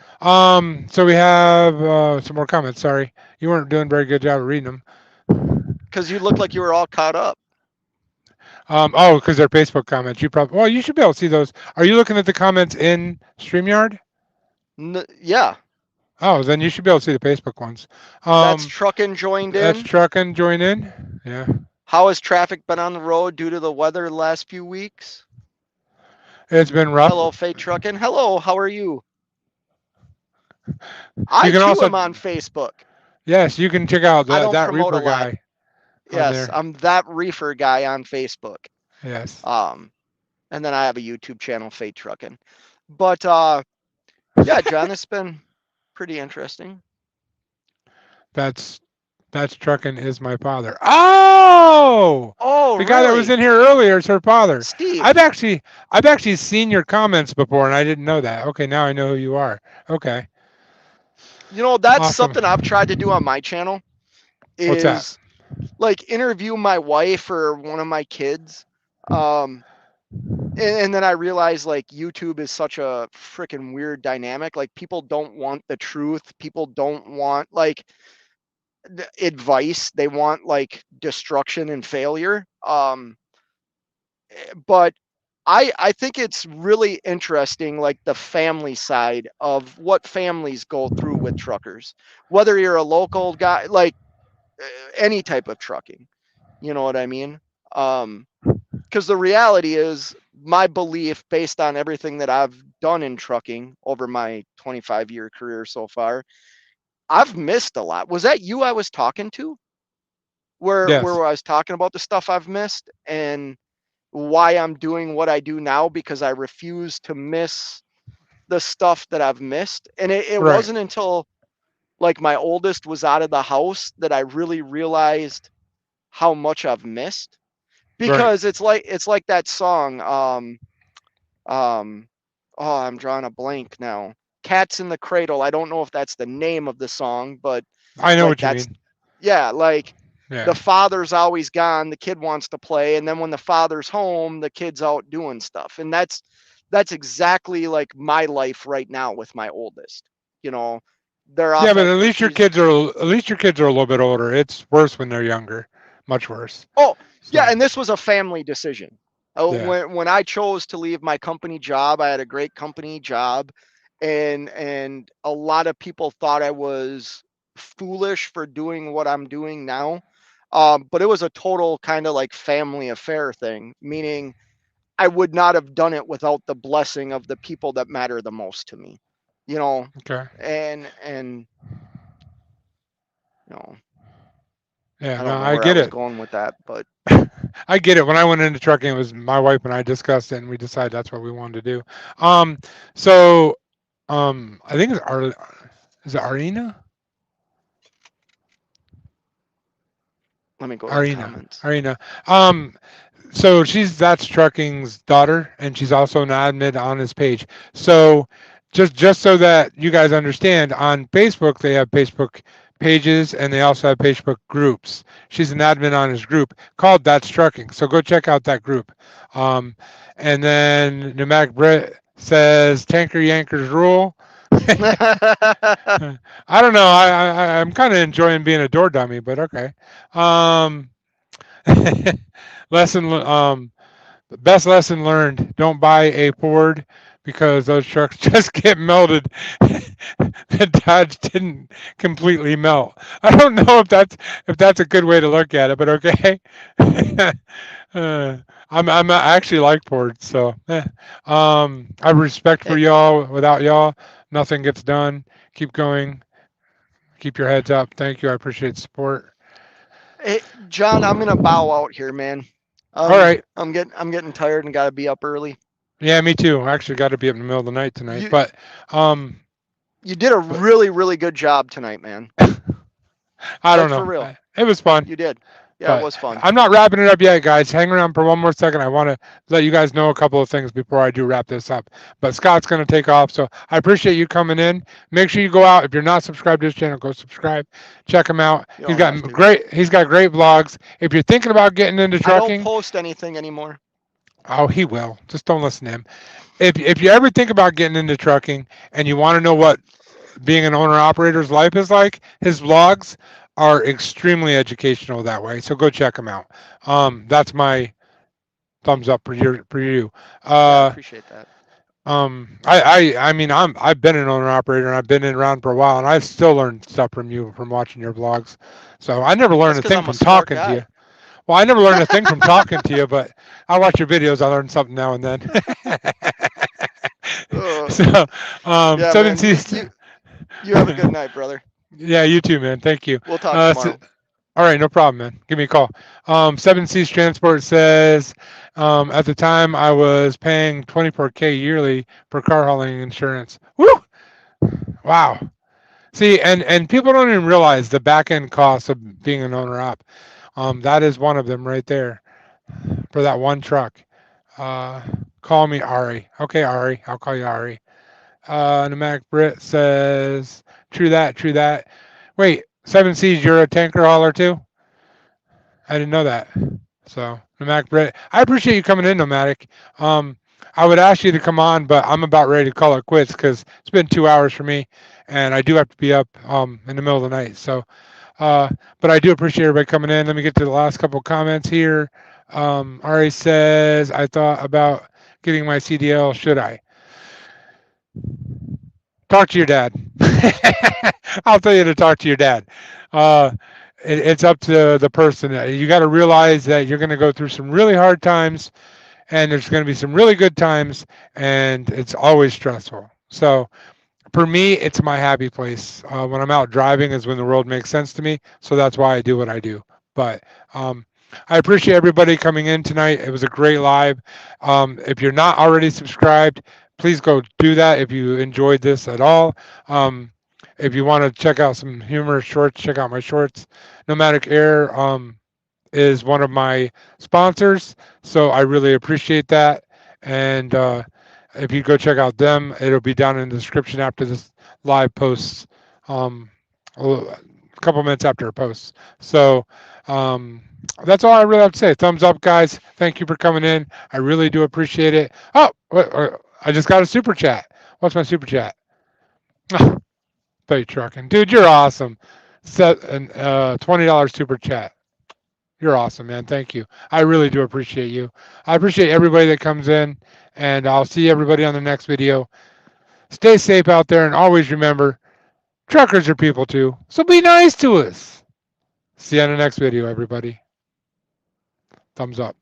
so we have some more comments. Sorry, you weren't doing a very good job of reading them. Because you look like you were all caught up. Oh, because they're Facebook comments. You probably well, you should be able to see those. Are you looking at the comments in StreamYard? Yeah, Oh, then you should be able to see the Facebook ones. that's Um, trucking joined that's in. trucking join in. Yeah, How has traffic been on the road due to the weather the last few weeks? it's been rough. Hello, Fate Trucking. Hello, how are you? You I can too also am on Facebook. yes, you can check out I don't that promote a Reaper lot. guy on Yes, there. I'm that reefer guy on Facebook. Yes, Um, and then I have a YouTube channel, Fate Trucking. But yeah, John, it's been pretty interesting. that's trucking is my father. Oh, Oh, the guy that was really? in here earlier is her father. I've Steve, actually I've actually seen your comments before, and I didn't know that. Okay, now I know who you are. Okay, that's awesome. something I've tried to do on my channel What's that? is like interview my wife or one of my kids. Um, and then I realized like YouTube is such a freaking weird dynamic. Like people don't want the truth. People don't want like advice. They want like destruction and failure. But I think it's really interesting, like the family side of what families go through with truckers, whether you're a local guy, like any type of trucking, you know what I mean? Because the reality is, my belief, based on everything that I've done in trucking over my 25-year career so far, I've missed a lot. Was that you I was talking to? Yes, Where I was talking about the stuff I've missed and why I'm doing what I do now because I refuse to miss the stuff that I've missed. And it right, wasn't until like my oldest was out of the house that I really realized how much I've missed. right. Because it's like that song, um oh, I'm drawing a blank now. Cats in the Cradle. I don't know if that's the name of the song, but I know like what you that's mean. yeah, like the Yeah. father's always gone, the kid wants to play, and then when the father's home, the kid's out doing stuff. And that's exactly like my life right now with my oldest. You know, they're Yeah, off but at at least your he's kids are a little bit older. It's worse when they're younger, much worse. oh yeah, So and this was a family decision. yeah, When I chose to leave my company job, I had a great company job, and a lot of people thought I was foolish for doing what I'm doing now. But it was a total kind of like family affair thing, meaning I would not have done it without the blessing of the people that matter the most to me. You know, okay, and you know, yeah. I No, don't know I where I get was it. going with that, but I get it. When I went into trucking, it was my wife and I discussed it, and we decided that's what we wanted to do. Um, so I think is it Arena? let me go to the Arena, comments. Arena. So that's Trucking's daughter, and she's also an admin on his page. So just so that you guys understand, on Facebook they have Facebook pages and they also have Facebook groups. She's an admin on his group called That's Trucking. So go check out that group. Um, and then Nomadic Brett says Tanker Yankers rule. I don't know. I'm kind of enjoying being a door dummy, but okay. Um, lesson The best lesson learned: don't buy a Ford because those trucks just get melted. The Dodge didn't completely melt. I don't know if that's a good way to look at it, but okay. uh, I actually like Ford, so I have respect for Hey, y'all. Without y'all, nothing gets done. Keep going. Keep your heads up. Thank you. I appreciate the support. hey, John, I'm gonna bow out here, man. All right. I'm getting tired and gotta be up early. Yeah, me too. I actually got to be up in the middle of the night tonight, You um, you did a but really, really good job tonight, man. I don't Like for know. real. It was fun. You did. Yeah, it But was fun. I'm not wrapping it up yet, guys. Hang around for one more second. I want to let you guys know a couple of things before I do wrap this up. But Scott's going to take off, so I appreciate you coming in. Make sure you go out. If you're not subscribed to his channel, go subscribe. Check him out. You don't have to. He's got great vlogs. If you're thinking about getting into I don't trucking, post anything anymore. oh, he will. Just don't listen to him. If you ever think about getting into trucking and you want to know what being an owner operator's life is like, his vlogs are extremely educational that way. So go check them out. That's my thumbs up for you. Yeah, I Uh, appreciate that. I mean, I've been an owner operator and I've been around for a while, and I've still learned stuff from you from watching your vlogs. So I never learned That's a because thing I'm a from smart talking to you. guy. Well, I never learned a thing from talking to you, but I watch your videos. I learn something now and then. Uh, So, yeah, seven man. C's. You have a good night, brother. Yeah, you too, man. Thank you. We'll talk Uh, tomorrow. all right, no problem, man. Give me a call. Seven Seas Transport says, at the time I was paying 24K yearly for car hauling insurance. Woo! Wow. See, and people don't even realize the back end costs of being an owner op. That is one of them right there for that one truck. Uh, call me Ari. Okay, Ari. I'll call you Ari. Nomadic Brit says, true that, true that. Wait, Seven Seas, you're a tanker hauler too? I didn't know that. So, Nomadic Brit, I appreciate you coming in, Nomadic. Um, I would ask you to come on, but I'm about ready to call it quits because it's been 2 hours for me, and I do have to be up in the middle of the night. So, uh, but I do appreciate everybody coming in. Let me get to the last couple of comments here. Ari says, I thought about getting my CDL. Should I? Talk to your dad. I'll tell you to talk to your dad. Uh, it's up to the person. You got to realize that you're going to go through some really hard times, and there's going to be some really good times, and it's always stressful. So for me, it's my happy place. When I'm out driving is when the world makes sense to me. So that's why I do what I do. But I appreciate everybody coming in tonight. It was a great live. If you're not already subscribed, please go do that if you enjoyed this at all. If you want to check out some humorous shorts, check out my shorts. Nomadic Air is one of my sponsors, so I really appreciate that. And if you go check out them, it'll be down in the description after this live posts, a couple minutes after it posts. So um, that's all I really have to say. Thumbs up, guys. Thank you for coming in. I really do appreciate it. Oh, I just got a super chat. What's my super chat? Bay trucking, dude. You're awesome. Set an $20 super chat. You're awesome, man. Thank you. I really do appreciate you. I appreciate everybody that comes in, and I'll see everybody on the next video. Stay safe out there, and always remember, truckers are people too, so be nice to us. See you on the next video, everybody. Thumbs up.